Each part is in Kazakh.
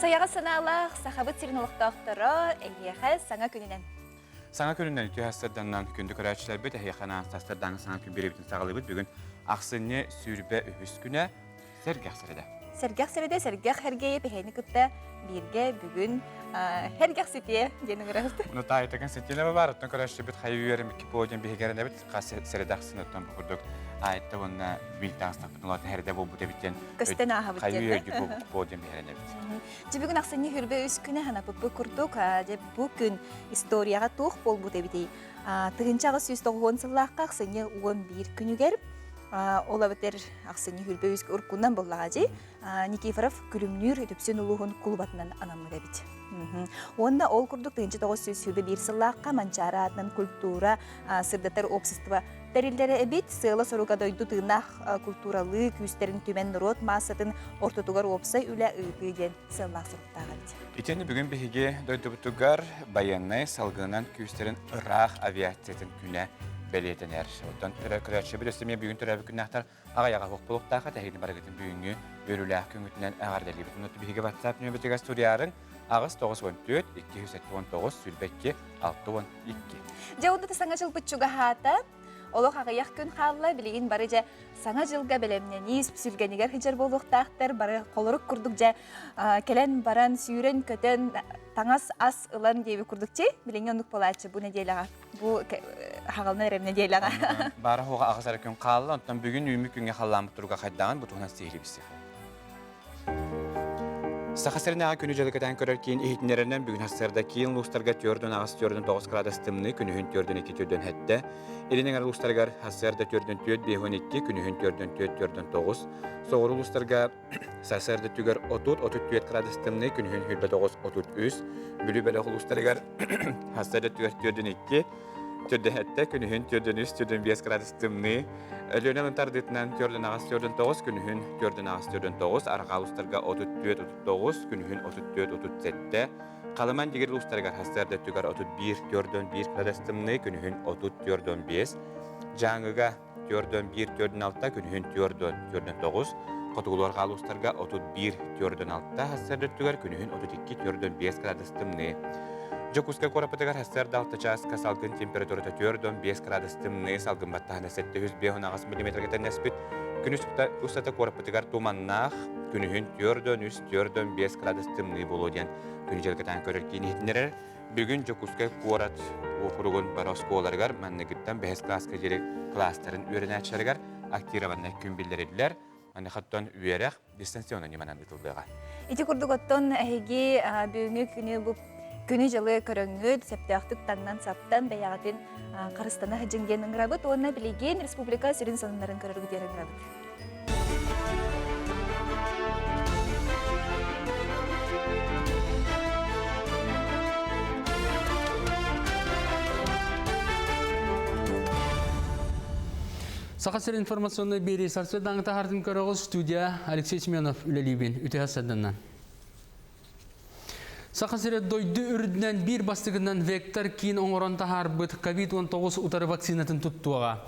Саяға саналақ, сақабыт сирин олықтақтары әйеқі саңа күнінен. Саңа күнінен үті әстерданнан күнді көрәтшілер бөт әйеқанан састырданғы саңа күн беребетін сағалы бұд бүгін ақсыны сүйірбе үхіс күні сәргәқ сіреді. Сәргәқ сіреді, сәргәқ әргейі пәхені күтті бірге бүгін әргәқ сетие денің ұрағылды. Мұны тағайтаған сетелі бар, ұттан көрәтшілер бөт қайы үйерім кіпі ойден бейгеріне бөт қасы сәреді ақсыны ұттан бұқырдық. Айтты оны білтаңыстақ бұтын олатын әрді бұл бұты біттен қайы үйерге бұл ойден бейгеріне бөт. Бүгін ақсыны хүрбе үс күні ғана бұпы күрдік, бүгін историяға тоқ бол бұты бітей. Тұғыншағы сөз тоғуын сыллаққа ақсыны 11 күні кәріп, Ола бітер ақсыны хүрбе үз ұрқынан боллаға жей, Никифоров күлімнүр өтіпсен ұлығын құлбатынан анамыда біт. Онда ол күрдік тұғыншы сөз хүрбе бір сыллаққа манчара атынан культура, сырдатар общество тәрелдері әбет, сыйлы соруға дойду тығынақ культуралы күстерін төмен нұрот масатын ортотуғар опсай үлі ұйғыден сыллақ сұрттағады. Итені бүгін бігеге дойду бұтығар баяннай салғынан күстерін ұрақ авиациятын күні бәлетінер. Оттан күрәтші бір өстеме бүгін түрәбі күннақтар ағаяға қоқ болуқтаға тәхейдің барығытын бүгінгі өрілі күнгітінен әғардәлі бітін. Отты бігеге WhatsApp нөбетіға студиярын ағыз 914-219 сүлбәкке 612. Жауды саңа жыл бұтчуға хаты, олық ағаяқ күн қалла білеген бары жа саңа жылға бәлемнені сүлгенігер хиджар болуқтақтар бары қолырық күрдік жа кәлен баран сүйрен көтен таңас ас ылан дейбі күрдік че білеген ондық болатшы бұл неделіға, бұл хағалына әрем неделіға. Бары хоға ағызары күн қалла, онтан бүгін үймі күнге қалламы тұрға қайдаған бұтығынан сейлі бісі. Сақасырынаға күні жылы кәтен көрер кейін ехетінерінен бүгін хастарда кейін лұстарға түрдің ағыз түрдің 9 градус тымны күні хүн түрдің 2 түрдің әтті. Елінен әрі лұстарға хастарда түрдің 4-5-12 күні хүн түрдің 4-9. Соғыры лұстарға сасарда түгер 30-34 градус тымны күні хүн хүлбе 9-33. Бүлі бәлі лұстарға хастарда түгер түрдің 2 түрдің әтті күні хүн түрдің 3-5 градус тымны. Леонel Антардытынан түрдің ағыз түрдің 9, күні хүн түрдің ағыз түрдің 9, арға ұлыстарға 34-39, күні хүн 34-37. Қалыман дегер ұлыстарға хастарды түгер 31-1 градустымны, күні хүн 34-5. Жаңыға түрдің 1-6, күні хүн 4-9. Қотығыларға ұлыстарға 31-6, хастарды түгер, күні хүн 32-5 градустымны. Жокуска корапатыгар хастарда 6 часка салгын температурата 4-5 градустымны салгын баттағына 700-5 мм тәнәспіт. Күні ұстата корапатыгар туманнақ, күні хүн 4-5 градустымны болуден күні желгітан көрір кейін етінерер. Бүгін Жокуска корат оқырығын барас қоларғар, мәннігіттен 5 класска жерек кластарын өрін әтшарығар, актированна күн білдерелілер. Мәні қаттан үйерек дистанционы неманан ұтылдыға. Ити күрдік оттон әйге бүгінгі күні бұл күні жылы көріңгіл, сәптіқтік таңнан саптан бәяғатын қарыстана жеңгенің рабыт, оны білеген республика сүрін санындарын көріргідерін рабыт. Сақасыр информационный бері сарсырдаңғы тағардың көріғыз студия Алексей Семенов үлелейбен үте асадынан. Сақасыры дойды үрдінен бір бастығынан вектор кейін оңыран тағар бұд COVID-19 ұтары вакцинатын тұттуға.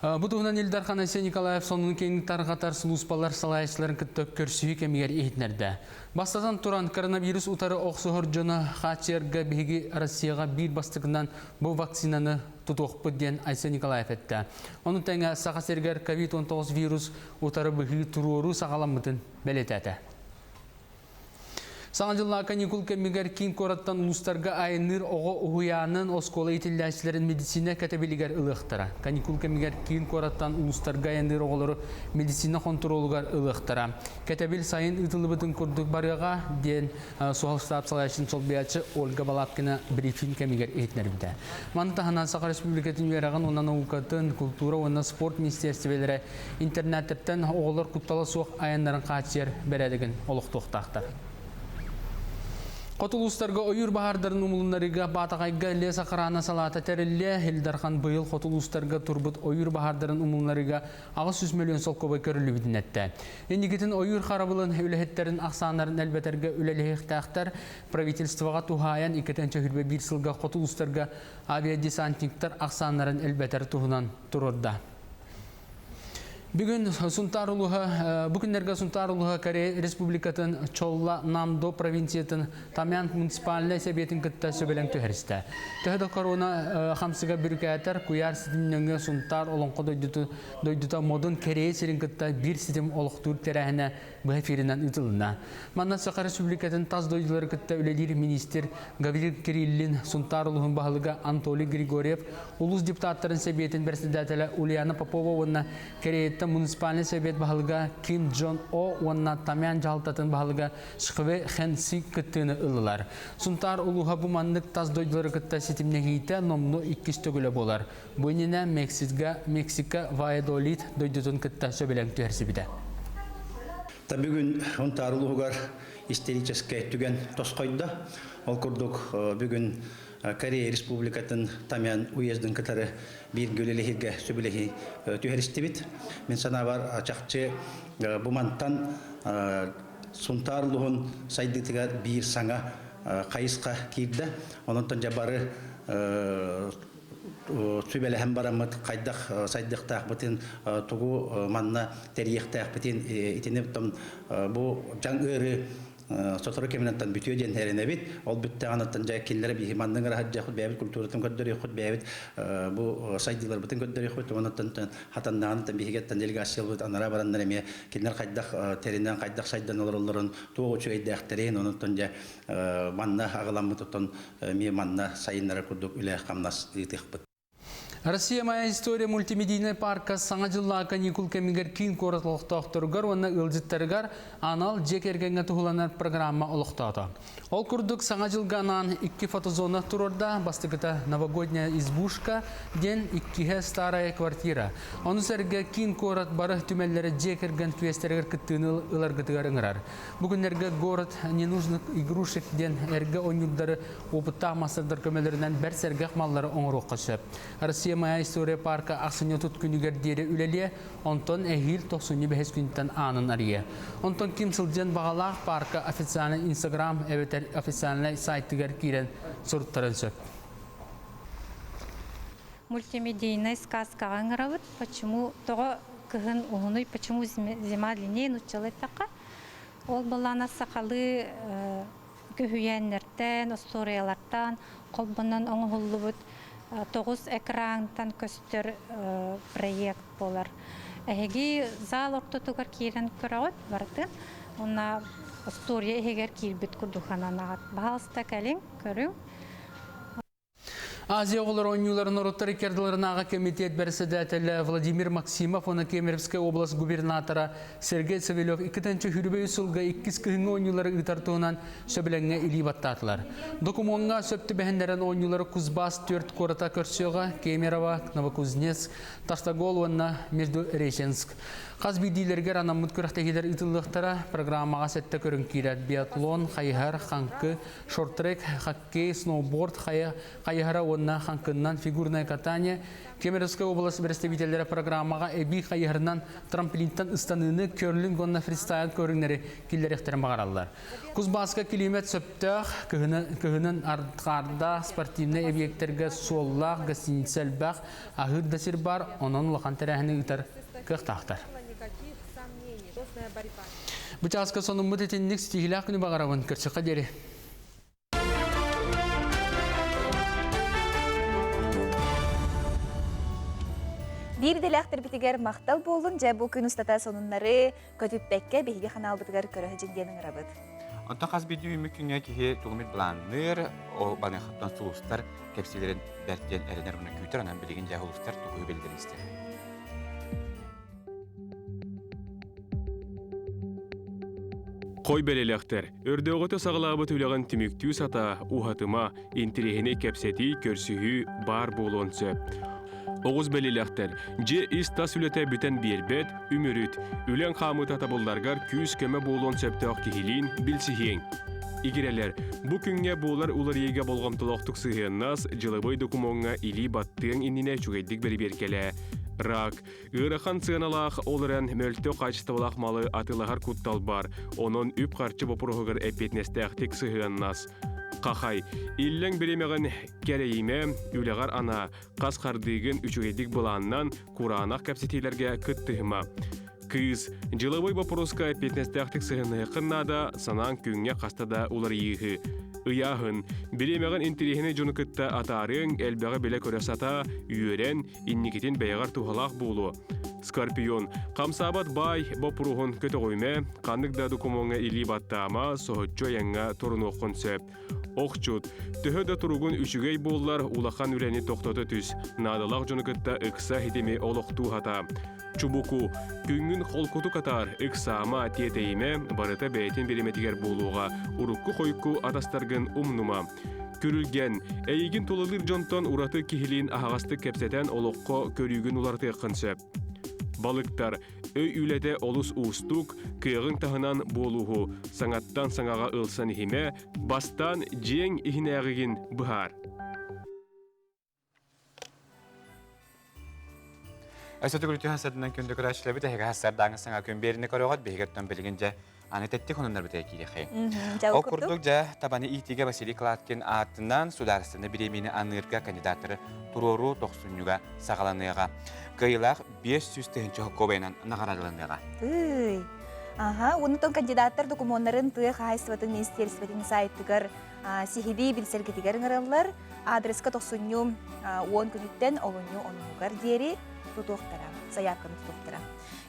Бұтығынан Елдархан Айсен Николаев сонының кеңі тарғатар сұлуспалар салайшыларын күтті көрсүйі кемегер ехетнерді. Бастазан тұран коронавирус ұтары оқсығыр жоны қачергі бейгі Россияға бір бастығынан бұл вакцинаны тұтуқ бұдден Айсен Николаев әтті. Оның тәңі Сақасыргер COVID-19 вирус ұтары бұғы тұруыру сағаламытын бәлетәті. Саңа жылла каникул кемегер кейін кораттан ұлыстарға айыныр оғы ұғыянын оскола етілдәшілерін медицина кәтебелігер ұлықтыра. Каникул кемегер кейін кораттан ұлыстарға айыныр оғылары медицина контролығар ұлықтыра. Кәтебел сайын ұтылы бұтын күрдік барыға ден суғал штаб салайшын сол биячы Ольга Балапкина брифинг кемегер етінерімді. Маны тағынан Сақа Республикатын үйерағын онан ұлқатын культура, онан спорт министерствелері интернеттен оғылар құтталы суық айындарын қатшер бәрәдігін олықтуқтақтар. Қотылыстарға ойыр бағардарын ұмылынарыға батағайға леса қырана салата тәрілі Елдархан бұйыл қотылыстарға тұрбыт ойыр бағардарын ұмылынарыға ағыз 100 миллион сол көбі көрілі бітін әтті. Ендігетін ойыр қарабылын үліхеттерін ақсанарын әлбәтәргі үлеліхтақтар правительствоға туғаян екетенчі хүрбе бір сылға қотылыстарға авиадесантниктар ақсанарын әлбәтәр туғынан тұрырда. Бүгін бүгіннерге Сунтарулуға Корея Республикатын Чолла Намдо провинциятын Тамян муниципальный себетін кітті сөбелен төхерісті. Төхеді корона қамсыға бүркәтір күйар сетімніңі Сунтар олонқы дойдыта модын Корея серін кітті бір сетім олықтур терәхіне бұхеферінен ұтылына. Манна Сақа Республикатын таз дойдылары кітті өлелер министр Гаврил Кириллин Сунтарулуғын бағылыға Анатолий Григорьев улус депутаттарын себетін бірсідәтілі Ульяна Попова онна Корея муниципальный совет бағылыға Ким Джон О онна Тамян жалтатын бағылыға Шқыве Хэнси кіттіні ұлылар. Сунтар улуға бұманлық таз дойдылары кітті сетімне кейті номну 2 төгілі болар. Бұйніне Мексика Вайадолит дойдытын кітті сөбелен түйерсі біді. Бүгін Сунтар улуғар истерический түген тосқойды. Ол күрдік бүгін Корея Республикатын Тамян уездың кітары бір гөлелігіге сөбілігі түйерісті бит. Мен сана бар чақчы бұмантан Сунтар улуғын сайдытыға бір саңа қайысқа кейді. Онынтан жабары сөбелі әм барамыд қайдақ сайдықтақ бұтын тұғу манна тәрияқтақ бұтын етеніп бұл жаң өрі Сотора кеминаттан бүтүө ден херene бит. Ол бүтте анаттан жай келлери би мандың рахат жахут бәбит культуратын көддөрү хут бәбит. Бу сайдылар бутын көддөрү хут онаттан хатаннан тан бигеттен делегация бут анара барандар эме келлер кайдак теринен кайдак сайдан олорлорун тоогучу эйдәхтерен онаттан жа манна агаламытын ме манна сайыннары курдук үле камнас итихбит. Россия моя история мультимедийный парка саңа жылла каникул кемигер кин коратлықтақтырғар, оны ылжыттарығар анал жекергенге тұғыланар программа олықтады. Ол күрдік саңа жылғанан 2 фотозона тұрорда, бастықыта новогодняя избушка, ден 2 старая квартира. Оны сәрге кин корат бары түмеллері жекерген квестерігер күттіні ыларғытығар ыңырар. Бүгінерге город ненужных игрушек ден әрге ойнюлдары опыта масырдар көмелерінен бәр сәргеқ маллары оңыр оққышып. Россия моя история парка ақсыне тұт күнігер дері үлеле, онтон әхил 95 күнттен анын ария. Онтон ким сылден бағалақ парка официальный Инстаграм, әветер официальный сайттығар кирен сұрттарын сөп. Мультимедийная сказка аңыравыд, почему тоғы кығын ұғыной, почему зима длиннее нучылы тақа. Ол балана сақалы күйенлерден, историялардан, қолбынан оңғылы бұд, 9 экрантан көстер проект болар. Әхеги зал ортотугар кейрен көрауыд барды. Она история әхегер кейлбет күрдуханан ағат. Бағалыста кәлің көрің. Азия оғылар ойнуларын ұрыттары керділерінаға комитет бәрсідәтілі Владимир Максимов, оны Кемеровская область губернатора Сергей Савельев 2-ші хүрбе үсілгі 2 күйін ойнулары ұтартуынан сөбіленге илі баттатылар. Докумонға сөпті бәхендерін ойнулары Кузбас 4 кората көрсеуға Кемерово, Новокузнецк, Таштагол, онна Междуреченск. Қаз бейдейлергер анамыд көріқтегелер ұтылықтара программаға сәтті көрін кейрет. Биатлон, қайығар, қанқы, шортрек, хоккей, сноуборд, қайығара онна қанқыннан фигурное катание. Кемеровская область представителері программаға әбей қайығарынан трамплинтан ұстаныны көрлін гонна фристайл көріңнері келдеректерін бағаралар. Кузбасқа килимет сөптіғ, күйінің артқарда спортивный объекттерге соллақ, гостиницел бақ, ағыр дасыр бар, оның лоқан тәрәхіні ұтар қықтақтар. Бучаска соның мұтетіннік стихилақ күні бағаравын көрсіққа дері. Бір деләқтір бітігер мақтал болын, жа бұл күн ұстата сонынлары көтіп бәкке бейге қанал бітігер көрі жеңденің рабыд. Онтан қаз бейді үміккіңе кеге тұғымет бұланыр, о бағынқаттан сұлыстар кәпселерін бәрттен әрінер мұны күйтір, анан білеген жағы ұлыстар тұғы белдері істер. Қой бәлелектер, өрдеғыты сағылабы түліған түміктүү сата, ухатыма, интерегіне кәпсеті көрсігі бар болуын сөп. Оғыз бәлелектер, же иста сүлеті бүтін бербет, үміріт, үлен қамы татабылдарғар күз көмі болуын сөпті ақтығылин білсіхең. Игерелер, бұ күнге болар улар еге болғамтылықтық сығыннас, жылыбой докумонға или баттың иніне чүгейдік бәрі беркелі. Рак, ырахан сыналақ олыран мөлтө қачыстывалақ малы атылағар күттал бар, оның үп қарчы бопырғығыр әпетнесті әқтік сығыннас. Қақай, иллен беремеген керейме, үлеғар ана, қас қардығын үшігедік бұланнан Куранақ кәпсетейлерге күттігіма. Кыз, жыловой вопроска 15-тәқтік сығыны қыннада санан күнге қастада олар егі. Ыяғын, беремеген интерехіне жоны күтті атарың әлбәғі беле көресата, үйерен, инникетін бәйғар туғалақ болу. Скорпион, қамсабат бай, бопыруғын көті қойме, қандықда докумонға илі баттама, соғытчо яңға торын оққынсы. Оқчут, түхөді тұрғын үшігей боллар улақан үләні тоқтоты түс, надалақ жоны күтті ұқса хетеме олықту хата. Чубуку, күнгін қолкуту катар, ұқсама тетейме, барыта бәйтін береметігер болуға, урукку қойку атастаргын умнума. Көрілген, әйгін толылыр жонтон ураты кихилин ағасты кәпсетен олыққо көрігін уларты қынсы. Балыктар, өй үләді олыс ұстук, күйіғын тағынан болуғу, саңаттан саңаға ылсан ихиме, бастан жең ихинәғігін бұхар. Әсеті күлті хасадынан күнді күрәшілі біті, әйгі хасардаңы саңа күн беріні көріғат, бейгеттен білгінже аны тәтті қонындар біті әкелі қай. Ол күрдік жа табаны итиге Василий Кладкин аттынан сударысыны біремені анырға кандидатыры Турору тоқсынюға сағаланыға. Кыйлақ 500 тыгынчы көбейнан нағарадылыныға. Онытон кандидаттар документарын тыйық хайсыватын министерстветін сайттығыр сихиди білсергетігер ғырылар, адреска тоқсыню 10 күніттен олыню онуғар дері тутуқтара, заявканы тутуқтара.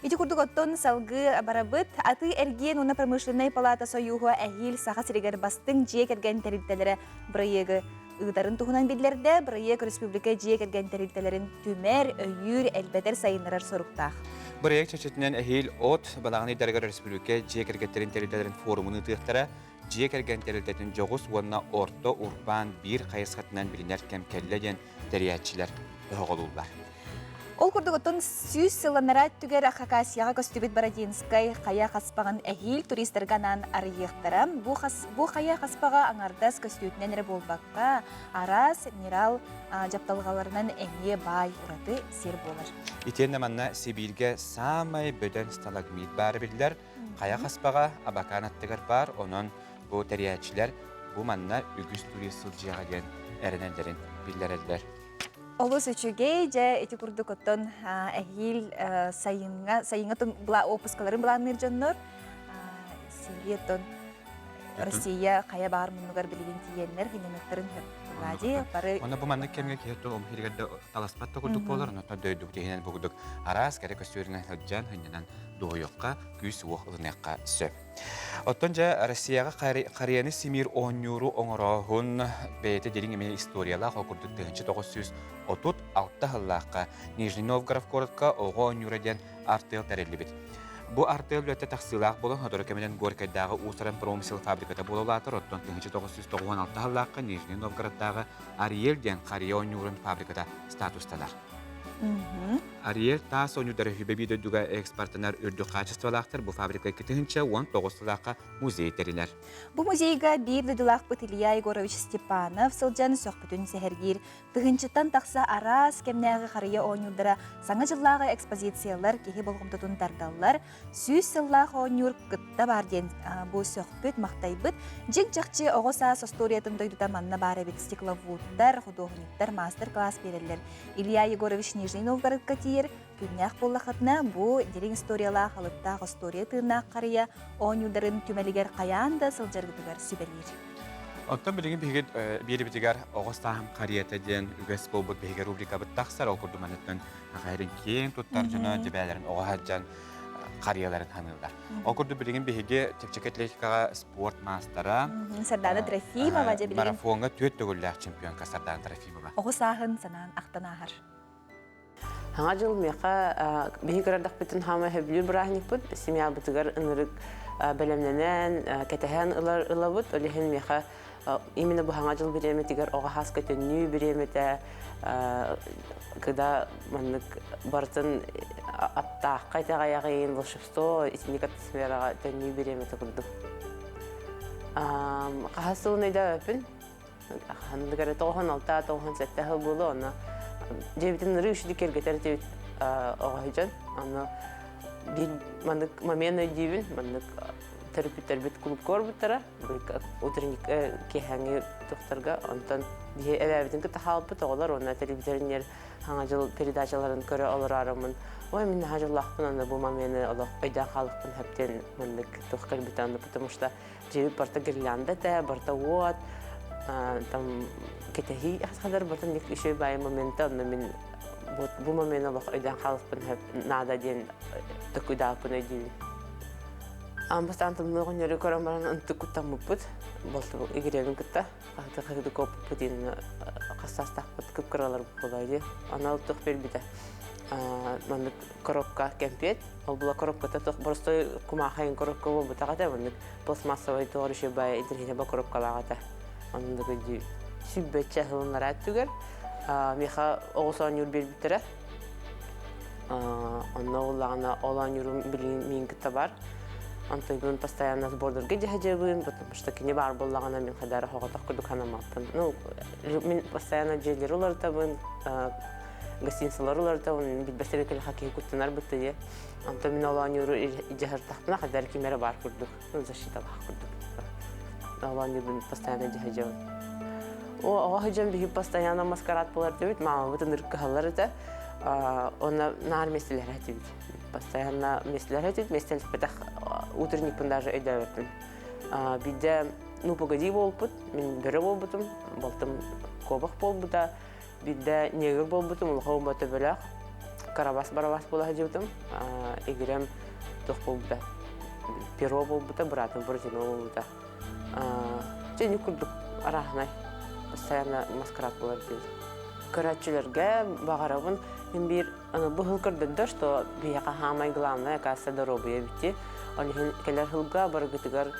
Ити күрдік оттон салғы барабыт, аты әрген оны промышленный палата союғы әйіл саға сірегер бастың жек әрген тәрілтелері бірайығы ұғдарын тұғынан білдерді, бірайық республика жек әрген тәрілтелерін түмер, өйір, әлбәдер сайынырар сұрықтақ. Бірайық чәчетінен әйіл от балағаны дәргер республика жек әргеттерін тәрілтелерін форумыны тұқтара, жек әрген тәрілтетін жоғыз онына орто урбан бір қайысқатынан білінер кәмкәлләден тәриятчілер ұғылулар. Ол күрдігіттің сүйіз сыланара түгер Хакасияға көстүбет Бородинскай қая қаспаған әйіл туристерганан арыйықтыра. Бұ қая қаспаға аңардас көстүбетінен әрі болбаққа арас, минерал жапталғаларынан әне бай ұраты сер болар. Итенде манна Сибирге самай бөден сталагмит бары білдер. Қая қаспаға абаканаттығыр бар, оның бұ тәриятчілер бұ манна үгіз турист сылжыға ген әрінелдерін білдер әлдер. Олыс үчіге жа эти күрдік оттон әйіл сайыңатын опускаларын бұланыр жоннор. Силеттон Россия қая бағар мұнығар білген тиенлер, хинеметтірін ғади. Оны бұл манны кемге кейті ом хиргерді таласпатты күрдік болар, оны дөйдік дейінен бұғыдық арас кәрі көстөрінің ғаджан хыннынан доғыйыққа, күйс уық ұлыныққа сөп. Оттон жа Россияға қарияны Симир оңюру оңырағын бәйті дерін емені историялақ оқырдық 1936 ғыллаққа Нижний Новгород коротқа оғы оңюраден артел тәрелі бет. Бу артел өтті тақсылақ болын, ғадыры кәмеден Горькайдағы ұсыран промысел фабриката болылатыр. Оттон 1996 ғыллаққа Нижний Новгороддағы Ариелден қария оңюрын фабриката статусталар. Ариел тас оңюдары хүбебейді дүгі экспортынар үрді қачествалақтыр. Бұ фабрика кетігінші 19-лаққа музей тәрілер. Бұ музейға бір дүділақ бұт Илья Егорович Степанов сылжаны соқпытын сәхергер. Тұғыншыттан тақса арас кемнәғі қария оңюдары саңа жыллағы экспозициялар кеге болғымтытын тардалар. Сүйіз сыллақ оңюр күтті бар ден бұ соқпыт мақтайбыт. Жек жақчы оғыса состориятын дойдыда манна бары бет стекловудтар, художниктар, мастер-класс берілер. Илья Егорович Нижний Новгородқа тиер, күннәқ боллақытына бұ дерен историялақ алыптақ историятынақ қария оңюдарын түмәлігер қаянда сылжарғыдығар сүбәлер. Оттан білген бері бітігер оғыстағым қарията ден үгес болбыт бейгер рубрика бұттақсар ол күрді мәнеттен ғайрын кейін тұттар жүні дебәлерін оғаджан қарияларын ханылдар. Ол күрді білген бейге тепчек атлетикаға спорт мастара Сардана Трофимова же білген. Марафонға төт төгілләқ чемпионка Сардана Трофимова. Оғысағын санан ақтанағар. Хаңа жыл меқа бейгерардақ бітін хама хөбілер бұрағынық бұд, семья бұтығар ұнырық бәлемненен, кәтәхән ұла бұд, олеген меқа именно бұл хаңа жыл біреметігер оға хас көтінні біреметі, когда маннык бартын аптақ қайтаға яғайын волшебство, итінік атмосфераға төнні біреметі күрдім. Қағасы ұнайда өпін, хандығары 96-97 хыл болу, оны Жебітін ұры үшілік ергетер деп оғайжан. Бір мандық момент өйдейбін, мандық терапевттер бит клуб корбуттара, утренник кеханги тохтарга, онтон дие эбәбитин кыта халбыт оғылар, онна телевизоринер хаңа жыл передачаларын көрі олар арымын. Ой, мен хажыллахпын, анда бұл мамені олақ өйдан халықпын həптен мындық тоққар битанды, потому что жебіп барта гирлянда да, барта уот, там кетехи асқадар барта нек үшөй бай моменті, онна мен бұл мамені олақ өйдан халықпын həп нада ден төкүйдапын өйдейін. Амбастан тымлығын өрі көрім баран ұнты күттан мұппыт, болты егеревін күтті, ағыты қағыды көппіт ен қастастақпыт күп қыралар бұлайды. Ана ұлттық бербейді. Мандық коробка кәмпет, ол бұла коробката тоқ бұрыстой күмақайын коробка ол бұтағата, мандық пластмассовай тоғыр үші бай едіргені ба коробкалағата. Мандық өйді сүббетчі ғылынлар әттігер. Меха оғысан юр бербейтірі. Онна олағына олан юру білген мен күтті бар. Антон постоянно сбордерге жахажабын, потому что кини бар боллагана мен хадара хоготак кудук ханамаппын. Ну, мен постоянно жерлер улартабын, гостиницалар улартабын, битбестерекел хакей куттанар бытты. Антон мен олан юру жахартахпына хадар кимере бар курдук, защита бар курдук. Олан юру постоянно жахажабын. О, хажам бихи постоянно маскарад болар дебит, мама бутын ырккахалар это, она на армейстелер хатибит. Постоянно местler хатибит, местель петах утренникпін даже өйдәвертін. Бидде, ну, погоди болбыт, мен бөрі болбытым, болтым кобақ болбыта, бидде негір болбытым, ұлға болбыта бөләқ, карабас-барабас бола хадибытым, егерем тұқ болбыта, перо болбыта, бұратым, бұржино болбыта. Және күрдік арахнай, постоянно маскарад болар дейді. Көрәтчілерге бағарабын, мен бір бұғыл көрдірді, что бияқа хамай главное, каса дорогуя бітті. Олихин келер хылга баргытыгар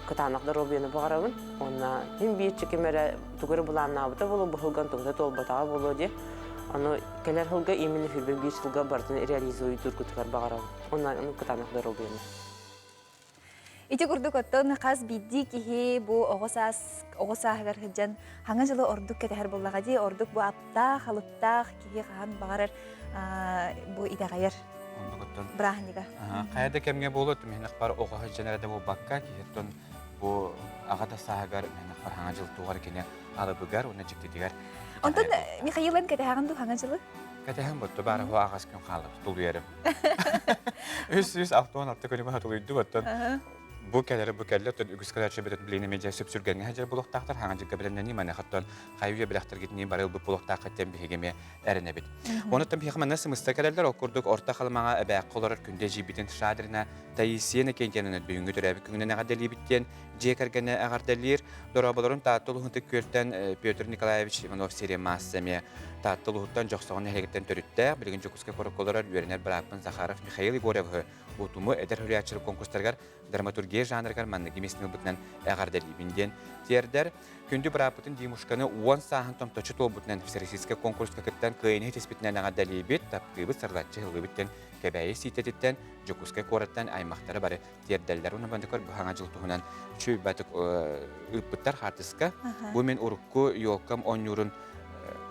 кытанақда робияны бағарабын. Онна мен бейітші кемері түгірі бұланна абыта болу, бұхылған тұғыда толбатаға болу де. Оны келер хылга имені фирбен 5 жылға бардын реализуй түргітігар бағарабын. Онна кытанақда робияны. Ити күрдік оттон қаз бидді кихи бұ оғысағығар хыджан хаңа жылы ордық кәтәхір болаға де, ордық бұ аптақ, халыптақ кихи қаған бағарар бұ идағайыр. Брахнига. Қайда кемге болот, менақ бар оғағы жәнәрәді бұл баққа, кейттен бұл ағата сағығар, менақ бар хаңа жыл туғар кене алы бұғар, оны жіктедігер. Онтан Михаилан кәтәхағын ду хаңа жылы? Кәтәхін бұтты, бары бұл ағас кем қалып, тұлу ерім. Үс ақтуан атты көне бұға тұлу үйді бұттын. Бұл кәлері үгіз кәлерші бітін білейні медиа сөп сүргенге әжер бұлықтақтар, хаңа жыққа білінені мәне қаттан қайуе біліқтір кетіне барыл бұл бұлықтақ қаттен бігеме әріне біт. Онытым пиғыман нәсі мұста кәлерлер оқырдық орта қалымаға әбәқ қолырыр күнде жибітін шадырына тайысиені кентенені бүйінгі түрәбі күнінен ағадәлі біттен жекергені ағардәлер дұрабылырын тааттыл ұхынтық көрттен Петр Николаевич Иванов серия массаме тааттыл ұхыттан жоқсағын әрекеттен түрітті білген жүкіске қорық қолырыр Вернер Бракпын Захаров Михаил Егоревғы ұтымы әдір хүліятшылық конкурстарғар драматургия жанрығар манныги меснил бітінен әғардәлі бінден тердер күнді Бракпытын Димушканы 10 сағын томточы тол бітінен всероссийский конкурска кіттен қиыны теспітінен әғардәлі бет тапқыбы сырлатчы ғылғы біттен кәбәйі сетететтен жүкіске қораттан аймақтары бары тердәлдер оны бандықар бұхаңа жыл тұғынан чөй бәтік ұппыттар хартысқа бұл мен ұрыққы йолкам он юрын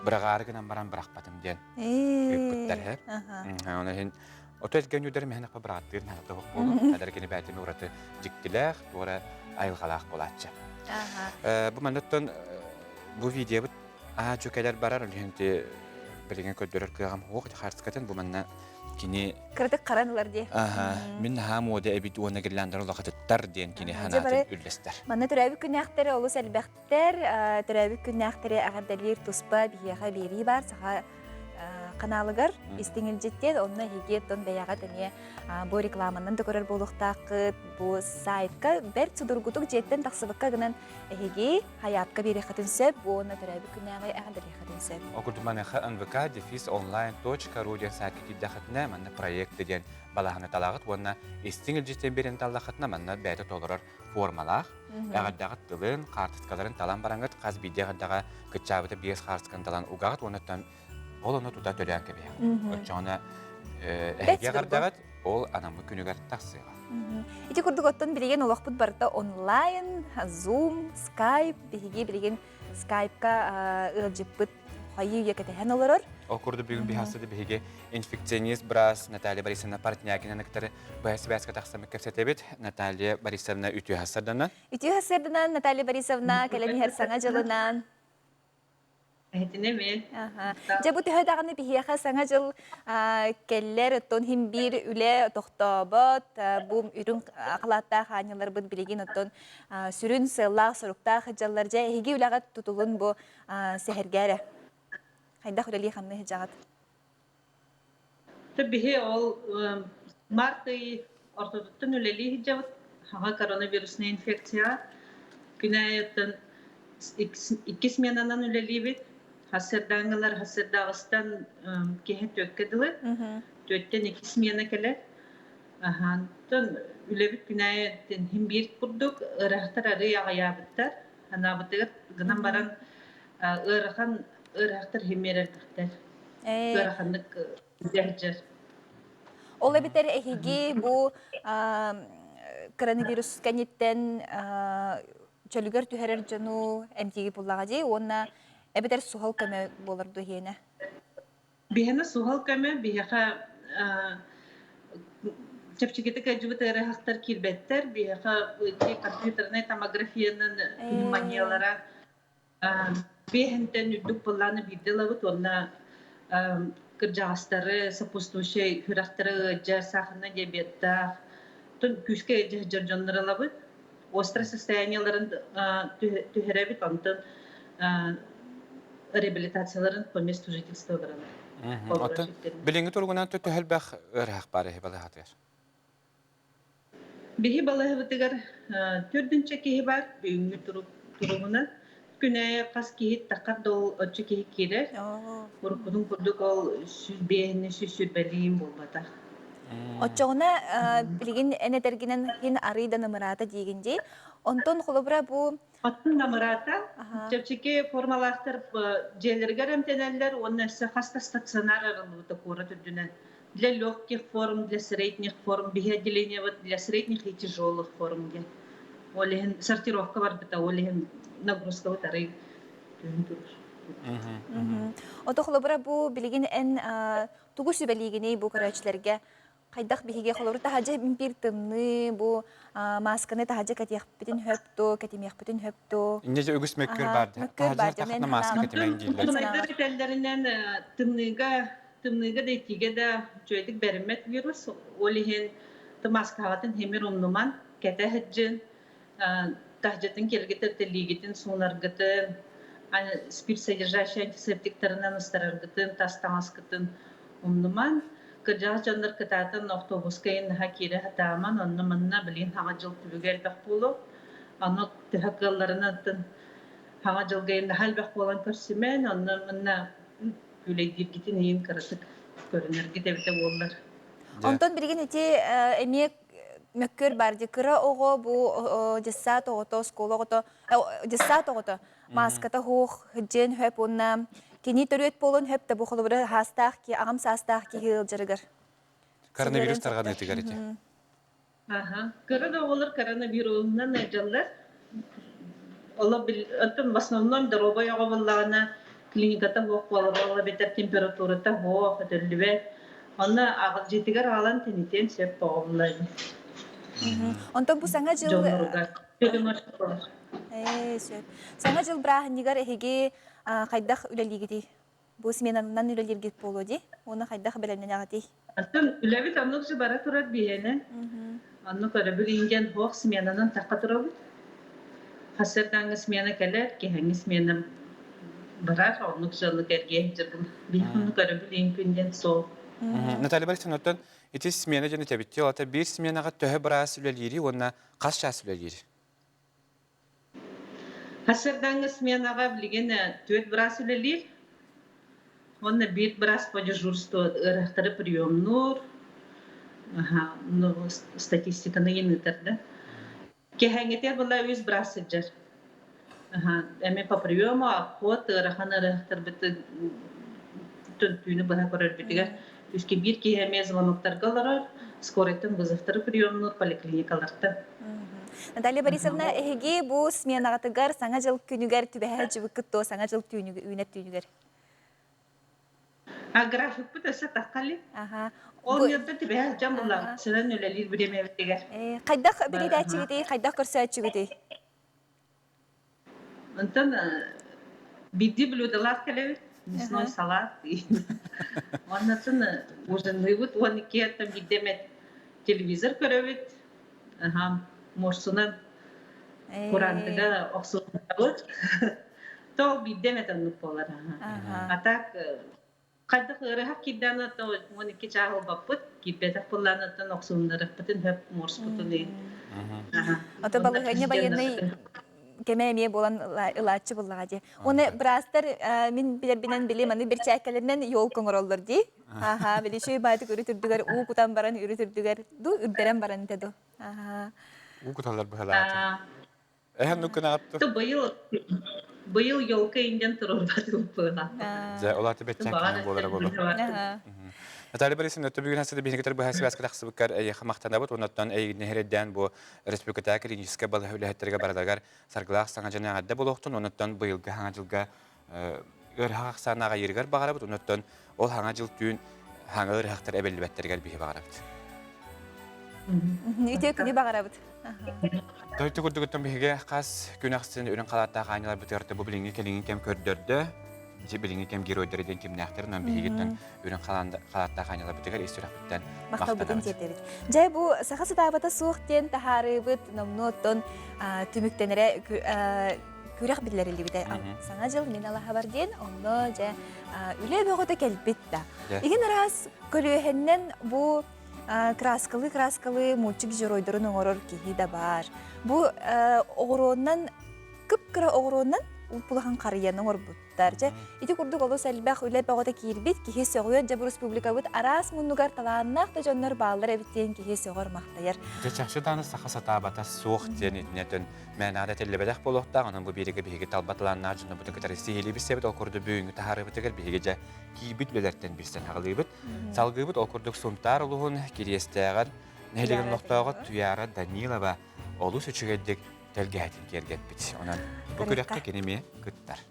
бірағарығынан баран бірақпатым ден ұппыттар әп. Отой әлген үйдері мәнік ба бірағаттығын әліқтіғық болу, әдәргені бәтімі ұраты жіктіләқ, туғыры айылғалақ болатшы. Бұл мәнеттен бұл видео бұд жөкәлер барар, үлгенде білген көддерір қиғам оқ, қарсықатын бұл мәнна кені... Кірдік қаранылар де. Мен хам оды әбіт оны керләндір олақытыттар ден кені ханатын үлдестер. Манна түрәбі күн әқтері олыс әлбәқтер, түрәбі күн әқтері ағардалер тұспа бейеға бері бар, саға каналыгар истиңил жеттен, онна хигеттон бәяға тәне бұл рекламанын да көрер болуқтақы бұл сайтқа бәр судыргутук жеттен тақсыбыққа гынан әхеге хаятқа бері қатын сөп, бұл оны түрәбі күнәғай әғадыр қатын сөп. Окурдуман әқі nvk-online.ru ден сайт кетейді қытына, манна проекті ден балағыны талағыт, онна истиңил жеттен берен талақытына, манна бәйті толырар формалақ, әғаддағыт тылын, қартысқаларын талан бараңғыт, қаз бейдеғаддаға күтчабыты бейес қартысқан талан уғағыт, онаттан ол оны тута төлән кәбе. Өтчоғына әйге қардағыт, ол анамы күнігер тақсыға. Ити күрдік оттан білеген олақпыт барда онлайн, Zoom, Skype, бігеге білеген Skype-ка ұлжыппыт тухайы үйекетен олорор. Ол курду бүгін бихасы да биһиге инфекционист брас Наталья Борисовна Портнягина нактары бәс-бәскә тахсамы кепсетебет. Наталья Борисовна үтү хасарданан. Үтү хасырдынан Наталья Борисовна кэлэмихэр саңа жылынан. Этинеме. Жа бу төһөдаганы бихиэхэ саңа жыл келлер оттон хим бир үле тохтобот бу үрүн акылаатта ханялар бут билигин оттон сүрүн сыллаах соруктаах жаллар жа эһиги үлэҕэ тутулун бу сэхэргээрэ. Хайдах үлэлии хамны хыжагат. Табихе ол марты ортодоттун үлели хижабыт хага коронавирусный инфекция күнәйөттөн 2 сменанан үлели бит хасырдаңылар хасырдагыстан кеһе төккедилер төттен 2 смена келе тон үлебит күнәйөттен хим бир курдук ырахтар ары ягаябыттар анабытыгы гынан баран ырахан ырахтар химерердиктер ыраханнык дәрҗәр. Ол эбитер эһиги бу коронавирус кенеттен чөлүгөр түһәрер жону эмтиги буллага ди, онна эбитер сухал көмө болорду хиене. Бихена сухал көмө биха чепчигите кәҗүбе тәрәхтәр килбәттер, биха компьютерный томографиянын пневмониялара бихентен үдүк булланы бидделабыт, онна кыржагастары сопутствующий хүрәхтәре жар сахарный диабетта тон күскә җарҗанларылабыт. Острое состояниеларын түһәрәбит антын реабилитацияларын по месту жительства баралар. Атын билинги тургунан төһөлбәх ырах бары бала хатыр. Бихи балаһыбытыгар төрдүнче киһи бар бүгүнгү туругунан күнәйә кас киһи такар дол очу киһи кире. Уркудун курдук ол сүзбәһне сүзбәлиим булбата. Очоғына білген әнетергенен хин арыйда намырата дегенде, онтон холобра бу... Атын намырата, чепчеке формаластыр жерлергер әмтенәлер, оның әсі хаста стационар арылуыты кора түрдінен. Для легких форм, для средних форм, биге отделение для средних и тяжелых форм. Олеген сортировка бар біта, олеген нагрузка вот арый. Ото холобра бу білген ән тугу сүбәлігіне бу көрәчлерге Хайдах биһиге холору тахажа бир тымны бу масканы тахажа катыяхпытын хөптө, катымяхпытын хөптө. Инеже үгүс мөккөр барды. Тахажа тахна маска катымян дилер. Тымнайдар ителлеринен тымныга дейтиге да жойдик беримет вирус. Олиһин тымаскагатын хемир умнуман кете хыджын тахжатын келгетер телигитин сунаргытын спирт содержащий антисептиктеринен ыстараргытын тастамаскытын умнуман Кыржаға жандар кытатын автобуска ен хакире хатаман, онны манна білін хаңа жыл түбігер бәк болу. Оны түхәккаларынан хаңа жылға ен хәл бәк болан көрсімен, онны манна күлейдер кетен ең кырытык көрінер кетебіте олар. Онтон білген әте әме мөккөр барды. Кыра оғы бұ жессат оғыто, скол оғыто, жессат оғыто, маската хоқ, хыджен хөп онна, Кени төрөт болон хөп табу холобра хастах ки агам састах ки хил жаргар. Коронавирус тарганы тигарите. Кырда олар коронавирусынан жаллар. Ола бил антон в основном дорога ягаллана клиниката хок болар, бетер температурата хок өтөлүбе. Аны агыл жетигер алан тенитен сеп боллар. Онтон бу саңа жыл Саңа жыл брахнигар эһиги хайдах үлелигити. Бу сменаннан үлелиргит болоди. Оны хайдах белемнен агати. Антон үлебит анныксы бара турат биене. Анны көрөбүл инген хок сменанан такка турабы. Хасырдан смена келер, ки ханги смена барар, анныксылы керге жыргын. Бихунны көрөбүл инкүнден со. Наталья Борисовна, оттон ити смена жана тебитти, олата бир сменага төһө брас үлелири, онна кас час үлелири. Хасырдан сменага билген төт брас үлелир. Онна бир брас по дежурству ырахтары приемнур. Статистиканы енетерде. Кехәңетер була үз брас сыджар. Эме по приему охот ыраханы ырахтар бит түнтүнү бара көрөр битиге. Үске бир кехәме звоноктарга алар, скорыйтын вызовтары приемнур поликлиникаларда. Наталья Борисовна, эһиги бу сменагатыгар саңа жыл күнүгер түбәһә жыбыккытто, саңа жыл түүнүгер. график бүтөсө таккали. Аха. Ол нерде тибе жам була. Сенен өлелир биремебитеге. Кайдах билетачыгыты, кайдах көрсөчүгүты. Онтон бидди блюдалар келебит. Мясной салат. Оннатын ужинлыбыт, он икиеттен биддемет телевизор көрөбүт. Морсунан курантыга оксуңдабыт. То биддемет аннук болар. Атак кайдах ырыхак киддана то он ики чагыл баппыт. Киппетак булланаттан оксуңдарыппытын хөп морспутуны. Ото балыгыня байыны кемемие болан ылачы буллага. Оны брастер мен билербинен билем, аны бир чаккалернен yol коңороллор ди. Аха, билиши байды үрүтүрдүгөр, уу кутан баран үрүтүрдүгөр, ду үрдерен баран теду. Аха. У куталар бахала. Нукун апты. То быйыл yolка инден турурбаты упыла. За олаты бетчак болара болу. Натали Борисовна, өтө бүгүн хасыды бизге бу хасыбас кытаксыбыккар хамактанабыт, оннан нехередден бу республикада клиническа балы хөлөһөттөргө баралагар саргылаак саңа жана адда болохтун, оннан быйылга хаңа жылга ырхак санага йергер багарабыт, оннан ол хаңа жыл түн хаңа ырхактар эбелбеттергер бихи багарабыт. Үтө күнү багарабыт. Тойты күрдүгөттөн бихиге кас күнаксын үрүн калаатта ханялар бүтөртө бу билинги келинги кем көрдөрдө. Жибилинги кем геройдерден кимнәхтернән бигеттен үрән калаатта ханялар бүтөгөр истирахтан мактабытын жетебит. Жай бу сахасы табата суухтен тахарыбыт номнотон түмүктенере күрәк билләре либите. Саңа жыл мен Аллаһ барден, онда жа үле бөгөтө келбит да. Иген раз көлөһеннән бу краскалы мультик геройдерын оңорор киһи да бар. Бу огороннан кыпкыра огороннан улпулахан карыяның орбуттар. Ити курдук олус әлбәқ үлі бәғота киірбет, кихе соғуян жабы республика бұд арас мұннугар таланнақ да жонлар бағылар әбіттен кихе соғыр мақтайыр. Жачақшы даны сақаса табата соқ ден етінетін мән ада тәлі болуқтақ, оның бұл береге бейге талбатыланна жонлар бұтын кітары сейілі бісебіт, ол күрді бүйінгі тахары бұтығыр бейге жа кейбіт білерден бірстен ағылы бұд. Салғы бұд ол күрдік сұмтар ұлығын керестіғар, нәйлеген ноқтауға Туяра Данилова олу сөчігедік тәлгәтін кергет біт. Онан бұл күрекке кенеме күттар.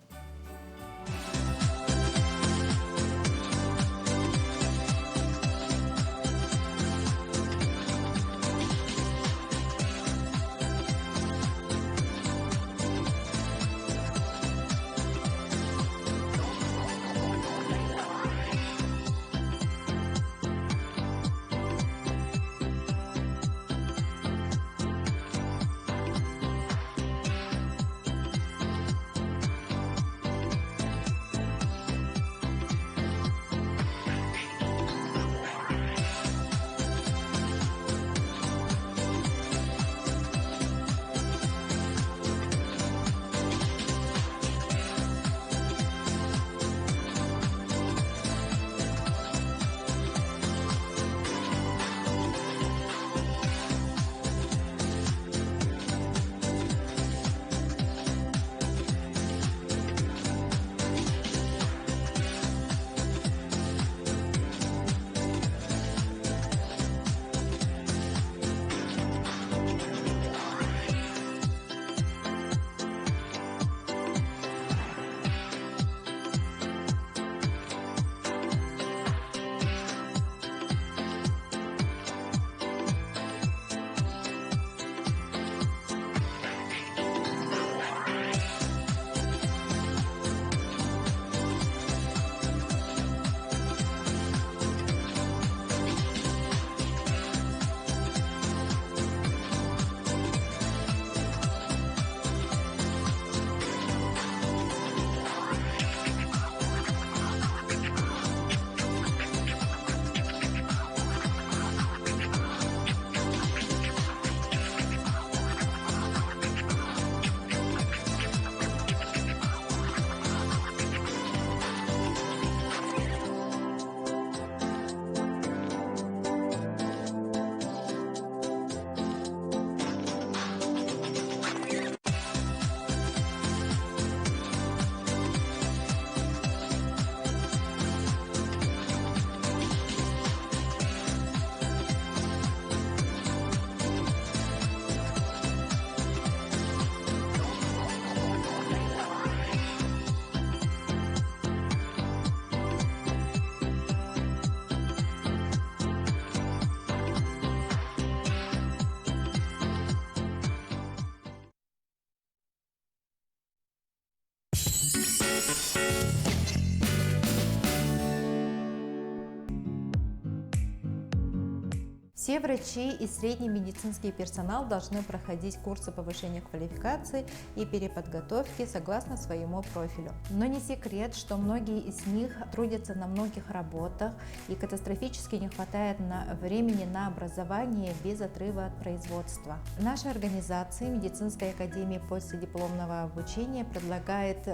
Все врачи и средний медицинский персонал должны проходить курсы повышения квалификации и переподготовки согласно своему профилю. Но не секрет, что многие из них трудятся на многих работах и катастрофически не хватает времени на образование без отрыва от производства. Наша организация Медицинской академии последипломного обучения предлагает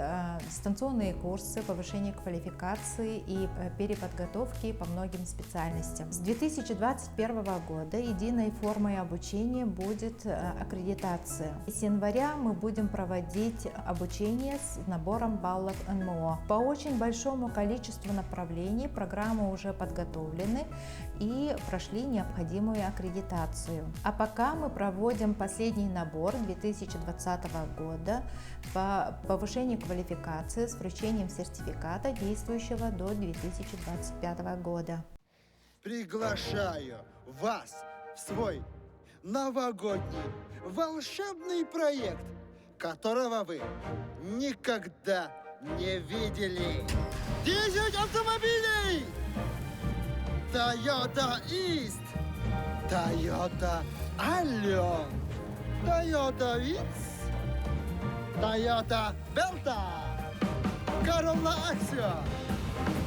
дистанционные курсы повышения квалификации и переподготовки по многим специальностям. С 2021 года единой формой обучения будет аккредитация. С января мы будем проводить обучение с набором баллов НМО. По очень большому количеству направлений программы уже подготовлены и прошли необходимую аккредитацию. А пока мы проводим последний набор 2020 года по повышению квалификации с вручением сертификата, действующего до 2025 года. Приглашаю вас в свой новогодний волшебный проект, которого вы никогда не видели. 10 автомобилей! Toyota East, Toyota Allion, Toyota Vitz, Toyota Belta, Corolla Axio,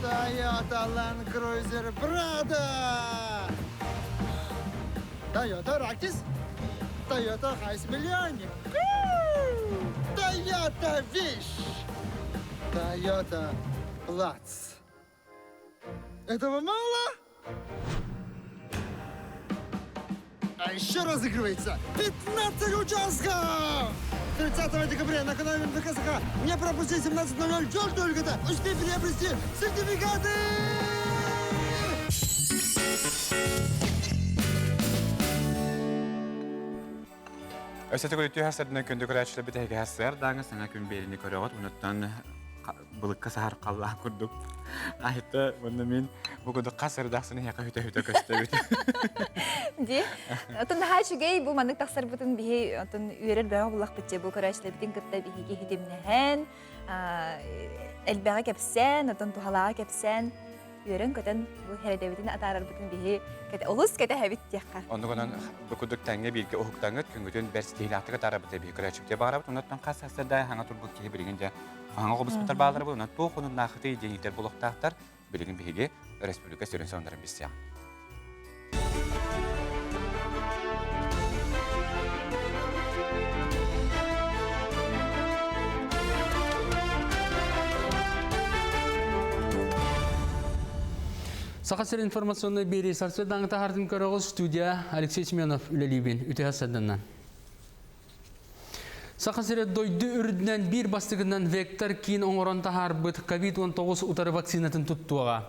Toyota Land Cruiser Prado, Toyota Raktis, Toyota Hiace Millioник, Toyota Wish, Toyota Platz. Этого мало? А еще разыгрывается 15 участков! 30 декабря на канале МТК. Не пропусти 17:00. Ждешь только-то. Успей приобрести сертификаты! Ösete kulütü hasarına kündü kuraçlı bir teki hasar. Dağın sana kün belini koruğut. Unuttan bılıkka sahar kallah kurduk. Ahita bunu min bu kudu kasar dağsını yaka hüte köstebit. Ди. Отын хачугей бу манык таксар бутын бихи отын үйрер бага булак битче бу карачлы битин кытта бихиге хидимнехен, элбага кепсен, отын тухалага кепсен, үйрен көтен бу хередебитин атарар бутын бихи кете олус кете хабит тякка. Onu konan bu kuduk tenge bilgi ohuktanıt küngütün berstihlatı tarabı bir kuraçık barabıt unuttan kasası da hanga turbuk ki birince hanga qobusmutar bağları bu unut bu konun naxıtı deniter buluqtaqtar bilgin bihige respublika sürün sonların bisya. Сақасыр информационный бери сарсы даңыта хардым көріғыз студия Алексей Семенов үлелейбен үте хасадынан. Сақасыр дойды үрдінен бір бастығынан вектор кейін оңырын тахарбыт COVID-19 утары вакцинатын тұттуға.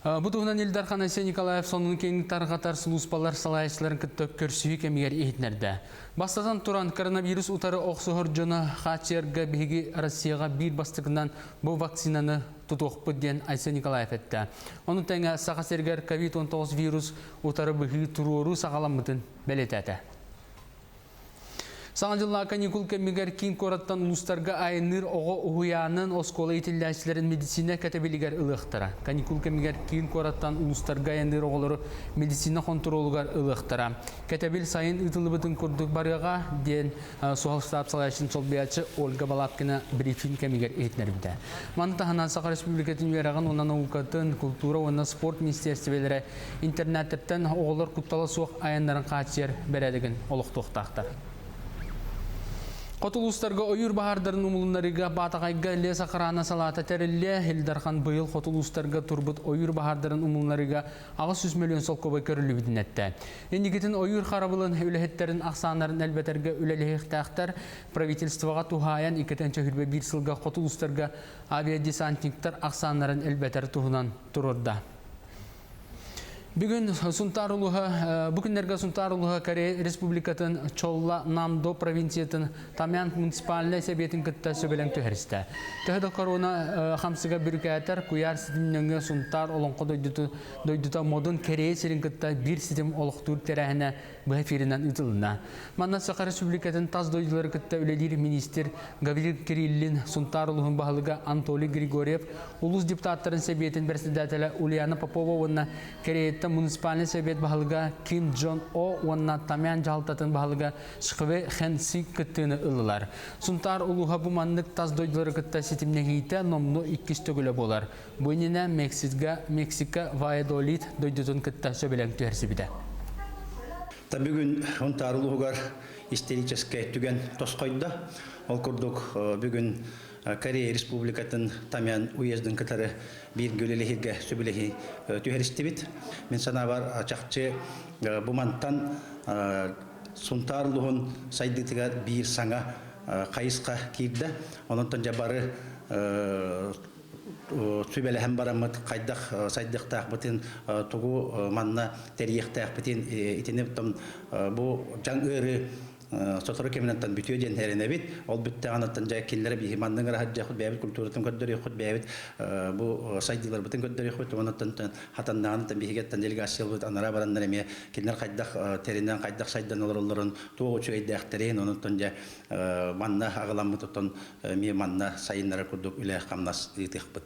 Бұдығынан Елдар Айсен Николаев сонын кейін тарғатар сұлуспалар салайшыларын күтті көрсүйі кемегер ехтінерді. Бастазан тұран коронавирус утары оқсығыр жоны қачергі бейгі Россияға бір бастығынан бұл вакцинаны тұтуқпы ден Айсен Николаев әтті. Оның тәңі сақасергер COVID-19 вирус утары бейгі тұруыру сағаламытын бәлетәді. Саңа жылла каникул кемегер кин кораттан улустарга айныр оғы уянын оскола итилләшілерін медицина кәтебелігер ылықтыра. Каникул кемегер кин кораттан улустарга айныр оғылары медицина контролугар ылықтыра. Кәтебел сайын ытылыбытын көрдік барыға ден суғал штаб салайшын солбиячы Ольга Балапкина брифинг кемегер етнерімді. Мантаханан Сақа Республикатын үйерағын онан ұлқатын культура, онан спорт министерствелері интернеттен оғылар құтталы суық айындарын қачер бәрәдігін олықтуқтақтар. Хотулустарга ойыр бахардарын умулунарыга батагайга леса қарана салата терелле Хилдархан быйыл хотулустарга турбут ойыр бахардарын умулунарыга 600 миллион солкобай көрілі бидінетті. Ендігетін ойыр қарабылын үләхеттерін ақсанарын әлбәтерге үләліхтақтар правительствоға тухаян икетенче хүрбе бір сылға хотулустарга авиадесантниктар ақсанарын әлбәтер тухынан тұрырда. Бүгіннерге Сунтарулыға Корея Республикатын Чолла Намдо провинциятын Тамян муниципаліне себетін күтті сөбелен төхірісті. Төхіді корона қамсыға бүркәтір күйар сетімніңі Сунтар олыңқы дойдыта модын Корея серін күтті бір сетім олықтыр тәрәхіне bu efirinden ıtılına. Manna Sakar Respublika'nın taz doyucuları kıtta üledir minister Gavril Kirillin Suntaruluğun bahalıga Anatoly Grigoryev, ulus deputatların sebiyetin bersidatela Uliana Popova onna Kereyette munisipalini sebiyet bahalıga Kim Jong-o onna Tamyan Jaltatın bahalıga Şıkıve Hensi kıttığını ılılar. Suntar uluha bu manlık taz doyucuları kıtta sitimne giyte nomlu ikkis tögüle bolar. Bu inine Meksika Valladolid doydutun kıtta söbelen tühersi bide. Bugün Ontaruluğugar исторический түген тосқойда. Ол күрдік бүгін Корея Республикатын Тамян уездың кітары бір гөлелігіге сөбілігі түйерістебет. Мен сана бар чақчы бұманттан Сунтарлығын сайдықтыға бір саңа қайысқа кейді. Онынтан жабары Sübele hem baramıt kaydak saydıktaq bitin tuğu manna teriyektak bitin itinip tam bu can ırı sotoru keminantan bitiyor jenherine bit ol bitti anatan jay killere bir mandan rahat jahut beyabit kulturatın köddür yokut beyabit bu saydılar bitin köddür yokut onatan hatan anatan bihigetten delegasyon bit anara baranlar eme killer kaydak terinden kaydak saydan olurların tuğu çöydakterin onatan jay manna ağlamı tutun mi manna sayınlara kurduk üle kamnas ditikbit.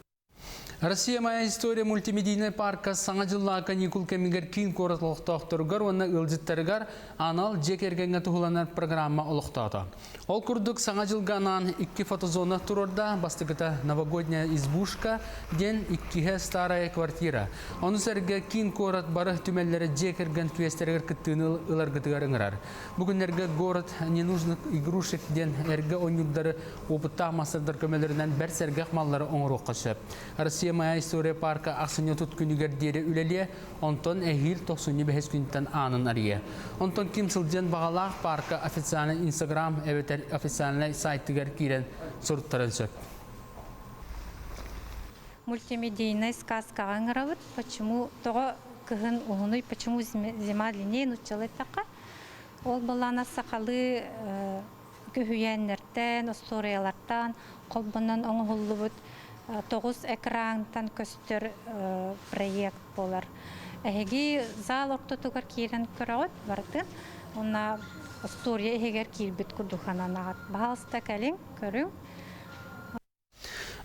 Россия моя история мультимедийный парка саңа жылла каникул кемигер кин коратлыктактыргар онна ылжыттаргар анал жекергенге тухуланар программа олуктата. Ол курдук саңа жылганан 2 фотозона турорда бастыгыта новогодняя избушка ден 2 старая квартира. Оны серге кин корат бары түмеллери жекерген квестергер кыттыны ыларгытыгар ыңырар. Бүгүнерге город ненужных игрушек ден эрге ойнугдары опытта масырдар көмелеринен бер сергек маллары оңрукка чөп. Россия моя история парка аксыны туткүнүгер дере үлеле, онтон эхил 95 күнтен анын ария. Онтон ким сылжен багалак парка официальный Instagram эветер официальный сайтыгер кирен сурттарын сөп. Мультимедийная сказка аңыравыт, почему того кыгын угуной, почему зима длиннее нучалы така. Ол балана сакалы көһүйәннәртән, историялардан, колбаннан оңгыллыбыт 9 экраntан көстөр проект болар. Эги зал ортотугар кирен көрөт барды. Уна история эгер килбит курдухананагат. Баалста калин көрүң.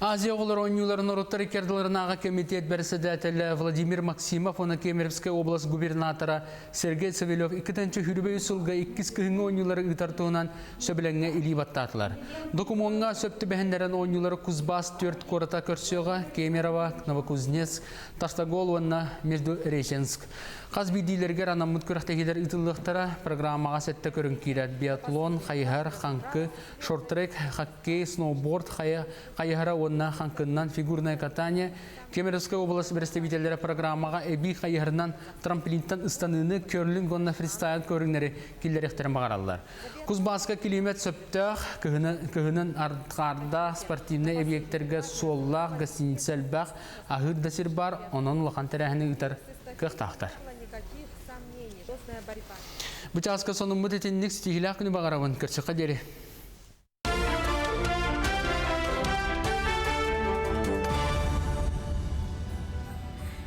Азия олар ойнуларын ороттары керділерінаға комитет бәрседәтелі Владимир Максимов, оны Кемеровская область губернатора Сергей Савельев 2-ші хүрбей ұсылға 2 күйіңі ойнулары ұйтартуынан сөбіленге илі баттатылар. Докумонға сөпті бәхендерін ойнулары Кузбас 4 кората көрсеуға Кемерово, Новокузнецк, Таштагол, онна Междуреченск. Қазбидилерге анамыт көріқтегілер ұтылықтара программаға сәтті көрін кейрет. Биатлон, қайығар, қанқы, шорт-трек, хоккей, сноуборд, қайығара онна қанқыннан фигурное катание. Кемеровская область представителері программаға әбей қайығарынан трамплинтан ұстаныны көрлін гонна фристайл көріңнері келдеректерін бағаралар. Кузбасқа килимет сөптіғ, күйінің артқарда спортивный объекттерге соллақ, гостиницел бақ, ағыр дәсір бар, оның лоқан тәрәхіні ұтар қықтақтар. Бучаска сонун мутетинник стихилак күнү багаравын кырчыкка дери.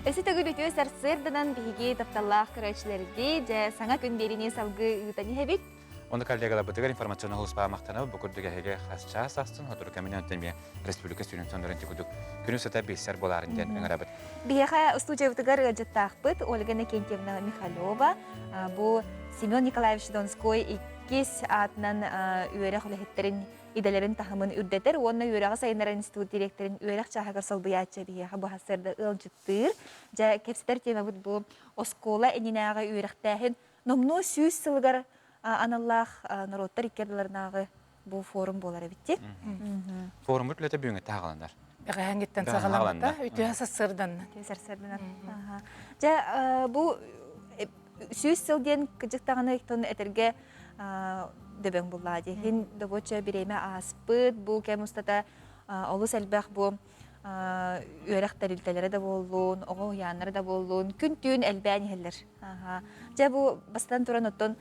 Эси төгүлүтү сарсырдан биги тапталлах көрөчлөрдү же саңа күндерини салгы ытани хебит. Онда коллегалар бутыгар информационный холспа мактанабы бу күрдүгө хеге хасча састын хотур каминаттан бе республика студенттарын тегүдүк күнү сата бесер боларын ден ыңырабыт. Бияха студия бутыгар жаттакпыт Ольга Накентьевна Михайлова, бу Семен Николаевич Донской иккис атынан үйөрө хулехеттерин иделерин тахымын үрдетер, онна үйөрөгө сайындар институт директорин үйөрөк чахагар солбуячы бияха бу хасырда ылжыттыр. Жа кепситер тема бу оскола энинага үйөрөктәһин номно сүз сылгар аналлах народтар иккердилернагы бу форум болар битти. Форум бүтлөтө бүгүнгө тагыландар. Гәңгеттен сагаланды, үтү сырдан. Сырдан. Жа бу сүз сылден кыжыктаганы тон этерге дөбөң буллади. Хин добоча биреме аспыт бу кемустата олус элбах бу үйрәктәрилтәләре дә болуын, оғы уяннары да болуын, күн түйін әлбән елдер. Жа бу бастан туран оттон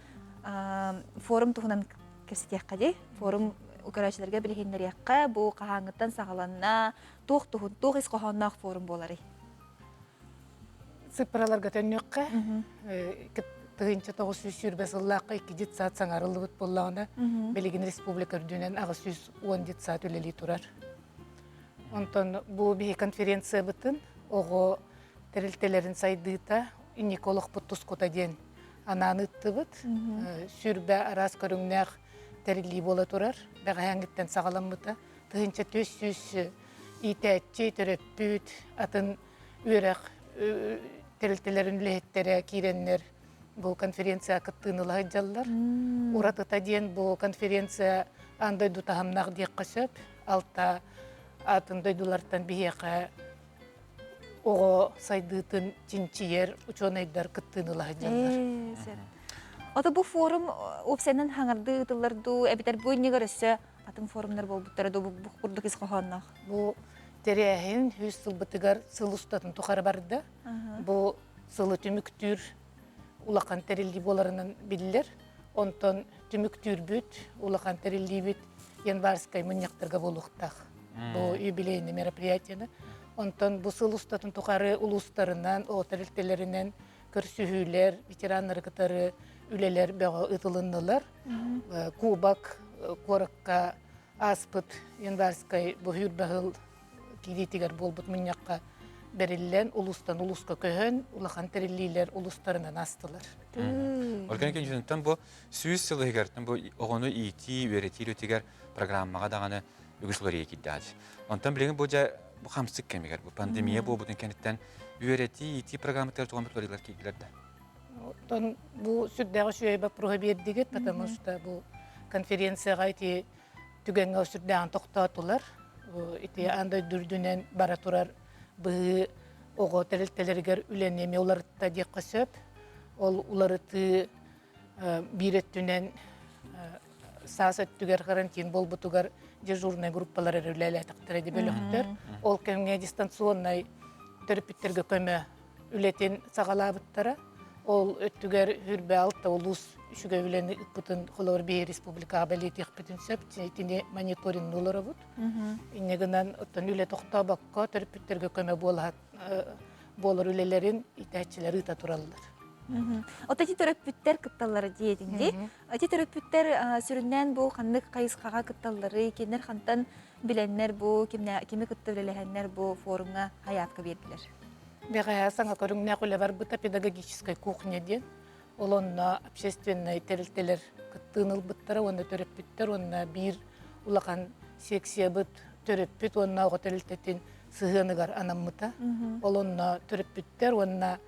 форум туһунан кепсетекка ди. Форум укырачыларга билгендерекка бу кахаңыттан сагаланна, тух ис кохоннак форум болары. Цифраларга төннөккә, тыгынча 900 сыллаққа 2 жит саат саңарылы бұт боллағына Белегин Республика үрдінен 910 жит саат үлелі тұрар. Онтон бұл бейі конференция бұтын, оғы тәрілтелерін сайдыта, униколог бұт тұскота ден ананы ұтты бұт, сүрбә арас көріңнәқ тәрілі бола тұрар, бәға әңгіттен сағалам бұта, тыгынча 400 итәтчі түрөппүт, атын үйрәқ тәрілтелерін үлеттері киреннер бұл конференция кыттыынылы жаллар. Уратыта ден бұл конференция андай дутахамнақ дек қасып, алта атын дойдулардан бейеқа оғы сайдыытын чинчиер ученайдар кыттыынылы жаллар. Ота бұл форум опсенен хаңарды ытыларду, әбітер бұл не көрісі атын форумнар бол бұттарады бұл құрдық исқоғаннақ? Бұл теряхин 100 сыл бұтығар сыл ұстатын тұқары барды. Бұл сылы түміктүр улақан тәрелді боларынан білілер. Онтон түміктүр бүт, улақан тәрелді бүт январскай мұнияқтырға болуқтақ. Бұл юбилейный мероприятияны. Онтон бұл сыл ұстатын тұқары ұлыстарынан, о тәрелтелерінен көрсүхүлер, ветеранлар кытары үлелер бәға ұтылынылар. Кубак, корыққа, аспыт, январскай бұл хүрбағыл кидетигер болбут мұнияққа берілен улустан улуска көһөн улахан териллилер улустарынан астылар. Органик инженерден бұл сүйіс сылығығырдың бұл оғыны ити өретер өтегер программаға дағаны үгісілер екіддәді. Онтан білеген бұл жа қамсық кемегер, бұл пандемия бұл бұдың кәнеттен өрети ити программатар туған бір көрелер кейгілерді. Бұл сүрдәғі шүйейбі пруға бердігет, потому что бұл конференцияға ити түгенгі сүрдәғын тоқтатылар. Ити андай дүрдүнен бара турар бұғы оғы тәрілтелергер үленеме оларытта дек қасып, ол оларыты биреттүнен саасат түгер карантин бол бұтугар дежурный группалар әрілелі әтіқтір әді бөліқтір. Ол кәмге дистанционный төріпіттерге көмі үлетін сағалабыттара. Ол өттүгер хүрбе алтта олус үшіге үлені ұтпытын қолауыр бей республикаға бәлеті еқпетін сөп, тіне мониторинг олары бұд. Инегінен ұттан үле тоқта баққа төріпіттерге көмі болар үлелерін итәтчілері ұта тұралылар. Ота ти төрөппүттер кытталлары диетинди. Ти төрөппүттер сүрүннән бу ханнык кайыскага кытталлары, кенер хантан биленнер бу, кими кытты билеһеннер бу форумга хаятка бердилер. Бега саңа көрүңнә куле бар бута педагогическая кухня ден. Олонна общественный терилтелер кыттыныл буттара, онда төрөппүттер, онна бир улахан секция бут төрөппүт, онна готелтетин сыгыныгар анаммыта. Олонна төрөппүттер, онна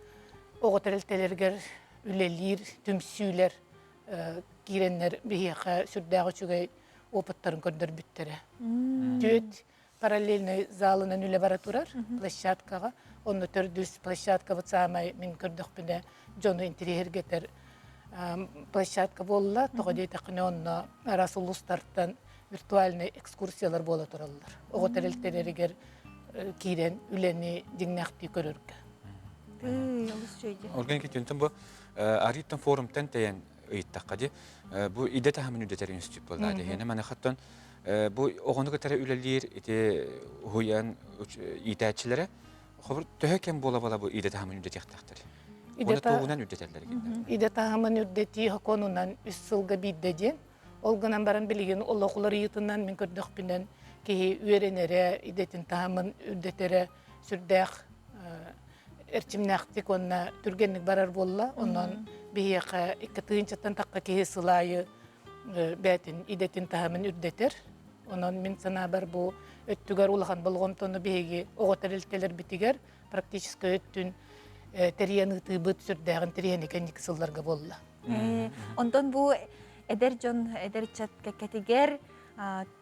оғытырылтелергер үлелер, түмсүйлер, киреннер бейеқа сүрдәғі чүгей опыттарын көрдір бүттері. Төт параллельный залынан үле бара тұрар, площадкаға. Оны төрдүс площадка бұтсамай мен көрдіқ біне жону интерьергетер площадка болла, тоғы дейтақыны онына арас ұлыстарттан виртуальный экскурсиялар бола тұралылар. Оғытырылтелергер кирен үлені деңнәқті көріргі. Органик инженерден бұл арыттан форумтан тәйін ұйттаққа бұл иде тахамын үдетер институт болды. Мәні қаттан бұл оғынды көтәрі үлелер хуян итәтчілері төһө кем бола-бола бұл иде тахамын үдетектақтыр. Оны тоғынан үдетерлер. Иде тахамын үдеті хақонынан үс сылға биддеден. Олғынан баран білген олақылар етінен мен көрдіқ бінен кейі үйеренері идетін тахамын үдетері сүрдәқ эрчимнәқтік онна түргенлік барар болла, оннан бейеқа иккатыынчаттан таққа кейі сылайы бәтін идетін тахамын үрдетер. Онан мен сана бар бұл өттігер улахан болғымтоны бейге оғытарылтелер бітігер, практически өттін тәрияны тұйбыт сүрдәғын тәрияны кәнік сылларға болла. Ондан бұл әдер жон, әдер чат кәкәтігер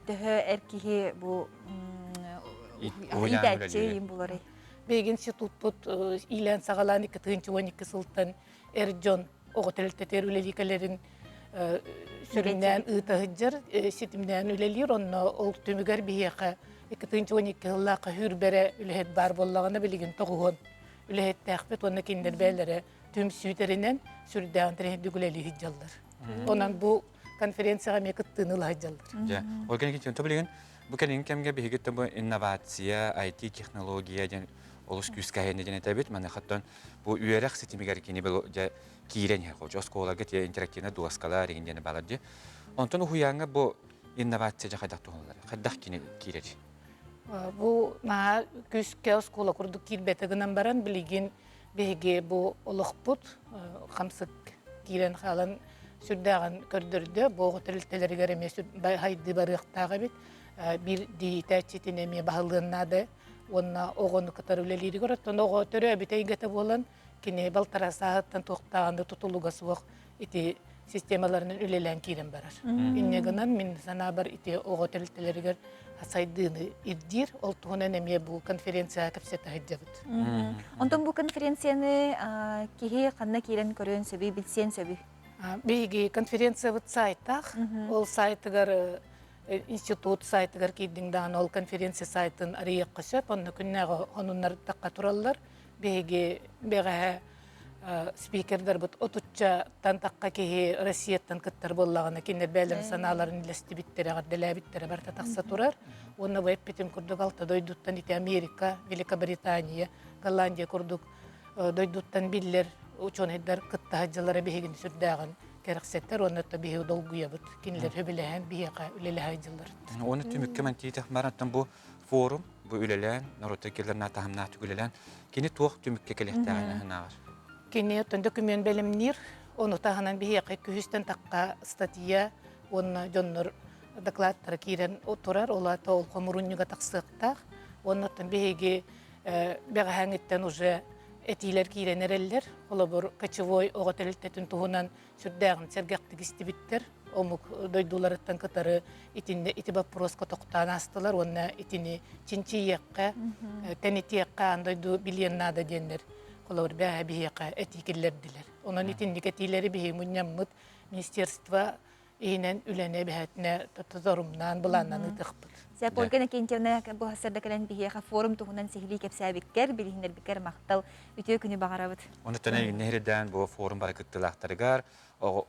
түхі әркеге бұл идәтчі ем болары. Беген институт бұд илән сағалан 2012 сылтан әрджон оғытарылтетер үлелікелерін сүріннән ұйтағыджыр, сетімнән үлелер, онна ол төмігер бейеқа 2012 жыллақа хүрбәрі үләхет бар боллағына білген тоғығын үләхет тәқпет, онна кендер бәлері төм сүйтерінен сүрдәғын тәрәхет дүгілелі хиджалдар. Онан бұл конференцияға мекіттіні лағыджалдар. Органик инженерден білген, бұл кәнен кәмге бейгетті бұл инновация, IT технология, олус күскәһенне дене табит мана хаттан бу үерәк ситимигәр кини бу кирен я хож осколага те интерактивна дуаскалар ингене балады. Онтон хуянга бу инновация жахадак тугунлар. Хаддак кини кирер. Бу на күскә оскола курдук кирбетегенен баран билеген беге бу олохпут хамсык кирен халан сүрдәгән көрдөрдө бу тилтеләргә ремес хайды барыктагы бит bir diğitçitinemi bahılığınnadı. Onna oğunu katarüleliği görüttün. Oğu törü bitey gete bolan kine baltara saattan toktağında tutuluğa soğuk iti sistemalarının ülelen kirin barar. İnneğinden min sana bar iti oğu töltelerger hasaydığını iddir. Oltuğuna nemiye bu konferansiya kapseta hicabıt. Ondan bu konferansiyanı kihi kanna kiren körün söbi bilsen söbi. Bigi konferansiya bit saytaq. Ol saytıgar institut saytıgar kiddiğinden ol konferansiya saytın araya qışıp onu künnəği onunlar taqqa turallar. Bigi beğə speakerler bit otutça tantaqqa kihi Rusiyadan kıttar bollağına kinler bələn sanaların ilesti bittere gardela bittere barta taqsa turar. Onu web bitim kurduk alta doyduttan iti Amerika, Velika Britanya, Gollandiya kurduk doyduttan biller uçon hedder kıtta hacılara bihigin sürdağın gereksetler onu da bihi dolguya bit kinler höbelehen bihiqa ülele hacılar. Onu tümükke men tiyitah marantan bu forum bu ülelen narotakilerna tahamnat ülelen kini tuğ tümükke kelehtäğine hanagar. Kini ötön dokümen belimnir onu tahanan bihiqa kühüsten taqqa statiya onu jonnur dokladlar kiren oturar ola ta ol komurunnyuga taqsıqtaq onu ötön bihigi beğahangitten уже etiler kiren ereller ola bur kaçıvoy oğateltetün tuhunan sürdağın sergaqtık istibittir omuk doydularıttan katarı itinde itibap proska toqtan astılar onu itini çinçiyekka tenitiyekka andoydu bilyennada denler ola bur beha bihiqa etikiller diler onun itindik etileri bihi munyamut ministerstva inen ülene behatne tazarumnan bulannan ıtıqpıt. Sep olgana kentevne bu hasarda kalan bihiqa forum tuhunan sihli kepsabikker bilhinler bikker maqtal ütü günü bağarabıt. Onu tane nehirden bu forum barakıttılaqtarıgar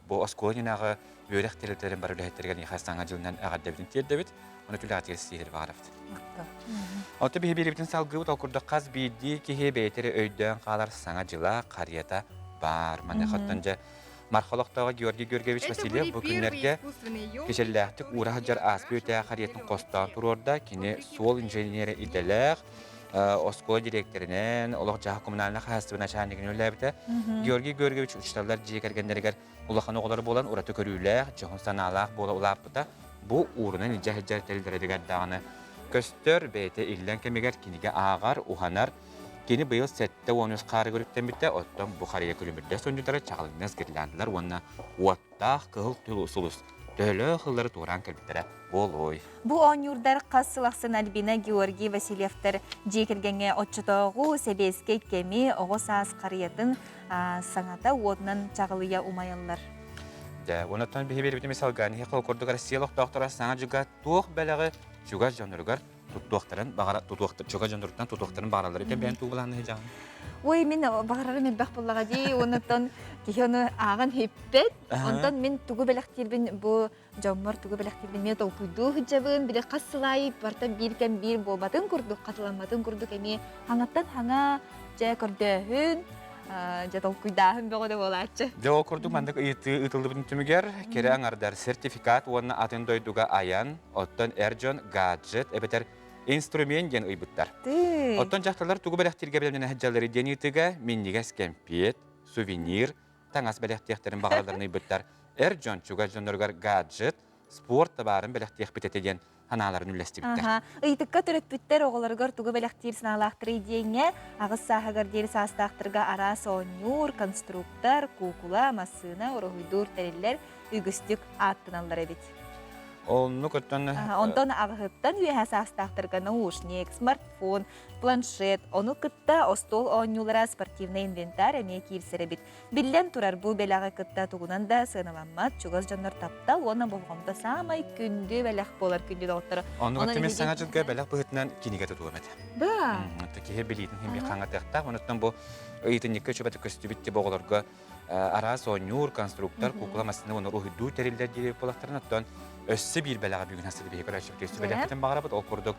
bu askolinağı yörek teletlerin barılehetlergen yahastanga jılından ağadabidin tiyerdebit onu tülatiyel sihir bağarabıt. Ota bihi biribitin salgıbıt okurda qaz biydi ki he beyteri öyden qalar sana jıla qariyata bar. Mane xattanca Marxaloqtağı Georgi Georgievich Vasilyev bu günlerge keçelləhtik Urahajar Aspiyotaya qariyetin qostan turorda kini sol injeniyeri idelək Oskola direktorinin olaq jaha kommunalına xastıbına çahanligini öllәbite Georgi Georgievich uçtarlar jekergenlerger ulaqan oğları bolan uratı körüylək jahun sanalaq bola ulapıta bu uğruna nicahjar teldiredigar dağını köstör beyte illen kemiger kinige ağar uhanar Kini bıyıl sette onuz qarı görüpten bitti, ottan bu qarıya külümürde sonuçları çağılınız girlandılar, onna ottaq kığıl tül usuluz. Dölü xılları tuğran kəlbitlərə bol oy. Bu on yurdar qasılaqsın albina Georgi Vasilyevtar jekirgenge otçutoğu sebeske kemi oğu sağız qarıyatın sanata odnan çağılıya umayallar. Onattan bihi beribiti misal gani heqal korduk Rusiyalıq doktora sana juga tuğ bələği juga janırgar. Tutuqların bağara tutuqtar çoga jandurdan tutuqların bağaraları ite ben tuğulanı hejağım. Oy min bağararı men bax bullağa di ondan ki onu ağan heppet ondan men tuğu belaktirbin bu jammar tuğu belaktirbin men tolpuydu hijabın bir qasılay barta birken bir bobatın kurduk qatlanmadın kurduk emi hangattan hanga ja kordahın ja tolkuydahın beğode bolaçı. Ja o kurduk mandak ıtıldı bütün tümüger kere anardar sertifikat ona atın doyduga ayan ottan Erjon gadget ebeter instrument gen uybuttar. Ottan jahtalar tuğu belaktirge bilemden hajjalları deniyetiga minniga skempet, souvenir, tangas belaktirlerin bağlarını uybuttar. Erjon çuga jonurgar gadget, sport tabarın belaktirge biteten hanaların üllesti bittar. Aha, ıytıkka törek bitter oğulargar tuğu belaktir sınalahtırı diyenge ağız sahagar deri sastaqtırga ara sonyor, konstruktor, kukula, masına, orohuydur teriller ügüstük attınallar ebit. Onu kötten Ondan ağıttan üye sastaqtırga naушник, smartphone, planshet, onu kıtta ostol onyulara sportivna inventar emeye kirserebit. Billen turar bu belağı kıtta tuğunan da sığınalanmat, çugaz janlar taptal, ona boğamda samay kündü belaq bolar kündü doğuttara. Onu kötten sana jılga belaq bıhıtnan kinigete tuğamete. Da. Taki he bilidin hem bir qanga taqta, ondan bu ıytınnikka çöbeti köstü bitti boğularga ara sonyor, konstruktor, kukula masını onu ruhu du teriller diri polaqtarın ottan Össe bir belağa bugün hasılı bir hikâr açıp geçti. Belakten bağırabıt okurduk.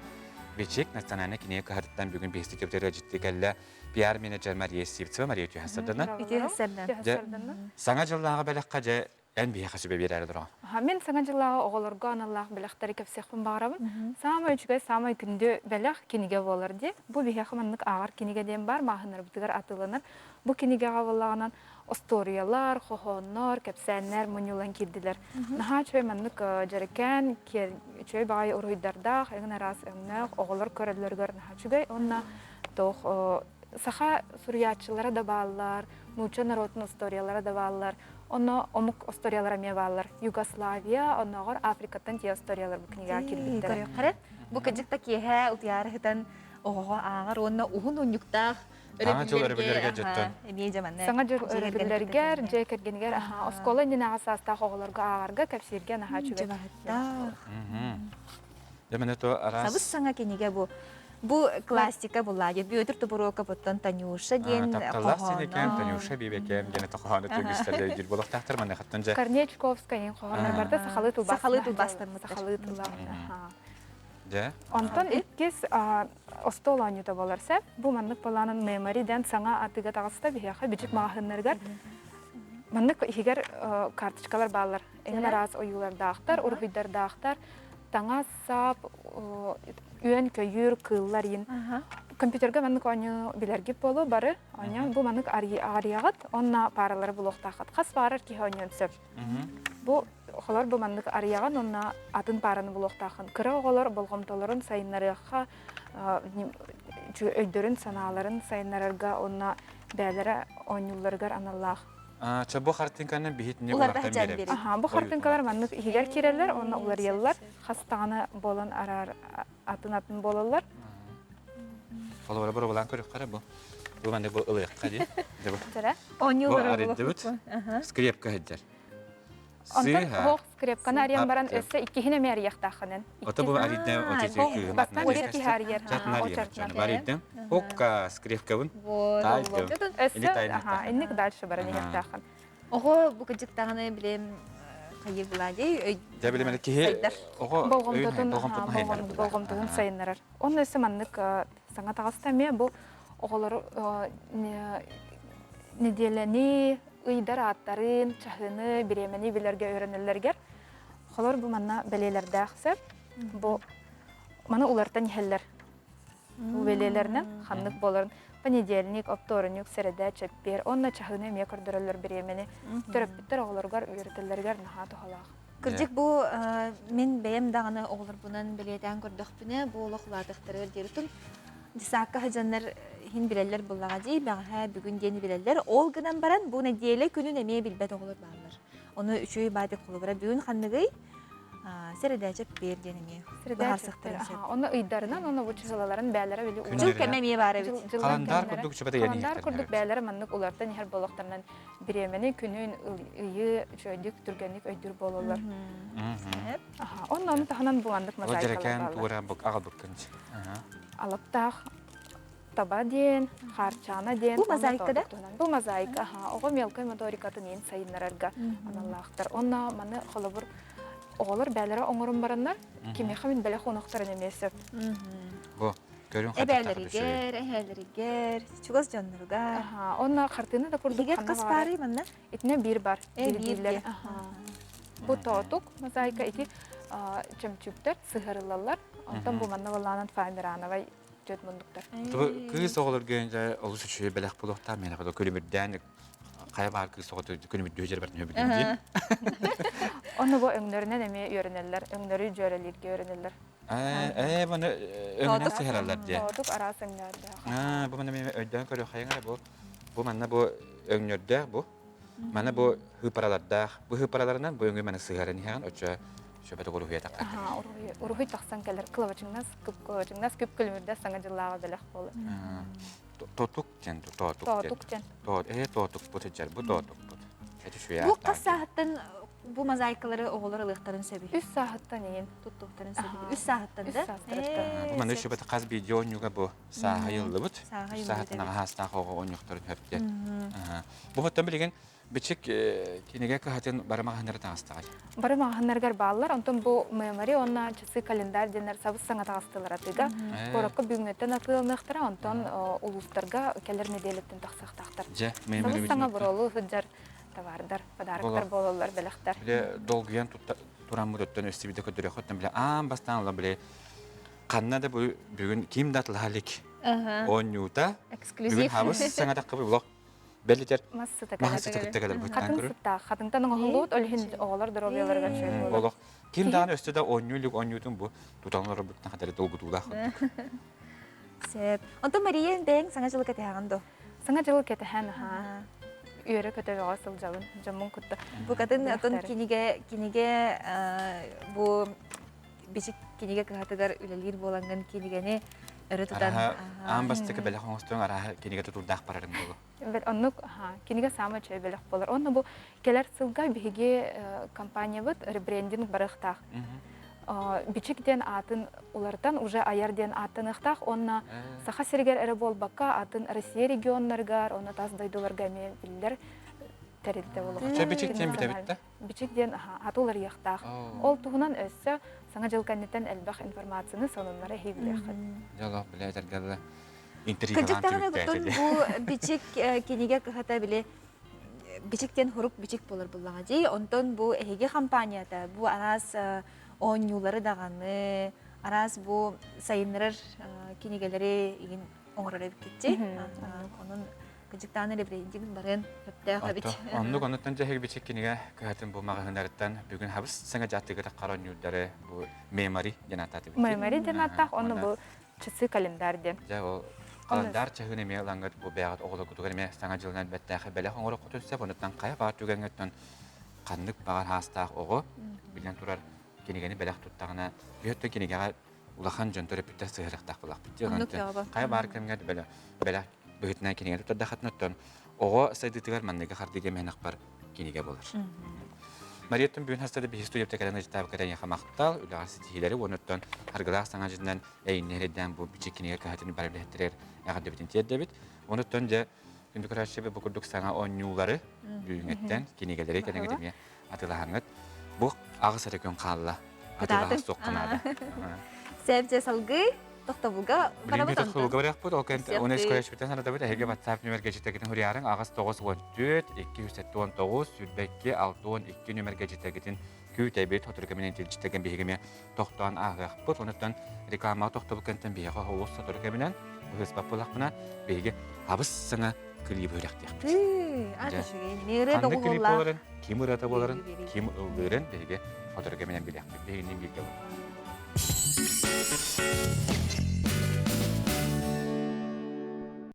Вечек национальный кине кахарттан бүгін бесті көптері жітті кәлі пиар менеджер Мария Сивцева, Мария Тюхасардана. Саңа жыллаға бәліққа жа ән бейе қасыбе берәрі дұра. Мен саңа жыллаға оғылырға аналлағы бәліқтері кәпсеқпін бағырабын. Самай үшігай самай күнді бәліқ кенеге болыр де. Бұл бейе қыманлық ағар кенеге дем бар, мағыныр бұтығар атылыныр. Бұл кенеге ғавылағынан осториялар, хохоннор, кәпсәнлер, мұнюлан келділер. Наға чөй манлық жарыкен, чөй бағай ұройдардақ, әңін арас өңнәқ, оғылыр көрілергер наға чүгай. Онна тоқ саха сурьячылары да балылар, муча народын осториялары да балылар. Онна омук осториялары ме балылар. Югославия, оннағыр Африкаттан те осториялар бұл книга келдіктері. Бұл кәдікті кейе ұтияры хытан оғаға ағар, онна ұғын ұнюқтақ Саңа жыл өрбілерге жеттін. Саңа жыл өрбілергер, жай кәргенгер, оскола нен ағасастақ оғыларға ағарға кәпсерген аға чүгет. Сабыз саңа кенеге бұл. Бұл классика бұлладе. Бүйөтір тұбыроқа бұттан Танюша ден қоғаны. Танюша бейбекем, дені қоғаны төгістерлер жүр болық тақтыр маңы қаттан жа. Корнечковскайын қоғанар барды сақалы тұлбастырмыздар. Сақалы тұлбастырмыздар. Жа? Онтан иккес остол анюта боларса, бұл маннық боланын мемориден саңа атыға тағысыда бейяқы бүчік мағынларғар. Маннық егер карточкалар балар. Эңін арас ойыларда ақтар, ұрғыдарда ақтар, таңа сап, үйен көйір, қыллар ен. Компьютерге маннық оны білергіп болу бары, бұл маннық арияғыт, онна паралары бұл оқтақыт. Қас парар ке ойын сөп. Бұл Олар бұл мандық арияған, онна атын параны бұл оқтақын. Кірі оғылар болғымтоларын сайынларыға, өйдерін саналарын сайынларыға, онна бәлері ойнуларғар аналлақ. Бұл қартынқаны бейітіне олардан береді? Бұл қартынқалар мандық егер керелер, онна олар елілер, қастағаны болын арар атын болылар. Олар бір олан көріп қара бұл. Бұл мандық бұл ұлыққа де. Бұл аридді бұд, скрепка әддер. Онтан хоқ скрепканы ариян баран өсі иккихіне мә арияқтақынын. Ота бұл аридді өтеті күйі. Бастан өтеті арияр. Жатын арияр. Баридді. Хоққа скрепка бұн. Өсі, иннік дальше баран ияқтақын. Оғы бұл күджіктағыны білем қайыр бұладей. Жа білем әлі кеге болғымтудың сайынларар. Оның өсі маннық саңа тағыста ме бұл оғылар неделені ұйдар аттарын, чахыны, биремени билерге өйренелергер. Холор бұл манна бәлелерді ақсып, бұл мана улартан ехелер. Бұл бәлелерінен қанлық боларын. Понедельник, опторник, сәреді, чәппер, онна чахыны ме көрдірілер биремени. Төрөппіттер оғыларғар өйретелергер наға тұғалақ. Кырдик бұл мен бәйем дағаны оғылар бұнан бәледен көрдіқ бұны, бұл олықладықтырыр дерутын. Дисаққа хажанлар хин билелер буллага дей, бәғә бүгін дені билелер. Ол гынан баран, бұл неделі күнін әмей білбәт оғылар бағылар. Оны үшөй байды қолы бара. Бүгін қанныгай сәредәчіп бер денеме. Оны ұйдарынан, оны бұчы жылаларын бәлері білі ұлар. Жыл кәмәмей бары бит. Қаландар күрдік жүбәді ені Қаландар күрдік бәлері маннық ұлардан ехер болықтарынан біремені күнін үйі жөйдік түргенlik өйдір болулар. Оны тағынан бұландық алыптақ, таба ден, харчана ден. Бұл мозаика да? Бұл мозаика. Оғы мелкой моторикатын ең сайынларарға аналлақтар. Онна маны қолыбыр оғылар бәлері оңырын баранлар, кемеға мен бәлі қонақтарын емесіп. Бұл, көрін Әбәлерігер, әхәлерігер, чуғыз жонларға. Онна қартыны да көрдік Егер қыз бары манна? Итіне бір бар. Бір. Бұл тоғытық мозаика ити чөмчүктер, сығырылалар. Онтан бұл манна боланын фамирановай жөт мұндықтар. Кыз оғылыр күйінже олыс үші бәләқ болуқта мені қыда көлемірден қай бар кыз оғылыр көлемірді өжер бәрін өбілген дейін. Оны бұл өңдерінен әме өрінелер, өңдері жөрелерге өрінелер. Бұны өңінен сығыралар де. Тоғытық арас өңдерді. Бұл мәні өйден көрі қайыңа бұл мәні бұл өңдерді бұл. Мәні бұл хыпараларда. Бұл хыпараларынан бұл өңі мәні сығырын Şöbete golu huya takar. Uruhuy taksan keler. Kılıvacыңнас, köp kölümürde sana jıllağa belek bolu. Totuk jen, totuk jen. Totuk bu tecel, bu totuk bu. Bu kaç saatten bu mozaikaları oğulları ılıqtарын söbü? 3 saattan eyin. Tuttuqtарын söbü. 3 saattan da? 3 saattan. Bu manda şöbete qaz video oynuga bu. Saha yıllı bu. Saatın ağastan qoğu oynuqtарын höpte. Bu hotan bilgen Бичик кинеге кахатын барамагыннары таңыстагай. Бары мағынаргар баллар, онтон бұл мемори онна часы календар денер сабыз саңа тағыстылар атыға. Бораққа бүгінгеттен атылынықтыра, онтон улустарға келер неделеттен тақсақтақтар. Сабыз саңа бұролу хүджар товардар, подарықтар бололар біліқтар. Біле долгиян туран мұдыттан өстібіде көдірі қоттан біле бастан ола біле қанна да бүгін ким датылғалик онюта бүгін хабыз саңа таққы бұл Беллитер. Массы Массы тәкәләр бу. Хатын сытта, хатынтан оңолут, олһин оғалар дробияларга чөй болот. Олох. Ким дагы өстөдө 10 оннютун бу тутанлар буттан хатары долгутулах. Сеп. Онто Мария бең саңа жылы кетегәндо. Саңа жылы кетеһән ха. Үйрө көтөбөгө сылжабын, жамун кутта. Бу катын атын киниге бу бичик киниге катыгар үлелир болган кинигени Эрэтудан амбастык беле хоңстон ара киниге тутулдак барарым болу. Бет оннук киниге сама чөй белек болар. Онны бу келер сылга биге компания бит ребрендинг барыктак. Бичиктен атын улардан уже аярден атыныктак, онна саха сергер эре болбакка атын Россия регионнарга, онна таздайдыларга мен биллер терилде болу. Бичиктен битебитте. Бичиктен атулар яктак. Ол тугунан өссө саңа жылканнеттен элбах информацияны сонунлары хибилек. Жало билетергеле интервью Кыжыктагына бутун бу бичик киниге кыхата биле бичиктен хурук бичик болор буллага жей. Онтон бу эге компанияда бу арас онюлары даганы, арас бу сайыннар кинигелери игин оңрорып кетти. Онун кыжыктагына ребрендинг барын хөттө хабит. Онну конуттан жеге бичик киниге кыхатын бу магындарыттан бүгүн хабыс саңа жаттыгыда каран юлдары бу мемори жанататы. Мемори жанатак онну бу чысы календар деп. Ja, o kalendar çahını me langat bu beğat oğlu kutuğu me sana жылдан бәттәхе бәлә хоңгыры кутуса бундан кая бар түгәнгәттән канлык багар хастак ого билен турар кинигени бәләх туттагына бөттө кинигега улахан жонтор репетиция сыгырактак булак бит. Кая бар кемгә бәлә бөтнә кинигә тутта хатнаттан ого сайдытыгар манныга хардыга менак бар кинигә булыр. Мариеттин бүгүн хастады би студия текелен житап керен яхамактал уласы тилери онуттан харгалак саңа жиндан эйнерден бу бичикинеге кахатын барбеттерер ягады битин тедебит онуттан же күндү карашыбы бу курдук саңа онюлары бүгүнеттен кинегелери кенеге деме атылахаңыт бу агыс эрекөн калла атылага сокканада Себже салгы тохтобуга барабатан. Тохтобуга барак бут окент УНЕСКО яшбитен санада бит эге WhatsApp номерге жетегитин хурярың агыс 914 279 сүрбекке 612 номерге жетегитин күтәбет хотырга менен тилчтеген бегеме тохтан агак бут онуттан реклама тохтобукентен беге холос сатырга менен быз папулакна беге абыс саңа клип өрәктек. Атышыгы нере да булла. Ким урата боларын, ким ылдырын беге хотырга менен билек бегенин билге.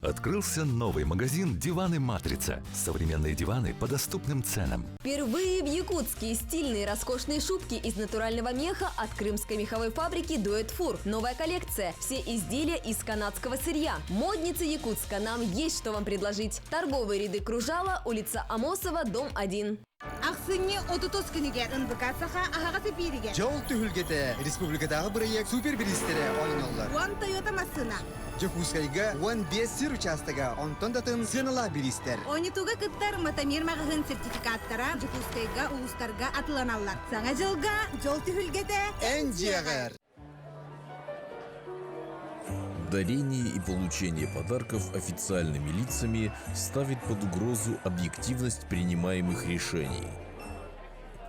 Открылся новый магазин «Диваны Матрица». Современные диваны по доступным ценам. Впервые в Якутске стильные роскошные шубки из натурального меха от крымской меховой фабрики «Дуэт Фур». Новая коллекция. Все изделия из канадского сырья. Модницы Якутска, нам есть что вам предложить. Торговые ряды Кружала, улица Амосова, дом 1. Аксыне отутос күнігер ұнбықасыға ағағасы беріге. Жол түхілгеті республикадағы проект супербилистері ойналар. Уан Тойота масына. Жокускайга уан 5 сыр участыға онтондатын сынала билистер. Ойнитуға кыттар матамер мағығын сертификаттара Жокускайга улустарға атыланалар. Саңа жылға жол түхілгеті Энджиагар. Дарение и получение подарков официальными лицами ставит под угрозу объективность принимаемых решений.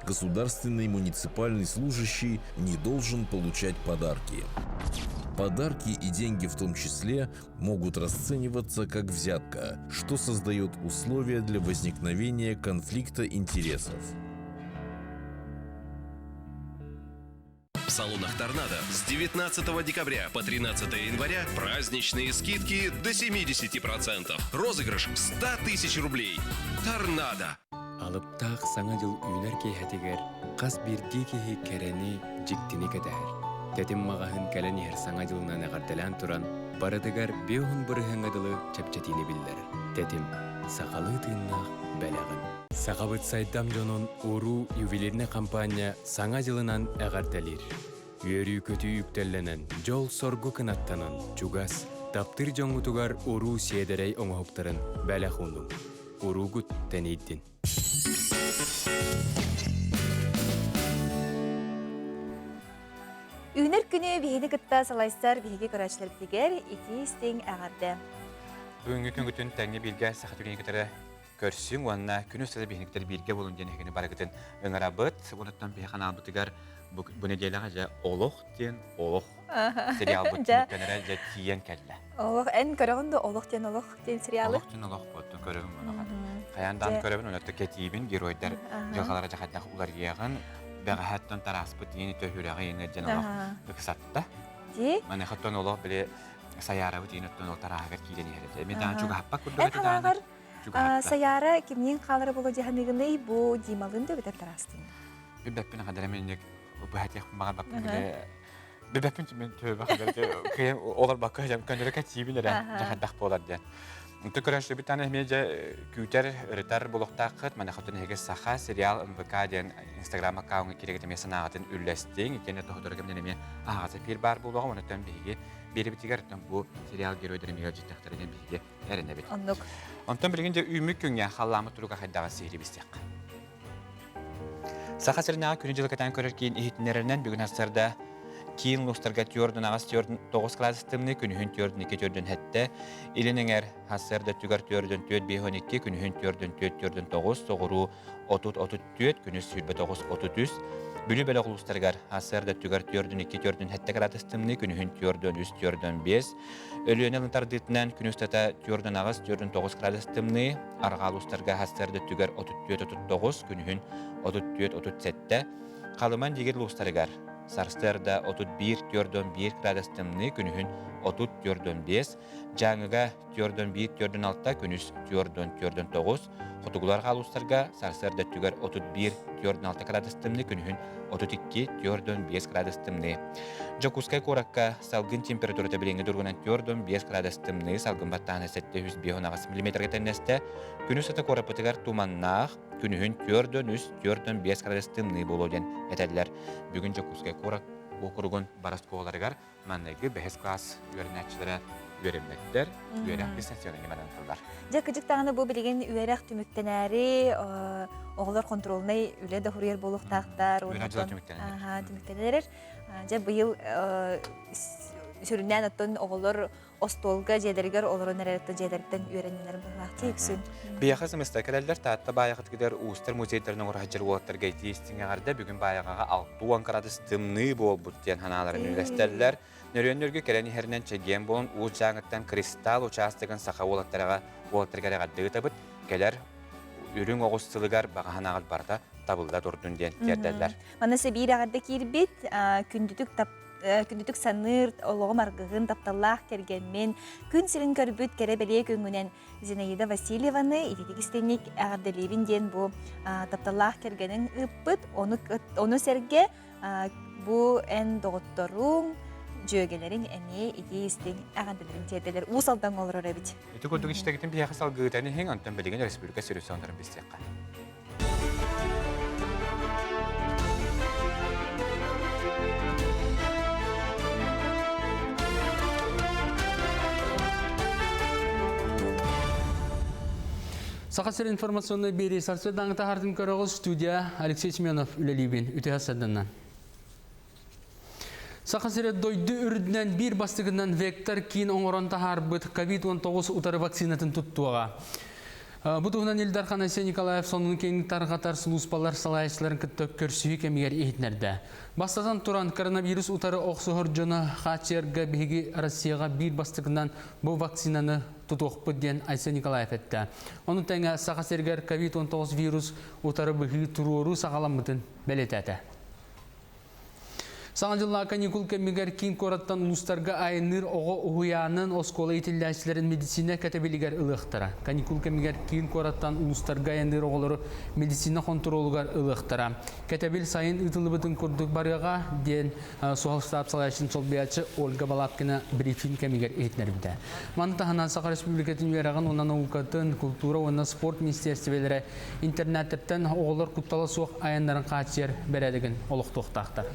Государственный муниципальный служащий не должен получать подарки. Подарки и деньги в том числе могут расцениваться как взятка, что создает условия для возникновения конфликта интересов. В салонах «Торнадо» с 19 декабря по 13 января праздничные скидки до 70%. Розыгрыш 100 тысяч рублей. «Торнадо». Алыптақ саңа жыл үйнер кейхетігер, қас бірге кейі кәрәні жіктіні кәдәр. Тәтім мағахын кәлін ер саңа жылынан ағардалан тұран, барадығар беуғын бұрығын адылы чәпчәтіні білдер. Тәтім сақалы тыыннақ бәләғын. Сақабыт сайдам жонын уру ювелирне компания саңа жылынан ағардалыр. Үйері көті үктәлленен жол соргу кынаттанын чугас, таптыр жоңғытуғар уру седерей оңғықтырын бәләқ ұндым. Уру күт тәнейдін. Күнү биһини кытта салайсар биһиги көрәчләрдигер ити стең агарды. Бүгүнкү күнгүтүн тәңе билге сахатүрен кетере көрсүң, уанна күнү сылы биһиниктер билге болун ден хегени барагытын ыңарабыт, онуттан биһихан албытыгар бу неделяга жа олох тен олох сериал бүттенере жа тиен келле. Олох эн көрөгөндө олох тен сериалы. Олох тен олох боттун көрөгөн болага. Каяндан көрөгөн онотто кетибин геройдар жагалара жахатнак улар ягын бәгәһәттән тараспыт ени төһүрәгә ени жан олох кысатта. Ди? Мане хаттан олох биле саяра бит ени тон тарагыр килени хәле. Мен дан чуга хаппак күрдөгә дан. Саяра кимнин калары боло жаһанныгыны бу дималын да бетер тарастын. Бибәппен кадәр менек бу хәтиях мага бак биле. Бибәппен мен төбә кадәр кем олар бакка җам көндөрәкә тибиләр җаһаддак булар дигән. Унты көрәшле бит аны медиа күтәр ретар булыктакыт менә хатын һеге саха сериал МВК дигән Instagram аккаунты кирәк димә санагатын үлләстең икән тохдырга менә мен агазы пир бар булган аны тәм биге берип тигәртән бу сериал геройдары мига җиттәктәр дигән биге әренә бит. Аннык. Онтан бергәндә үмик күнгә халламы туруга хәддәгә сыйры бистәк. Саха сериалга күнә җылы катан көрәр кин ихтинәреннән бүген хәстәрдә Киин лустарга тёрдун агас тёрдун 9 класс тымны күнүһүн тёрдун 2 тёрдун хәтте иленеңер хассарда түгәр тёрдун 4 12 күнүһүн тёрдун 4 тёрдун 9 тогуру 30 34 күнүс сүлбе 9 33 бүлү беле лустаргар хассарда түгәр тёрдун 2 тёрдун хәтте градус тымны күнүһүн тёрдун 3 тёрдун 5 өлүнен тардытнан күнүстата тёрдун агас тёрдун 9 градус тымны арга лустарга хассарда түгәр 34 39 күнүһүн 34 37 калыман дигер лустаргар Сарстерда 31 тёрдөн 1 градус тымны күнүһүн 30 тёрдөн 5, жаңыга тёрдөн 1 тёрдөн 6 күнүс тёрдөн 9, хотугулар галустарга Сарстерда түгөр 31 тёрдөн 6 градус тымны күнүһүн 32 тёрдөн 5 градус тымны. Жокускай коракка салгын температурата билеңе дургунан тёрдөн 5 градус тымны салгын баттаны 709 мм теннесте күнүс ата корапытыгар туманнах күнүһүн тёрдөн 3 5 градус тымны бологен этеллер. Бүгүн Жокускай корак окургун барасколарыгар маннайгы 5 класс үйренәчләре үйренмәттер, үйрәк дистанцияларга мәдән Жакыжык тагыны бу билеген үйрәк түмүктенәри, оглар контролны үле дә хурьер булуктактар, түмүктенәләр. Жа быел сүрүнән оттон оглар остолга жедергер олорун әрәттен жедерден үйрәнүләр булакты иксүн. Бияха семестркәләр татта баягыт кидер Устер музейларының орахҗыр ваттырга тиестиңә гәрдә бүгүн баягага 6 градус тымны бул буттен ханаларын үлестәләр. Нөрөннөргө керәни һәрнән чеген болон уз жаңыттан кристалл участогын сахаволаттарга ваттырга дытабыт келәр үрүң огыстылыгар баганагыл барда табылда турдун ден терделәр. Мана себир агырда кирбит күндүтүк саныр олого маргыгын тапталлах кергенмен күн сирин көрбүт керебеле көңүнен Зинаида Васильеваны идигистенник агырделебин ден бу тапталлах кергенин ыппыт оны серге бу эн доготторуң жөгелерин эне идигистен агырделерин терделер усалдан олор эбит. Ити көдүк иштегитин бияха салгытаны хең антан билеген республика сөрөсөндөрүн бистекка. Сақасыр информационный бери сарсы даңыта хардын көріғыз студия Алексей Семенов үлелейбін үте асадынан. Сақасыр дойды үрдінен бір бастығынан вектор кейін оңырын тахарбыт COVID-19 утары вакцинатын тұттуға. Бұдығынан Елдар Ханасия Николаев сонын кейін тарғатар сұлуспалар салайшыларын күтті көрсүйі кемегер ехтінерді. Бастазан тұран коронавирус утары оқсығыр жоны қачергі бейгі Россияға бір бастығынан бұл вакцинаны тұтуқпы ден Айса Николаев әтті. Оның тәңі сақасергер COVID-19 вирус утары бейгі тұруыру сағаламытын бәлетәді. Саңа жылла каникул кемегер кин кораттан улустарга айныр оғы уянын оскола итилләшілерін медицина кәтебелігер ылықтыра. Каникул кемегер кин кораттан улустарга айныр оғылары медицина контролугар ылықтыра. Кәтебел сайын ытылыбытын көрдік барыға ден суал штаб салайшын солбиячы Ольга Балапкина брифинг кемегер етнерімді. Мантаханан Сақа Республикатын үйерағын онан ұлқатын культура, онан спорт министерствелері интернеттен оғылар құтталы соқ айындарын қатшер бәрәдігін олық тоқтақтар.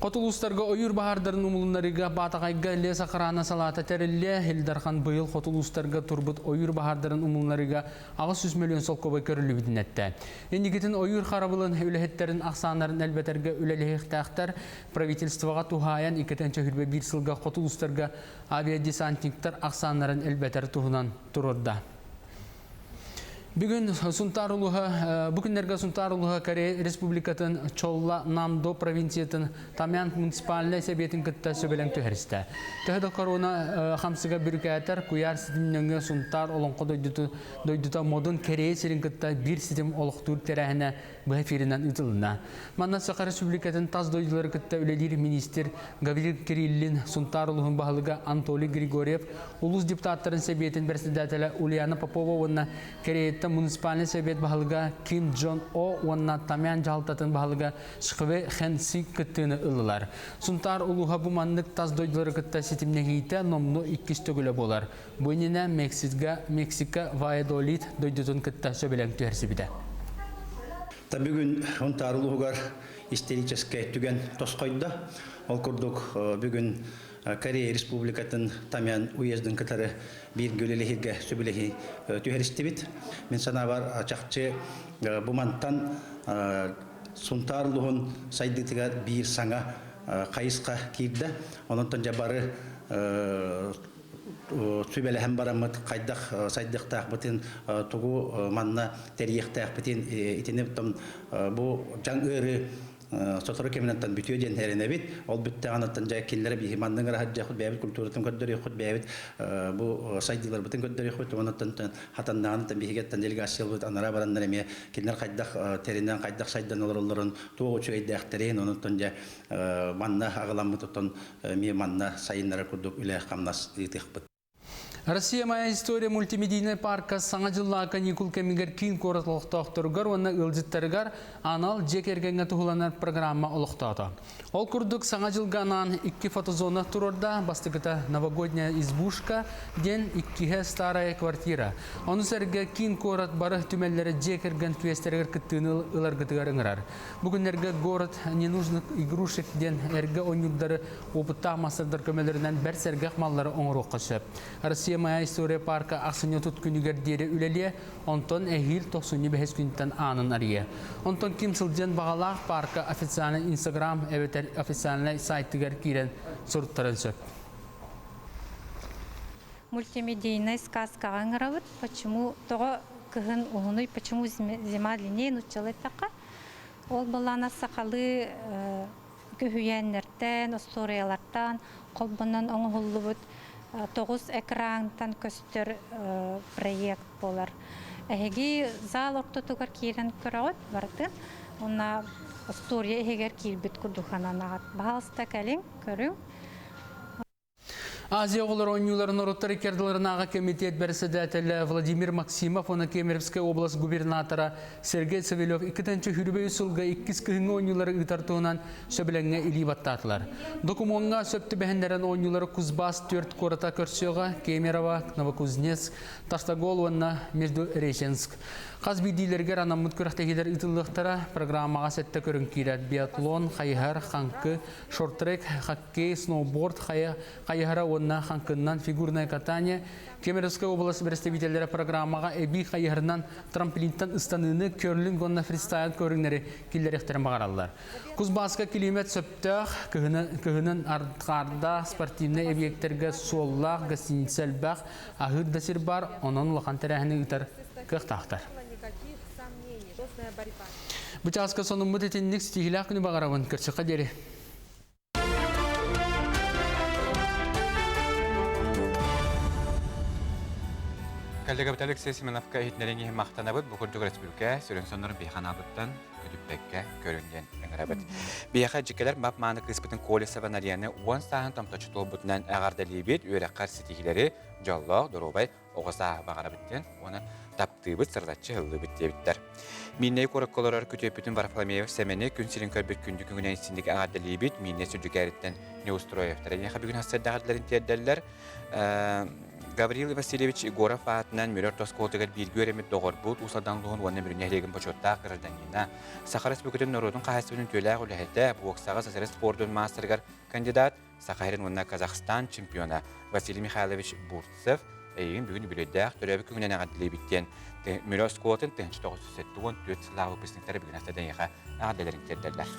Хотулустарга ойур бахардарын умулунарыга батакайга леса карана салата терелле Хилдархан быйыл хотулустарга турбут ойур бахардарын умулунарыга 600 миллион солкобай көрүлү бидинетте. Эндигитин ойур харабылын үлехеттерин аксанарын элбетерге үлелехтактар правительствога тухаян икетенче хүрбе бир сылга хотулустарга авиадесантниктар аксанарын элбетер тухунан турурда. Бүгүннерге Сунтарулуха Корея Республикатын Чолла Намдо провинциятын Тамян муниципальный себетін кытта сөбелен төһәрісті. Төһді корона хамсыга бүркәтер куяр ситиннеңе Сунтар олонқы дойдута модун Корея серин кытта бир ситим олықтур терәхіне бұхафиринан ұтылына. Манна Сақа Республикатын таз дойдулары кытта үлелер министр Гаврил Кириллин Сунтарулухын бағылыға Анатолий Григорьев, улус депутаттарын себетін председателя Ульяна Попова онна Корея муниципальный совет бағылыға Ким Джон О онна тамян жалтатын бағылыға шықыве хэнси күттіні ұлылар. Сунтар улуға бұманлық таз дойдылары күтті сетімнегейті номну 2 төгілі болар. Бұйнина Мексика Вайадолит дойдытын күтті сөбелен түрсі біді. Бүгін Сунтар улуғар истерический түген тосқойды. Ол күрдік бүгін Корея Республикатын Тамян уездың кітары bir gölelehirge söbülehi tüheristibit. Men sana var açıkçı bumantan suntarluğun saydıktıgar bir sana kayıska kirdi. Onun tancabarı sübele hem baramıt kaydak saydık takbıtın tuğu manna teriyek takbıtın itinip tam bu can ırı Sotoru keminantan bitiyor jenherine bit. Ol bitti anatan jaykillere bir himandan rahat jakut beyabit kulturatın kodları yakut beyabit bu saydılar bütün kodları yakut onatan hatan anatan bir higetten delegasyon bit anara baranlar emiye kinler kaydak terinden kaydak saydan olurların tuğu uçuğu dekterin onatan ja manna ağılanmı tutun mi manna sayınlara kurduk üle kamnas ditikbit. Россия моя история мультимедийный парка саңа жылла каникул кемигер кин коротолуктоктургар онна ылжыттарыгар анал жекергенге тухуланар программа олуктоото. Ол курдук саңа жылганан 2 фотозона турорда бастыгыта новогодняя избушка ден 2 старая квартира. Ону серге кин корот бары түмеллери жекерген туестергер кыттыны ыларгытыгар ыңырар. Бүгүнерге город ненужных игрушек ден эрге ойнугдары опытта масырдар көмелеринен бер сергек маллары оңорукка сөп. Россия моя история парка аксынё туткүнүгер дире үлеле, онтон эхил 95 күнтен анын ария. Онтон ким сылжен багалак парка официальный Instagram эветер официальный сайтыгер кирен сурттарын сөп. Мультимедийная сказка аңыравыт, почему того кыгын угуной, почему зима длиннее нучалай така. Ол балана сакалы көһүйәннәртән, историялардан, колбаннан оңгыллыбыт. 9 экраntан көстөр проект болар. Эги зал ортотугар кирен көрөт барды. Уна история эгер килбит курдухананагат. Баалста калин көрүң. Азия оғылар ойнуларын ороттары керділерінаға комитет председателі Владимир Максимов, оны Кемеровская область губернатора Сергей Савельев 2-ші хүрбе үсілгі 2 күйінгі ойнулары ұйтартуынан сөбіленге илі баттатылар. Документға сөпті бәхендерін ойнулары Кузбас 4 кората көрсеуға Кемерово, Новокузнецк, Таштагол, онна Междуреченск. Қазбидилерге ранамыт көріқтегілер ұтылықтара программаға сәтті көрін кейрет. Биатлон, қайығар, қанқы, шорт-трек, хоккей, сноуборд, қайығара онна қанқыннан фигурное катание. Кемеровская область представителері программаға әбей қайығарынан трамплинтан ұстаныны көрлін гонна фристайл көріңнері келдеректерін бағаралар. Кузбасқа килимет сөптіғ, күхінің артқарда спортивный объекттерге соллақ, гостиницел бақ, ағыр дәсір бар, оның лұқан тәрәхіні ұтар қықтақтар. Бычаска соның мұтетіннік стихилақ күні бағаравын көрсі қадері. Коллега Алексей Семеновка хитнеренге мақтанабыт бұқырдық республика сүрен сонырын бейханабыттан көдіппекке көрінген өңірабыт. Бейха жекелер мап маңы кыспытын колеса ванарияны 10 сағын тамтачы толбытынан әғардали бет өрәққар сетігілері жаллақ, дұрубай, оғаса бағарабыттен оны таптыбыт сырдатчы ғылы біттебіттер. Минней корыққоларар көтепітін Варфоломеев сәмені күн сирен көрбет күнді күнгінен сіндік әғардали бет минне сүрдік әріттен не устроевтар. Еха бүгін асырдағадыларын тердерлер Gabriel Vasilyevich Igorov atынан Mürör Toskotыгар bir göremit doğurbut usadanlığın onu mürünehlegin poçotta kırdanina. Sakha Respublikatın Norodun qahasının töläg ulahete bu oksağa sasarı spordun mastergar kandidat Sakharin onunla Kazakistan çempiona Vasily Mikhailovich Burtsev Eğin bugün biledək törəbi küngünə nəqədili bitən Mürör Skotun tənçi 907 4 sılağlı pisnikləri bugün astadan yaxa nəqədələrin terderlər.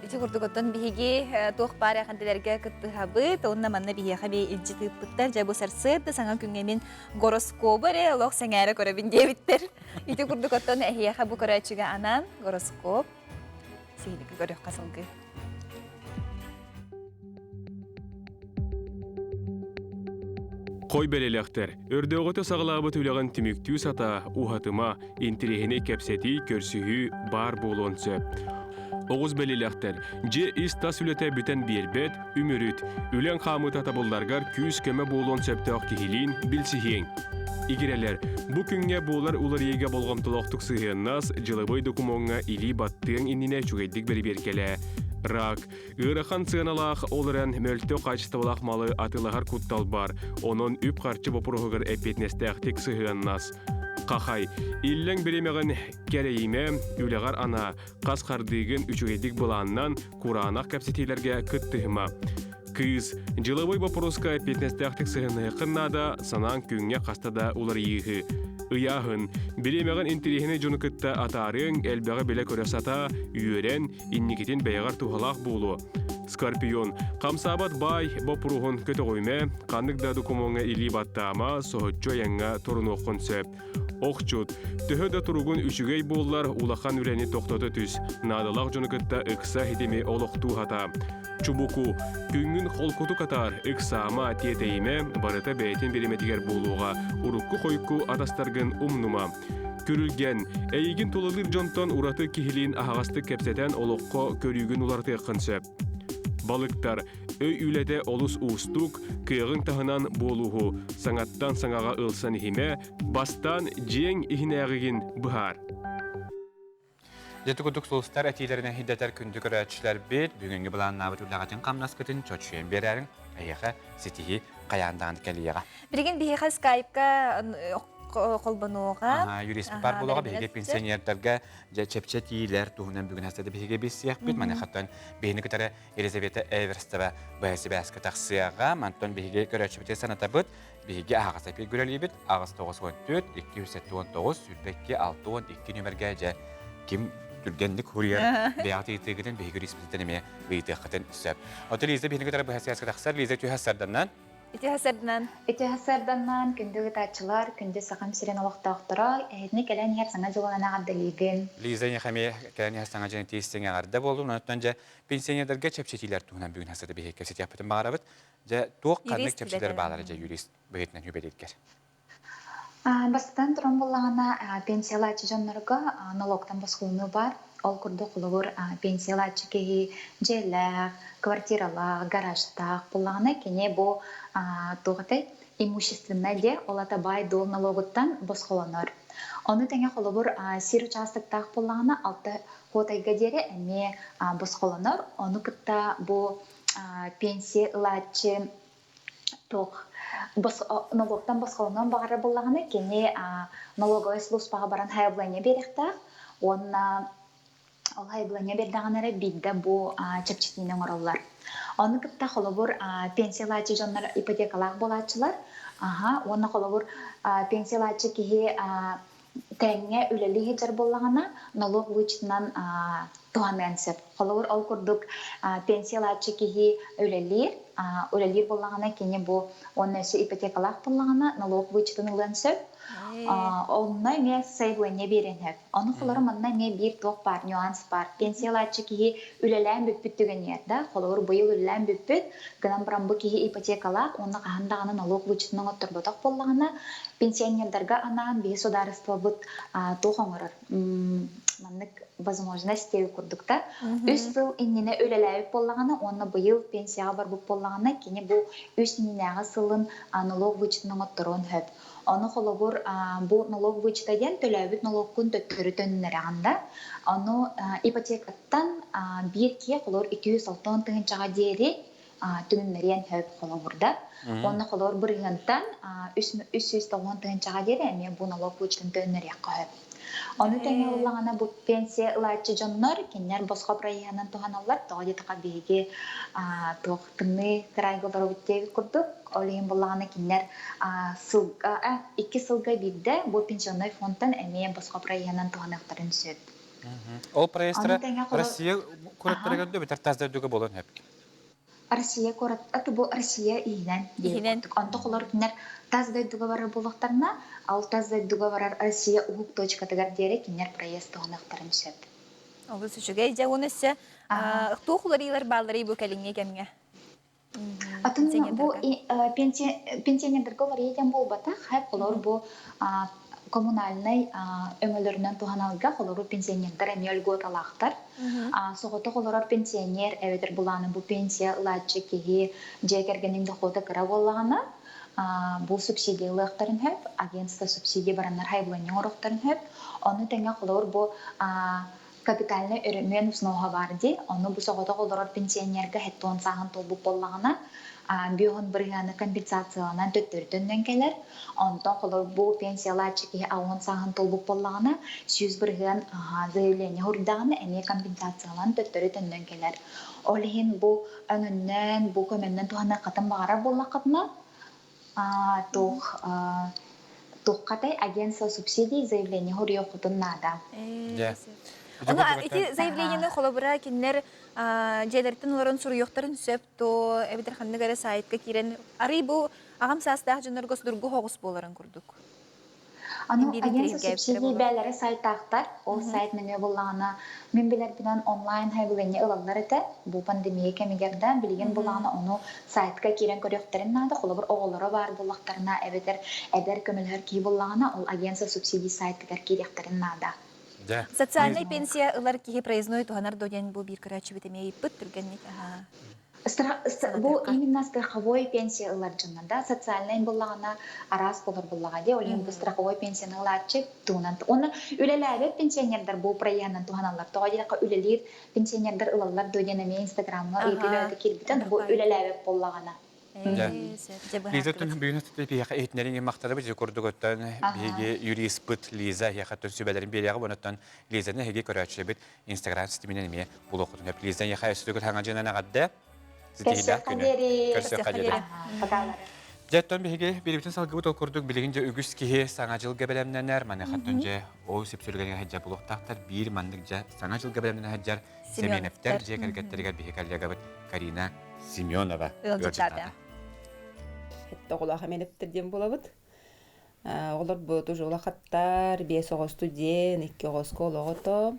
Ити курдуготтон биһиги туох баара хантелерге кыттыхабыт, онна манна биһиха би илжи тыппыттар, жа бу сарсыдды саңа күнгемин гороскопы ре олох сеңәре көрөбин дебиттер. Ити курдуготтон эхиха бу көрөчүгө анан гороскоп сыйлыгы көрөк касылгы. Қой белелектер, өрдөғөті сағылабы түлеген түміктүү сата, ухатыма, интерехіне кәпсеті көрсігі бар болуынсы. Оғыз белелектер, же иста сүлете бүтен бербет, үміріт, үлен қамы татабылдарғар күз көмі болуын сөптіғ кехилин білсіхен. Игерелер, бұ күнге болар улар еге болғамтылықтық сығыннас, жылыбой докумонға или баттығын иніне чүгейдік бері беркелі. Рак, ырахан сыналах оларан мөлтө качестволах малы атылахар куттал бар, онон үп қарчы бопурғығыр әпетнестәқтік сығыннас. Қақай, иллен беремеген кәрейіме, үлеғар ана, қас қардығын үчігедік бұланнан Куранақ кәпсетелерге күттіғыма. Кыз, жылыбой бопурғызға әпетнестәқтік сығыны қыннада, санан күнге қастада олар иығы. Ыяхын, беремеген интерехіне жонықытта атарың әлбәғі беле көресата, үйерен, инникетін бәйғар тухалақ болу. Скорпион, қамсабат бай, бопуруғын көті қойме, қандықда докумонға или баттама, соғытчо яңға торын оқынсы. Оқчут, түхі да тұрғын үшігей боллар улақан үләні тоқтаты түс, надалақ жонықытта ұқса хетеме олықту хата. Чубуку, күнгін қолқұты қатар, ұқсама тетейме, барыта бәйтін береметігер болуға, ұрыққы қойқу атастарғын умнума. Көрілген, әйгін толылыр жонтон ұраты кехілін ағасты кәпсетен олыққы көрігін уларты қынсы. Балықтар, өй үләді олыс ұстық, күйіғын тағынан болуғу, саңаттан саңаға ылсан ихиме, бастан жең ихінәғігін бұхар. Жеті күдік солыстар әтейлеріне хиддетер күнді көрәтшілер бет, бүгінгі бұлан набыт үлағатын қамнаскетін чөтшүйен берәрін, әйеқі сетихи қаяндағын кәлиеға. Бірген біхеға скайпқа қолбануға. Юрист бар болуға бейге пенсионердерге чепчет ейлер туғынан бүгін әстеді бейге бейсияқ бейт. Маны қаттан бейіні күтәрі Елизавета Эверстова бәйсі бәскі тақсияға, мантон бейге көрәтші біте саната бұд, бейге ағыз әпел көрәлі бейт, ағыз 914, 279, сүрбекке 612 нөмірге жа кем түргендік хурияр бәяғты етігіден бейге республикатан еме бейтіққатын үсіп. Оты Лиза бейіні күтәрі бәйсі бәскі тақсар, Лиза түйәсарданнан Итехасарданнан күндүгү тачылар күндү сакам сирен олоктоктора эдни келен яр саңа жолана гаддалиген. Лиза яхаме келен яр саңа жен тестиңе гарда болду. Онтон же пенсионердерге чепчетилер тугунан бүгүн хасады бехек кесет япытын багарабыт. Же тук кандык чепчетилер багалары же юрист бөйтнен хүбелеткер. Бастан туран боллагана пенсиялачы жоннорго налогтан баскылууну бар. Ол курду кулугур пенсиялачы кеги желер, квартиралар, гаражтар боллагана кене бу тугаты имущественный де олата бай дол налогуттан баскыланыр. Оны теңе кулугур сир участоктар боллагана алты котайга дере эме баскыланыр. Оны кытта бу пенсиялачы тох налогтан баскыланган багары боллагана кене налоговый службага баран хаябылыне беректар. Онна ол хайблыне бердағанары бидді бұ чепчетінен оралар. Оны кітті қолыбыр пенсиялачы жонлар ипотекалақ болачылар. Оны қолыбыр пенсиялачы кеге тәңе үлелі хеджар болағана налог вычтынан туғаменсіп. Қолыбыр ол күрдік пенсиялачы кеге үлелі болағана кене бұ оны өсі ипотекалақ болағана налог вычтын ұлансып. Онна ме сайблыне беренеп. Оны қолары манна ме бир тоқ бар, нюанс бар. Пенсиялачы кеге үлелән бүппіт түген ерді. Қолығыр бұйыл үлелән бүппіт. Гынан бұрамбы кеге ипотекалақ, оны қағандағаны налог вычтының оттырбытақ болағына пенсионердарға анан бей сударыства бұд тоқ оңырыр. Маннык возможности курдукта. Үс жыл иннене үлеләйіп болағына, оны бұйыл пенсияға бар бұп болағына, кене бұл үс иннеға сылын налог вычтының оттырын хөп. Оны қолығыр бұл налог вычтаден төләбіт налогкун төттөрі төнінерағында. Оны ипотекаттан бірке қолыр 260 тыңынчаға дері түнүннерен хөп холовурда. Онна холор бырыгантан 390 тыгынчага дере эме бу налог учтун төннөрөккө хөп. Оны тәңе уллағана бұл пенсия ылачы жоннор, кеннер босқа прайянан туғаналар, тоғады тақа бейге тоқтыны крайгылар өттегі күрдік. Олейін бұлағана кеннер 2 сылға бейді бұл пенсионный фондтан әмейен босқа прайянан туғанақтарын сөд. Ол проекттары Россия көріттірігінде бітір таздардығы болын әпке? Россия көріт, әті бұл Россия иінен дейін. Онты қолар кеннер таздардығы бары болықтарына, ал таздардығы бары Россия ұғық точкатығар дері кеннер проезд туғанақтарын сөд. Ол сүшіге жа оны сі ұқтуқыларылар балыры бұл кәліңе кәмге? Атын бұл пенсионердергі олар еден бол бата, хайп олар бұл коммунальный өңөлөрүнөн туганалга холору пенсионердер эми өлгөт алактар. Согото холорор пенсионер эветер буланы бу пенсия ылачы кеги жекергенин доходу кыра боллагана бу субсидиялыктарын хөп, агентство субсидия бараннар хайбланын ороктарын хөп. Оны теңе холор бу капитальный өрөмөн усноога барды. Оны бу согото холорор пенсионерге хеттон сагын толбуп боллагана бүйін біргені компенсацияланан төттөрдөннен келер. Онтон қолыр бұл пенсиялар чеке ауын сағын толбуп боллағына 100 бірген заявление ұрдағына әне компенсацияланан төттөрдөннен келер. Олейін бұл өңіннен, бұл көменнен туғана қатын бағарар боллақытына тоққатай агентство субсидий заявление ұрия құтын нада. Оны эти заявлениені қолабыра кеннер жайлардың оларын сұруйоқтарын сөп, то әбедер қанны ғары сайтқа керен. Ары бұл ағам састағы жынырғы сұдырғы хоғыс боларын күрдік. Аны агентство субсидий бәлері сайттақтар, ол сайт мене болағына мен білер білен онлайн хайбылене ылалар еті. Бұл пандемия кемегерді білген болағына оны сайтқа керен көріқтерін нады, қолабыр оғылары бар болақтарына әбер көмілер кей болағына ол агентство субсидий сайттығар керектерін нады. Социальный пенсия ылар кихи проездной туганар доден бу бир карачы битемей пыт түргенник. Бу именно страховой пенсия ылар жоннада, социальный боллагана арас болар боллагаде, олин бу страховой пенсияны ыларчы туунан. Оны үлеләбе пенсионердар бу проянан туганалар. Тоғадирака үлелер пенсионердар ылалар доден эме инстаграмга эйтилерді келбитен бу үлеләбе боллагана. Лиза тун бүйіністі бейіға ейтінерін мақтары біз көрдік өттен бейге юрист бұт Лиза яқаттың сөбәлерін бейіға бұнаттан Лизаны әге көрәтші біт Инстаграм системінен еме бұл оқытын. Лизан яқа өстігіл хаңа жынан ағадды. Көрсек қадері. Жаттан бейге беребітін салғы бұт ол көрдік білігінже үгіс кейі саңа жылғы бәлемненер. Маны қаттын же ол сепсөлгенге әджа бұл оқтақтар бір мандық же саңа жылғы бәлемнен әджар Семеновтер же кәргеттергер бейге кәліға бұт Карина Семенова өржітады. Тоғылаға менептерден болабыд. Олар бұл тұжы олақаттар, 5 оғы студен, 2 оғы скол оғыто.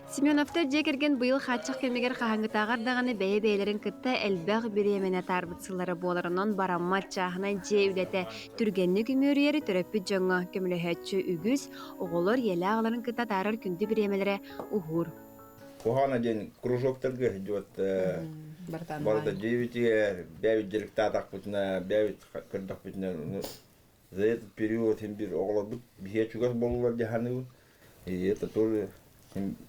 Семеновтер жекерген бұйыл қатшық келмегер қағаңғытағардағаны бәйе-бәйлерін күтті әлбәғ біремене тарбытсылары боларынан барамма чағына же үлеті түргенні күмөрері түріппі жоңы көмілі хөтші үгіз, оғылар елі ағыларын күтті тарыр күнді біремелері ұғыр. Кухана день кружоктарга идет барда 9 директатах путна 9 кырдах путна за этот период им бир оглар бут бие чугас болулар деханы и это тоже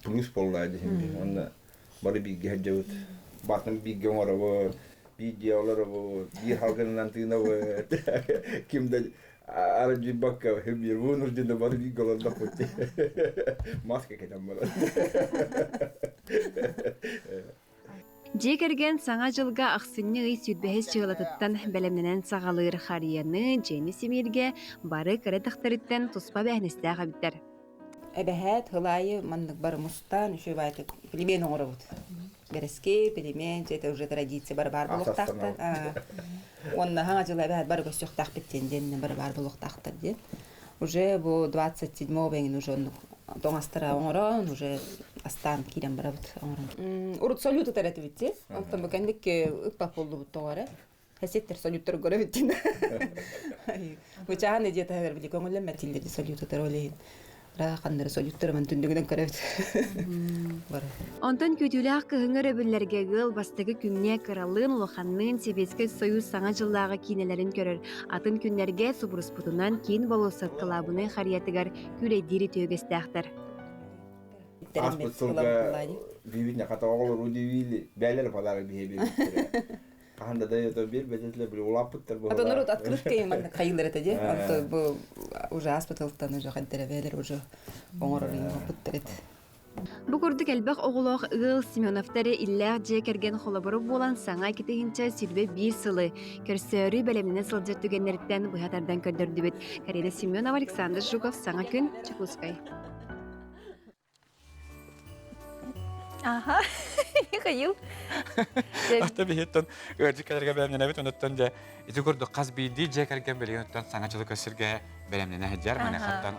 плюс полна дехим он бары биге хаджавут батам биге ngora видеолар бир халганан тына кимде Арджи бакка хебир вынуждены бары биголанда пути маска кетем бара. Жекерген саңа жылға ақсынны үй сүйтбәхес шығылатыттан бәлемненен сағалыр қарияны жені семерге бары кіретіқтіріттен тұспа бәхнесті ағабиттер. Әбәхәт, ғылайы, мандық бары мұстан, үші бәйті пелемен оңыры бұд. Береске, пелемен, жеті уже традиция бар болуқтақты. Онна хаңа жылы әбәхәт бары көстіқтақ біттенден бар болуқтақтыр ден. Уже бұл 27-го бәңін уже тоңастыра оңырын, уже астан кейден бара бұд оңырын. Ұрыт солюты тәрәті бітті. Алтын бүкәндік ұқпақ болды бұд тоғары. Хәсеттер солюттар көрі біттен. Бұчаған әдеті әвер білі көңілі мәтілдерді солюттар олейін. Рақандары солюттарымын түндігінен көрі бітті. Онтан көтілі қығыңыр өбілерге ғыл бастығы күнне қыралын лоханның себескі союз саңа жылдағы кейнелерін көрір. Атын күнлерге субұрыс бұтынан кейін болу сатқылабыны қариятығар күлейдері төгестіқтір. Аспыт сылға бейбітіне қата оғылыр удивили, бәлер палары бейбі Kahanda da yato bir bedetle bir ulapıttır bu. Adonur открыткой ман хайылдар это же. Он бу уже аспиталтан уже хаддеревелер уже оңорын буттырет. Бу курдук элбек оголох Ыл Семеновтары иллер же керген холобору болан саңа китегинче сүрбе бир сылы. Көрсөрү белемине сылжыр түгеннерден быхатардан көндөрдүбүт. Карина Семенов, Александр Жуков, Саңа күн, Чекускай. Аха, Михаил. Ата бихеттен өрдүк келерге белемнен эбит онуттан же ити курдук каз бийди же керген белегенттен саңачылык көсүрге белемнен хеджар мана хаттан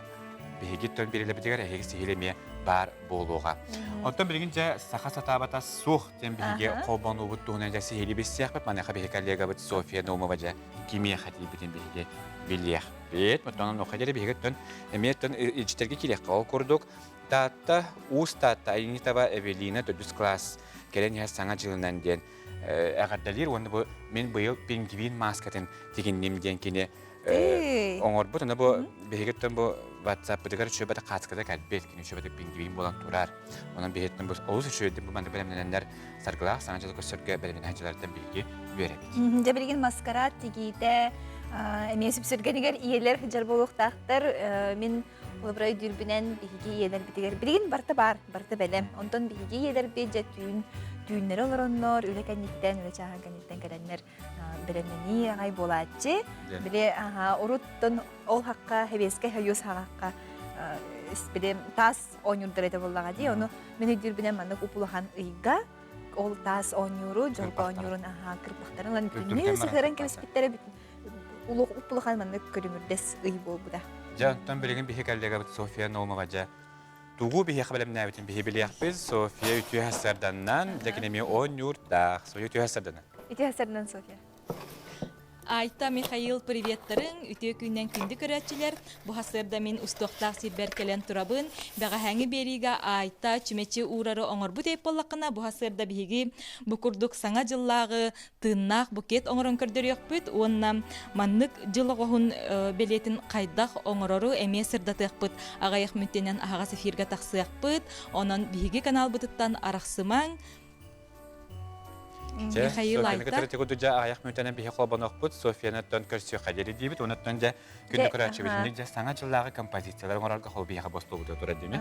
бигиттен бериле битигер эги сихилеме бар болууга. Онтон билгинче саха сатабата сух тем биге кобону буттуна же сихили биссяк мана хаби коллега бит София Номова же кимия хатибитин биге билиях. Бет мутанан охадери бигеттен эметтен ичтерге килек кал курдук. Тата устата Инитова Эвелина 4 класс келен я саңа жылынан ден агардалир оны бу мен быйыл пингвин маскатын деген немден кине оңор бу тана бу бегеттен бу WhatsApp дегер чөбөдө каткада калбет кине чөбөдө пингвин болан турар. Онан бегеттен бу олус чөйдү бу манда белемненер саргылак саңа жылы көсөргө белемен хажылардан билги беребит. Жабирген маскарад тигиде эмесип сүргенигер иелер жар болуктактар мен Олабрай дүрбінен биһиги иелер битигер. Билигин барта белем. Онтон биһиги иелер беже түйүннөр олороннор, үлекенниттен, үлечаһанкенниттен келеннер белемени агай болаачы. Биле уруттон ол хакка хебеске хаюс хакка биле тас онюрдыр эте боллага ди. Ону мени дүрбінен мандык упулахан ыйга ол тас онюру, жолко онюрун кырпактарын күнү сыгырын кебиспиттере улук упулахан мандык көрүмүрдес ый болбуда. Жантан билген бихи коллега бит София Номова же. Тугу бихи хабелемне битин бихи билияхбыз София үтү хасарданнан декенеме 10 юртта. София үтү хасарданнан. Үтү хасардан София. Айта Михаил приветтарын үтө күннен күнді көрәтчілер. Бұ хасырда мен ұстоқтақ сирбер келен тұрабын. Бәға хәңі бериға айта чүмечі урары оңыр бұ дейп болақына бұ хасырда бігі бұ күрдік саңа жыллағы тыннақ букет оңырын көрдер өкпіт. Онна маннық жылы ғоғын белетін қайдақ оңырыры әме сырдатық бұд. Ағайық мүттенен ағаға сефирға тақсыяқ бұд. Онан бігі канал бұдыттан арақсымаң. Михаил айта. София көтөрөтө жа аяк мүтөнөн бихи колбонок бут. Софияны тон көрсө кадери дибит. Онуттан жа күнү көрөчү бизин жа саңа жыллагы композициялар оңоралга хол бихи бостолууда турат деми.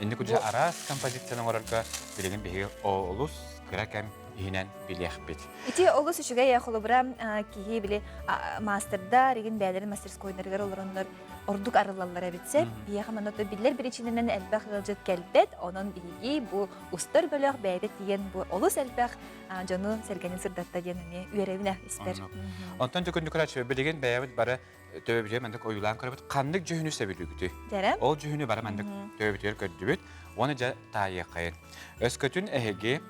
Энди күжа арас композициялар оңоралга билеген бихи олус кыракам инен билехбит. Ити олус үчүгө я холобра кихи биле мастерда реген бәлер мастерскойнергер олороннор ордук арылаллар битсе, бияха маното биллер биричинен элбах гылжыт келбет, онон биги бу устар бөлөк бәйдет деген бу олус элбах жону сергенин сырдатта денеме үйребине испер. Онтон жокүндү көрөчү билеген бәйбит бары төбөбүрө мендик оюлан көрөбүт. Кандык жөһүнү себилүгүтү. Ол жөһүнү бары мендик төбөбүрө көрдүбүт. Оны жа тайыкы. Өскөтүн эһеги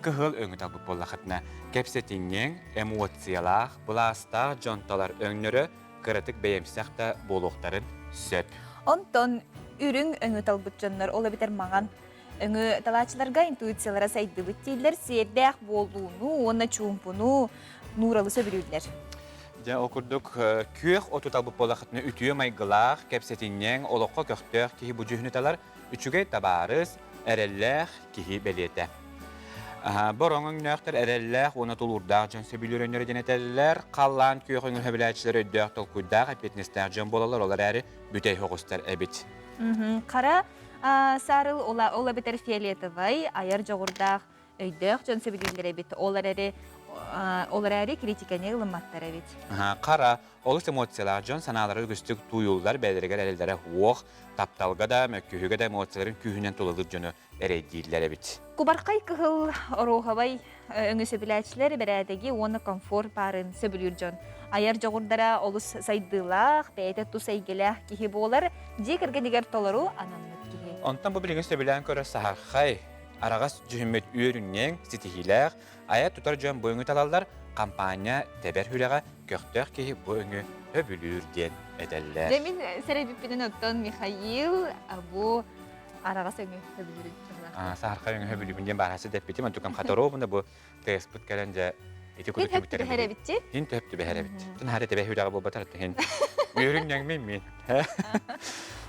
кыһыл өңү табып боллахатна кепсетиңнен эмоциялар, буласта жонталар өңнөрө кыратык бейемсақта болуқтарын сөп. Онтон үрің өңі талбытжанлар ола бітер маған өңі талачыларға интуициялара сайды бүттейлер сердәқ болуыну, оны чумпуну, нуралы сөбірілдер. Окурдук күйек оту талбып болақытны үтүйі майгылақ, кепсетиннен олыққа көқтөк кейі бұжүйініталар үчүгей табарыз, әрелләқ кейі белеті. Бороңың нөқтір әрелләқ, оны тұлурдақ жөн сөбілерінері денетелілер, қаллан күйеқіңі хөбіләтшілері өйдөқ тұлқуйдақ әпетнестәқ жөн болалар, олар әрі бүтей хоғыстар әбіт. Қара сарыл ола бітер фиолетовай, айыр жоғырдақ өйдөқ жөн сөбілерінері әбіт, олар әрі критикәне ғылыматтар әбіт. Қара, олыс эмоциялар жөн саналары үгістік туйулдар бәдірігер әлелдері оқ, тапталға да, мөккүйігі да эмоцияларын күйінен толылыр жөні әрейдейлер әбіт. Кубарқай кығыл орухавай өңі сөбіләтшілер бәрәдегі оны комфорт барын сөбілір жон. Айар жоғырдара олыс сайдылақ, бәйті ту сайгеләқ кейі болар, декіргенегер толару анамнық кейі. Онтан бұл білген сөбілән көрі сағарқай, арағас жүхімет үйерінен сетихиләқ, ая тұтар жон бұйыңы талалар, компания тәбәр хүліға көқтөк кейі бұйыңы өбілірден әдәлілер. Демин сәрәбіппенен оттан Михаил, бұл арағас өңі өбілірден. Сахарқа өңі хөбілігінден барасы деп бетім, әнтукам қатару бұнда бұл теспут кәлін жа еті көді кеміттерін бәхәрі бітті? Хин төпті бәхәрі бітті. Түн әрі тәбәхі үліға бұл батарытты хин. Үйерін нәңмен мен.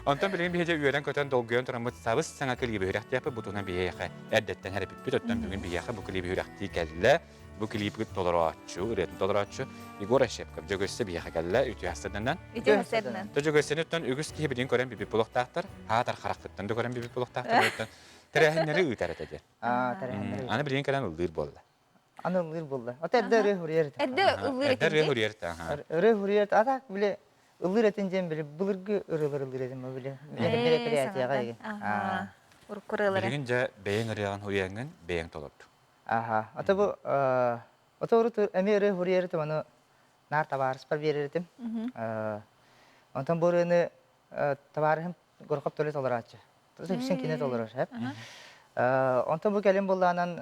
Онтан білген бейже үйерін көтен долгүйен тұрамыз сабыз саңа кілгі бүйрәқті япы бұтуынан бейеқі әрдеттен әрі бітті. Өттен бүгін бейеқі бұл кілгі бүйрәқті кәлі bu klipi toleraatçı, üretim toleraatçı. Igor Şepkov jogösse bir hakalla ütühasından. Ütühasından. Jogösseni tön ügüs ki bilin gören bir buluk tahtır. Hatar xaraklıktan da gören bir buluk tahtır. Terehinleri üteret eder. Terehinleri. Ana bilin kalan ıldır boldu. Ana ıldır boldu. Ata edde huriyet. Edde ıldır etince. Edde huriyet. Öre huriyet atak bile ıldır etince bile bulurgu ırılır edim bile. Bile kreatiyaga ege. Urkuralары. Bilgince beyin arayan huriyenin beyin toluptu. Ata bu otoru emere huriyet onu nar tavarız par verirdim. Ondan borunu tavarım gorkap tolet olarakçı. Tabii hepsinin kine olur hep. Ondan bu kelim bollanan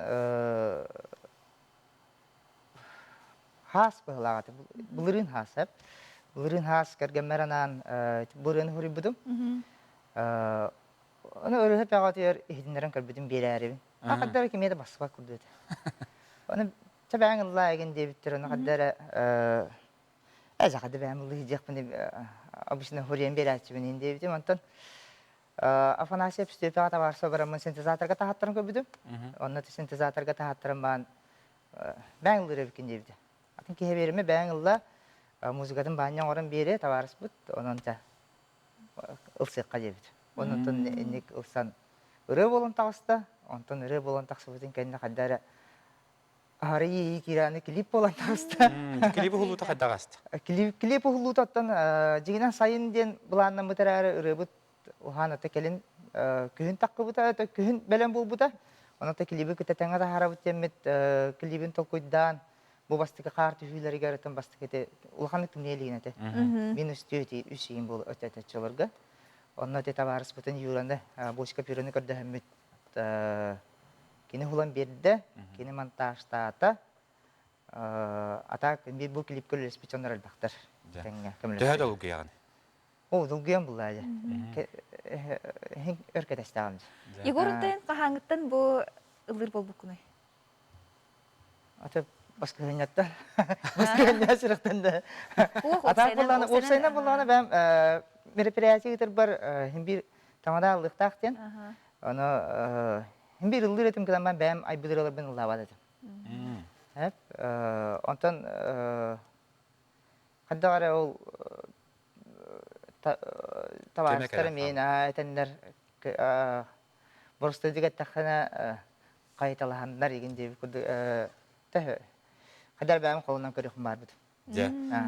has bağladı. Bulurun has hep. Bulurun has kergemeranan borunu huri budum. Onu öyle hep yağatıyor ihdinlerin kalbidim bir arabın. Akadar ki meyde basık kurdu. Onu tabii Allah için diyebilir. Onu kadar kadar ben bunu diyecek beni abisine huriyen bir açı beni diyebilirim. Ondan Afanasya psütüfata varsa baramın sentezatörga tahatlarım köbüdüm. Onun da sentezatörga tahatlarım ben ılır evikin diyebilirim. Atın ki heberimi ben ılla müzikatın banyan oran biri tavarız bud. Onun da ılsıqqa diyebilirim. Onun da nek ılsan ırı bolun tağısta. Ondan ırı bolun tağısı budun kendine kaddara Arayı kirani klip olan tağısta. Klipi hulu tağı ağastı. Klipi hulu tattan jiginen sayın diyen bulandan mutararı ırı bud. Uhana tekelin kühün takkı buta, kühün belen bul buta. Ona da klibi kita tengah da harap temet klibin tokuydan bu bastık kartı hüyleri garatan bastık ete ulhanık neyliğine te. Min üstüyti üseyim bul ötete çolurga. Ona da tavarız butan yuranda boşka pironi kadar hemet kini hulan birde kini montajda ata bir bu klip kölü spiçonlar albaktır. Daha da ugu yani. O dulguyan bulla ya. Hen örkedeştağım. Igor'dan kahangıttan bu ılır bol bukunay. Ata başka hanyattan. Başka hanyasırıktan da. Ata bullana, opsayna bullana ben mereperiyaçı gitar bar hem bir tamada aldıqtaqten. Onu hem bir ılır etim kidan ben ay bıdıralır ben ıllava dedim. Hep ondan kaddağara ol tavarışları meyna etenler borçta diket taxana qaytalahanlar igen diye kurdu kadar benim kolundan körüğüm var budu.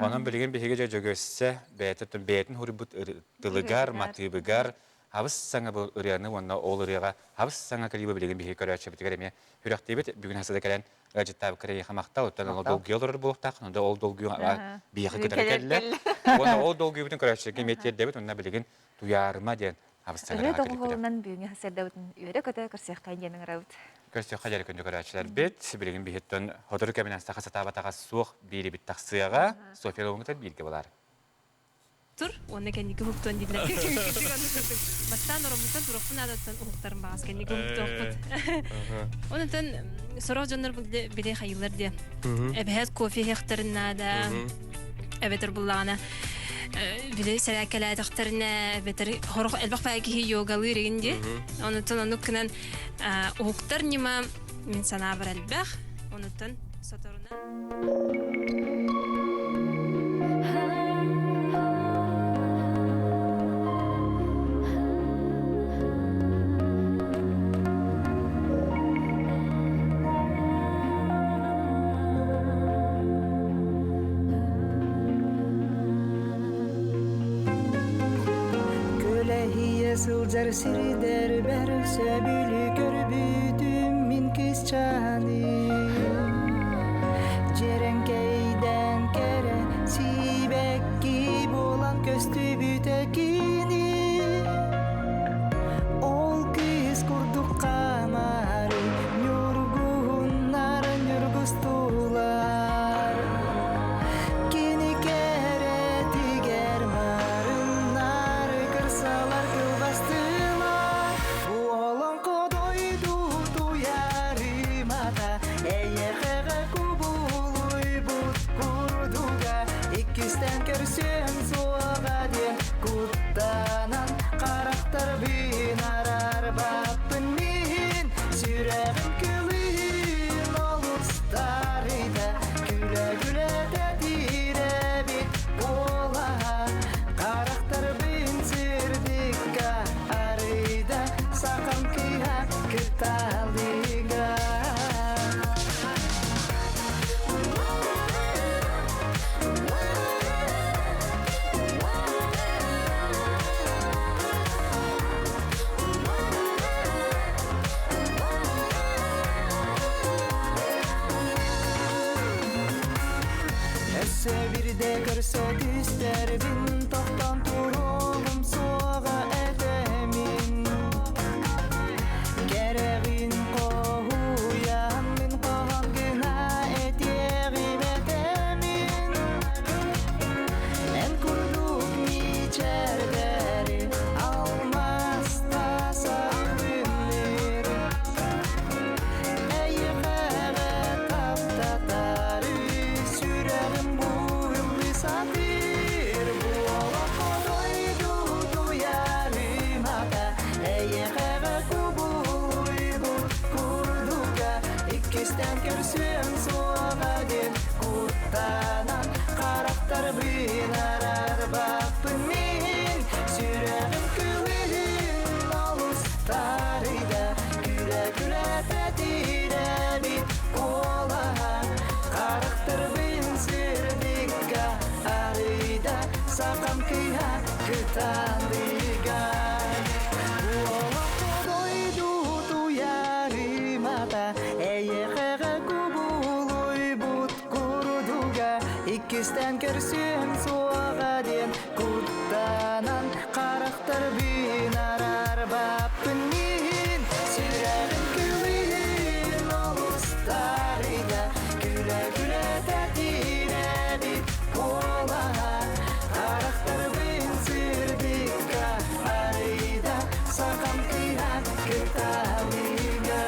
Onun bilgin bir hege jogösse betetun betin huribut dılıgar matibıgar habis sana bu ıryanı ona ol ıryaga habis sana klibi bilgin bir hege körüğü bitigar eme hürek debet bugün hasada gelen Gajetta kare hamakta otan o dolgu olur bu tak onda o dolgu bir hege kelle ona o dolgu bütün körüğü kemetiye debet ona bilgin duyarma diyen habis sana Evet, o kolundan büyüğünü haserdavutun üyede kadar kırsıyak kayıncanın aravut. Kırsıyak kayıncanın könde körüğüçler bet bilgin bir hitton hodoru kabinasta kasataba soğuk biri bit taksıyaga Sofya Loğung'tan bilgi bular. Tur, onu kendi hukuktan dinler. Bastan oramızdan turukun adattan hukukların bağız kendi hukuktan. Ondan sonra canlar bile hayırlar diye. Ebhed kofi hektarına da ebedir bullana. Bile selakalar hektarına ebedir horuk elbaq belki yogalı reyndi. Ondan onu kınan hukuklar nima min sana var elbaq. Ondan satoruna. Sılcar sirider berse bülü görbüdüm min kız çani Cerenkeyden kere sibek gibi olan köstü bütekini Ol kız kurduk kamarı Nurgunlar nurgustular Kini kere tiger marınlar kırsalar bastılar bu olan kodoydu duyarımada eyekege kubuluy but kurduga ikisten körsün soğuğa diyen kuttanan karakter bin arar bappın min süreğin kılın olur starı көрсөтүстөрбүн токтон туругум суга этемин керегин коуям мен когон гына этегим этемин мен курдук мичердери алмаста сагыныр эйгеге таптатары сүрегим буйулы сатыр буолокодойду дуярымата эйгеге кубулуйду курдуга иккистен көрсөм суга ден курттанан карактар быйнарар бакпын мен сүрегим күлүн алыстарыда күлө күлө тетиреби колага карактар быйн сырдыкка арыда сакам кыя кытандыга буолокодойду туярымата эйеге кубулуйбут курдуга иккистен көрсөм суга ден курттанан карактар быйнарар баппын мен сүрегим күлүн алыстарыда күлө күлө тетиреби колага карактар быйн сырдыкка арыда сакам кыя кыталыга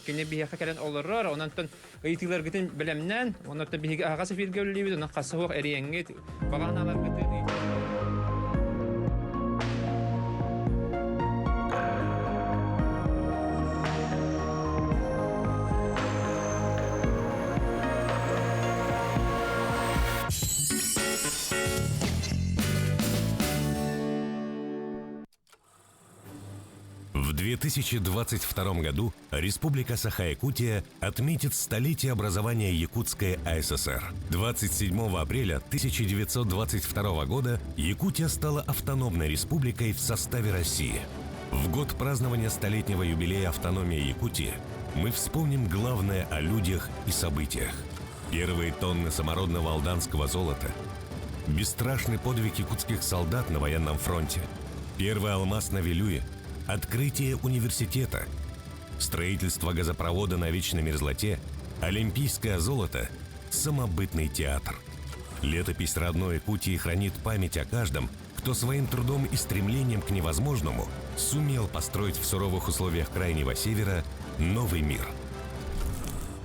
Кене бияха келен олорор, онантан ыйтылар гытын билемнен, онантан биһиге агасы фиргөллүбү, онан касыгык эрияңге баганалар гыты. В 2022 году Республика Саха-Якутия отметит столетие образования Якутской АССР. 27 апреля 1922 года Якутия стала автономной республикой в составе России. В год празднования столетнего юбилея автономии Якутии мы вспомним главное о людях и событиях. Первые тонны самородного алданского золота, бесстрашный подвиг якутских солдат на военном фронте, первый алмаз на Вилюе, открытие университета, строительство газопровода на вечной мерзлоте, олимпийское золото, самобытный театр. Летопись родной Якутии хранит память о каждом, кто своим трудом и стремлением к невозможному сумел построить в суровых условиях Крайнего Севера новый мир.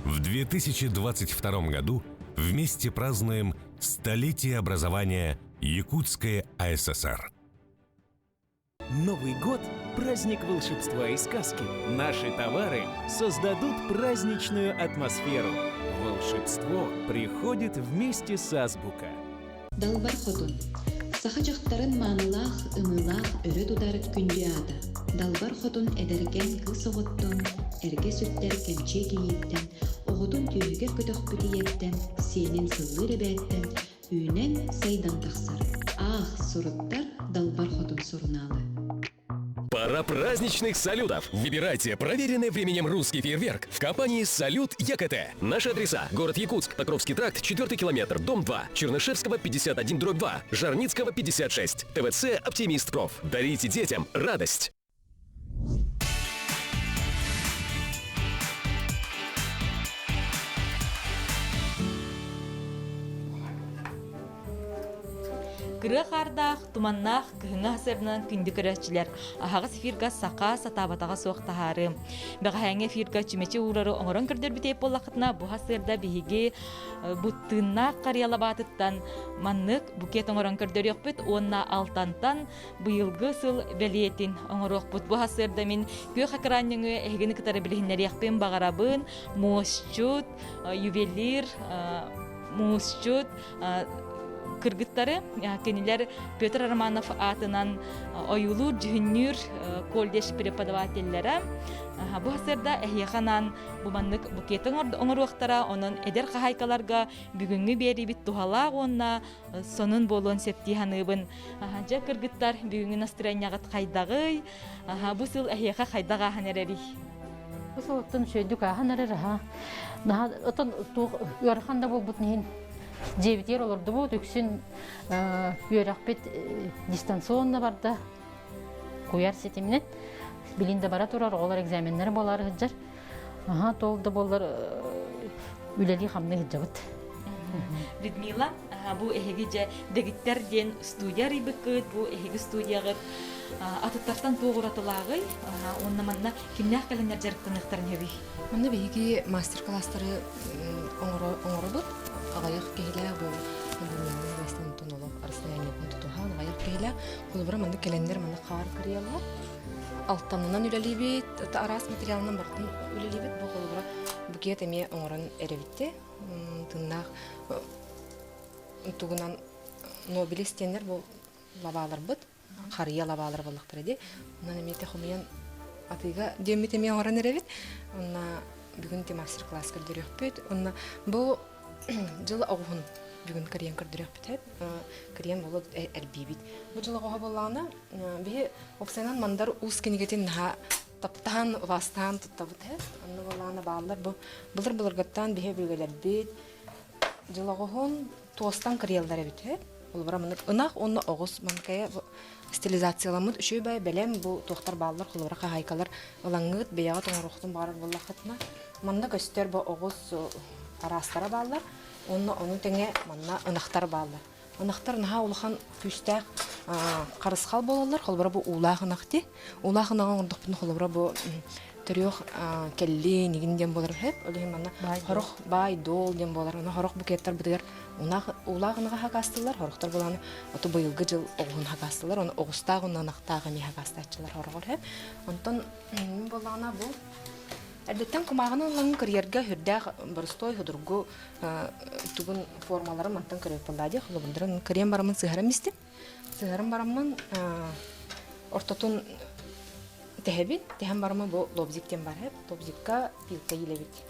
В 2022 году вместе празднуем столетие образования Якутской АССР. Новый год – праздник волшебства и сказки. Наши товары создадут праздничную атмосферу. Волшебство приходит вместе с Азбука. Далбар хотун. Сахачактарын маанылах, ымылах, өрө тудар күндү ата. Далбар хотун эдерген кысоғоттон, эрге сүттер кемче кийиттен, оғотун түйігер көтөх бүтиеттен, сенин сыллы ребеттен, үйнен сайдан тақсар. Ах, суруттар далбар хотун суруналы. Пора праздничных салютов. Выбирайте проверенный временем русский фейерверк в компании «Салют ЯКТ». Наши адреса: город Якутск, Покровский тракт, 4 километр, дом 2, Чернышевского 51/2, Жарницкого 56, ТВЦ «Оптимист Проф». Дарите детям радость. Кырык ардах, туманнах, кыһыңа сырнан күндү көрөчүлөр. Ахагыс фирга сака сатабатага соктахары. Бага фирга чимечи урары оңорон көрдөр битеп боллакытна бу хасырда биһиги буттынна карыялабатыттан маннык букет оңорон көрдөр ёкпут, онна алтантан быйылгы сыл белиетин оңорокпут. Бу хасырда мен көх экраныңы эгени кытары билихиннер якпен багарабын, мосчут, ювелир, мусчут, кыргыттары кенилер Петр Романов атынан оюлур жүһүннүр колледж преподавательлері бу хасырда эхиянан буманнык букетин оңоруактара онун эдер кахайкаларга бүгүнгү берибит тухалаа онна сонун болон септиханыбын жа кыргыттар бүгүнгү настроениягат кайдагы бу сыл эхияка кайдага ханерери бу сылыктын шөйдүк аханерери наха отон уярханда болбут нин жебитер олорду бу түксүн уяракпет дистанционно барда куяр сетиминен билинде бара турар олар экзамендер болар хыджар толду болар үлели хамны хыджабыт Людмила бу эхиги же дегиттерден студия рибыкыт бу эхиги студиягы атыттартан тоогуратылагы онна манна кимнях календар жарыктыныктарын hebi Мында биги мастер-класстары оңоробут агаяк кейле бу Вестен тонолог расстояние тутухан агаяк кейле кулбара мында календар мында кар кыриялар алтанынан үлелибит арас материалынан бартын үлелибит бу кулбара букет эме оңорон эребитте тыннак тугунан нобелистендер бу лабалар бут харыя лабалар болуктар эди унан эмете хомуян атыга демите эме оңорон эребит онна бүгүн те мастер-класс көрдөрөкпүт онна бу жыл огун бүгүн кырыян көрдөрөкпүт кырыян болот эрбибит бу жыл ого боллана би оксанан мандар ус кенигетин ха таптан вастан туттабыт онна боллана баалар бу булар-буларгаттан бихе бүгөлөрбүт жыл огун тостан кырыялдар эбит ол барамын ынак онна огус манкая стилизацияламыт үшөй бай белем бу тохтар баалар холбара хайкалар ылаңыт бияга тоңорохтун бары буллахытна манда көстөр бу огус арастара баалар онна ону теңе манна ынактар баалар ынактар наха улхан күстак карыскал болалар холбара бу улах ынакти улах ынагын ордукпун холбара бу төрөк келли нигинден болар хеп оле манна хорох бай дол ден болар ана хорох букеттер бутер улагыныга хакастылар хорохтар буланы ото быйылгы жыл огун хакастылар оны огустагы нанактагы ми хакастачылар хорогор хеп онтон болгана бу Әлбәттән кумагының лаңын карьерга хүрдәк бұрыстой худургу тугын формалары мантан көріп болады. Хылыбындырын карьен барамын сығарам істем. Сығарам барамын ортотун тәхебит. Тәхем барамын бұл лобзиктен бар хеп. Лобзикка пилка елебит.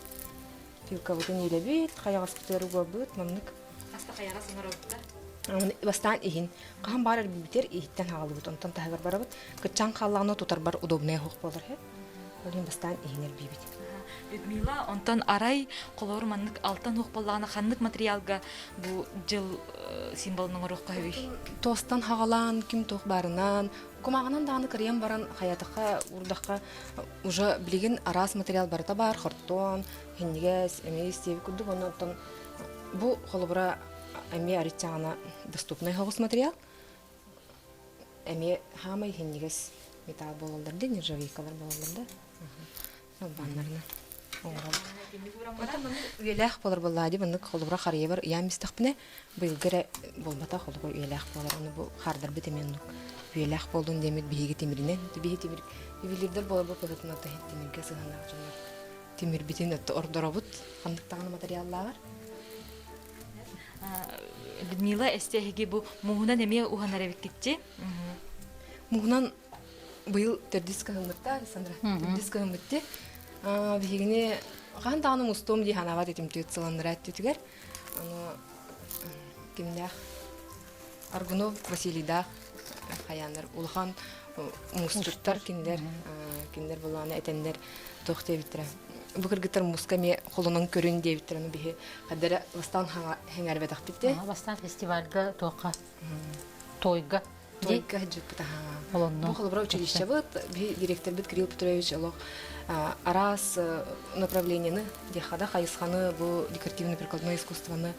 Пилка бұтын елебит. Қаяғас бұтыру көбіт. Мамнык. Аста қаяғас ұнар өбітті? Бастан ихин. Қаған бар әрбітер ихиттен хағалы бұт. Онтан тәхебір бар бұт. Күтчан қалағына тұтар бар удобная хуқ болар хеп. Олин бастан ихинер бибит. Людмила, онтон арай колор маннык алтан хукпаллагына ханнык материалга бу жыл символунун орукка хеби. Тостан хагалан ким тох барынан, кумагынан даны кырыян баран хаятыкка урдакка уже билген арас материал барыта бар, хортон, хиннигес, эмес теби кудду онтон бу холбура эме аричана доступный хогус материал. Эме хамай хиннигес металл бололдар, нержавейкалар бололдар. Баннарна. Уелах болар боллади, бандык холбура харыя бар, ямистакпыне быйылгыра болбата холбура уелах болар, аны бу хардар битеменнук. Уелах болдун демет биһиги темиринен, биһи темир. Ювелирдер болар бу пататына та темирге сыганак жонор. Темир битен атты ордоробут, кандыктагы материаллар. Людмила эстеги бу мугунан эме уханарабит кетти. Мугунан быйыл тердиска хымытта, Александра. Тердиска хымытте. Бигине ганданы устом ди ханава детим тыцыланрат тигер. Аны кимнях Аргунов Василийда хаяндар улхан мустуттар киндер буланы этендер тохте битре. Бу кыргыттар мускаме колунун көрүн деп битрени бихи кадара бастан хаңар бетак битте. Бастан фестивальга тока. Тойга Тойка жупта. Бу холбра училище бит, директор бит Кирилл Петрович Алох арас направлениені дехада хайысханы бу декоративно-прикладное искусствоны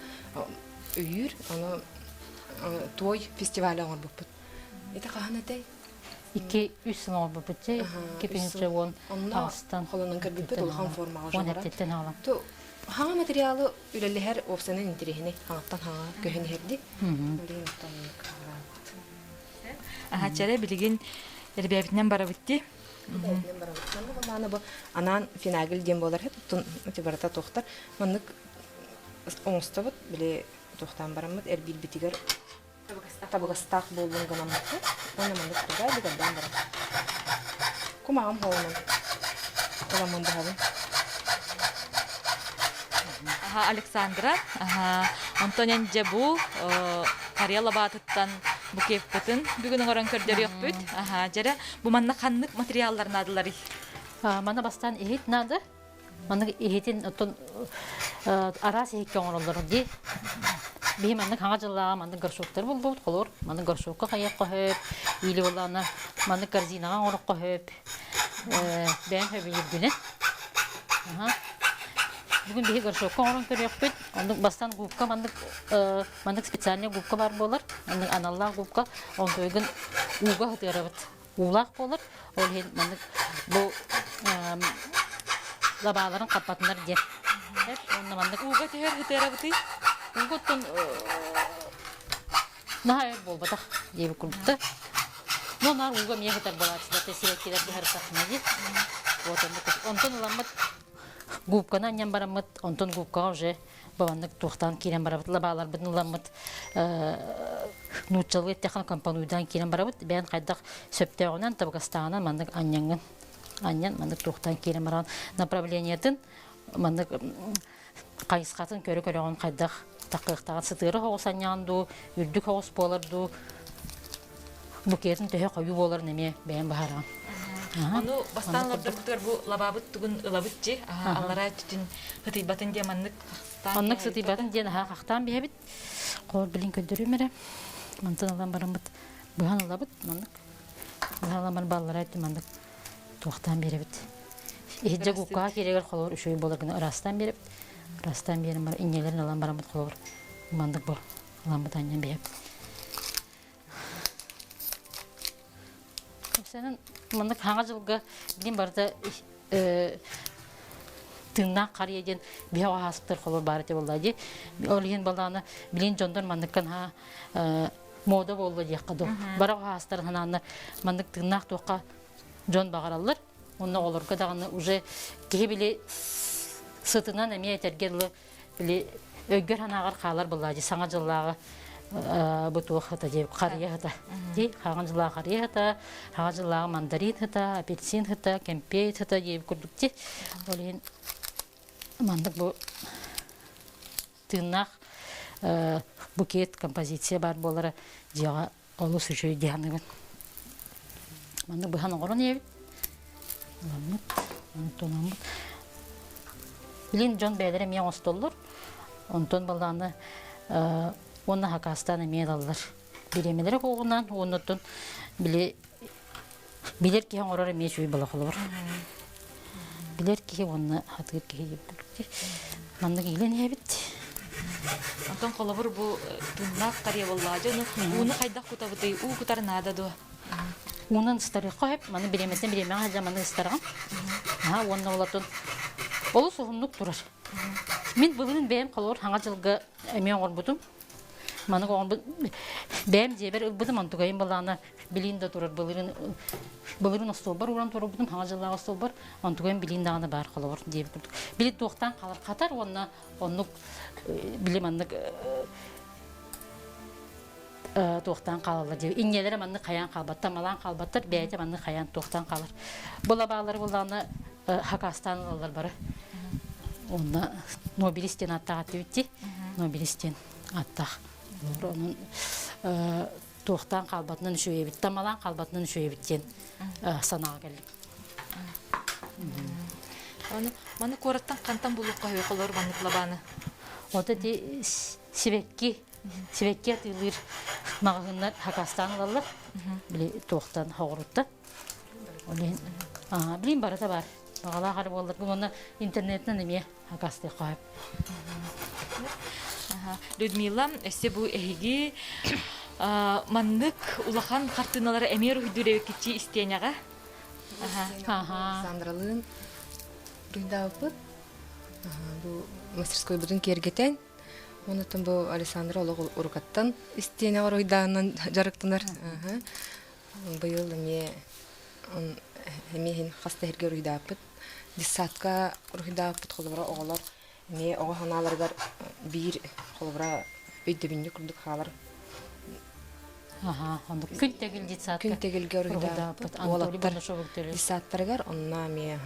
үйір, аны той фестивалі оңыр бұппыт. Это қағанатай? 2-3 сыл оңыр бұппыт, кепенінші он тағыстан. Қолының кірбіппет олған формаға жоғыра. Онеттеттен ағалам. Хаңа материалы үлелі әр опсанын интерегіне хаңаттан хаңа көхін ерді. Ағачары білген әрбәбітінен бара бітті. Анан финагил дем болар хеп, тун барата тохтар. Маннык оңстабыт биле тухтан барамыт эрбил битигер табыгастак болдун гынамыт. Оны мында тургай дигәндән барам. Кумагым холман. Оламын баһабын. Александра, Антонян Джабу, Карела Батыттан Букев Путин, бүгін оран көрдері өкпөт. Жара, бұл манна қанлық материалдар надылары? Мана бастан ehit нады. Мана ehitин арас ehit көңірілдері де. Бейі манна қаңа жылаға манна ғыршуқтар бұл бұд қолыр. Мана ғыршуққа қаяқ қойып, үйлі болағына мана корзинаға орық қойып. Бәйін хөбі ергінен. Бүгін бейі ғыршуққа орын көрек бөт. Оның бастан губка, мандық специальный губка бар болар. Аналлақ губка, он көйгін уға ғытыра бұд. Улақ болар. Ол хен мандық бұл лабаларын қаппатындар дер. Уға тәйір ғытыра бұды? Уғыттың нағайыр бол бұдақ дейбі күліпті. Нонар уға мия ғытар болады. Сіләті сиреккелерді әрсақына де. Онтын ұламыд губканы аннан барамыд, онтон губкаға уже бабаннык туқтан керен барабыд, лабалар бұдын ұламыд, нутчалғы еттеқан компануйдан керен барабыд, бән қайдақ сөптеғынан табығастағынан мандық аннан мандық туқтан керен бараған направлениятын мандық қайысқатын көрі-көріғын қайдақ таққықтаған сытыры хоғыс аннанду, үрдік хоғыс боларду, бұкетін төе қойу болар неме бән бағараған. Оны бастан лабдырбытыр бұл лабабыт түгін ылабыт же, аллара түтін ғытыйбатын де маннык қақтан. Маннык ғытыйбатын де қақтан бейбіт. Қол білін көндірі мәрі. Мантын алан барамыт. Бұған ылабыт маннык. Бұған алан бар баллара әтті маннык туқтан беребіт. Ехеджі құққа керегер қолыр үшөй болар күні ұрастан беребіт. Ұрастан берім бар, инелерін алан барамыт қолыр. Мандық бұл алан бұт аннан бейбіт. Сенің мындық хаңа жылғы білін барды тыңнақ қар еден бияға асыптыр қолыр бары де болды. Ол ең баланы білін жондар мындыққан мода болды дек қаду. Бараға асытыр хананы мындық тыңнақ тоққа жон бағаралар. Оны оларға дағаны уже кей білі сытынан әме әтергерлі өггер ханағар қалар болды. Саңа жыллағы бутух хата деп қария хата. Ди хаган жыла қария хата, хаган жыла мандарин хата, апельсин хата, кемпейт хата деп күрдікте. Олен мандық бұл тыңнақ букет композиция бар болары жаға олы сүшөй дияныгын. Мандық бұхан оғырын ебіт. Оламыт. Білін жон бәдері мен остолыр. Онтон баланы оны хакастаны мен алылар. Биремелері қоғынан, онытын білер кейін орары мен жөй бала қолы бар. Білер кейі оны хатығыр кейі ебділікте. Мандық елен ебіт. Антон қолы бар бұл тұннақ қария боллады. Оны қайдақ құтабыды, ұл құтарын адады. Оның ұстары қойып, маны біреметтен біремен ғажа маны ұстарған. Оны олатын олы соғынлық тұрар. Мен бұлын бәйім қалуыр хаңа жылғы әмен ғор бұдым. Маны қоғын бәйім жебер ұлбыдым, антығайын балағына білейін да тұрар. Бұлырын ұстол бар, ұран тұрар бұдым, хаңа жылға ұстол бар, антығайын білейін дағына бар қалуыр дейіп тұрдық. Білет тоқтан қалар қатар, оны білем анық тоқтан қалалар деп. Иннелері манны қаян қалбатта, малан қалбаттар, бәйте манны қаян тоқтан қалар. Бұла бағалары болағына Хакастан алар бары. Оны Нобелистен аттақ аты өтті. Нобелистен аттақ. Оның тоқтан қалбатынан үші ебіт, тамалан қалбатынан үші ебіттен санаға келдік. Маны қораттан қантан бұлық қойы қолыр баны қылабаны? Ода де себекке атылыр мағығынлар Хакастан алалар. Біле тоқтан қоғырытты. Білейін барыда бар. Бағала қарып олар. Бұл оны интернетінен еме Хакасты қойып. Людмила, әсте бұл әйге маннық улахан қартыналары әмер үйдірі кетчі істейняға? Сандралын рүйда өпіт. Бұл мастерской бұдың кергетен. Онытын бұл Александра олық ұрқаттан істейняға рүйдағынан жарықтынар. Бұйыл әмейін қасты әрге рүйда өпіт. Диссатқа рүйда өпіт қолыбыра оғылар. Ме оғы ханалардар бір қолыбыра өйдөбүнне курдук халар. Ага, онда күн тегил дитсат. Күн тегил görüda. Олаттар дисаттаргар онна ме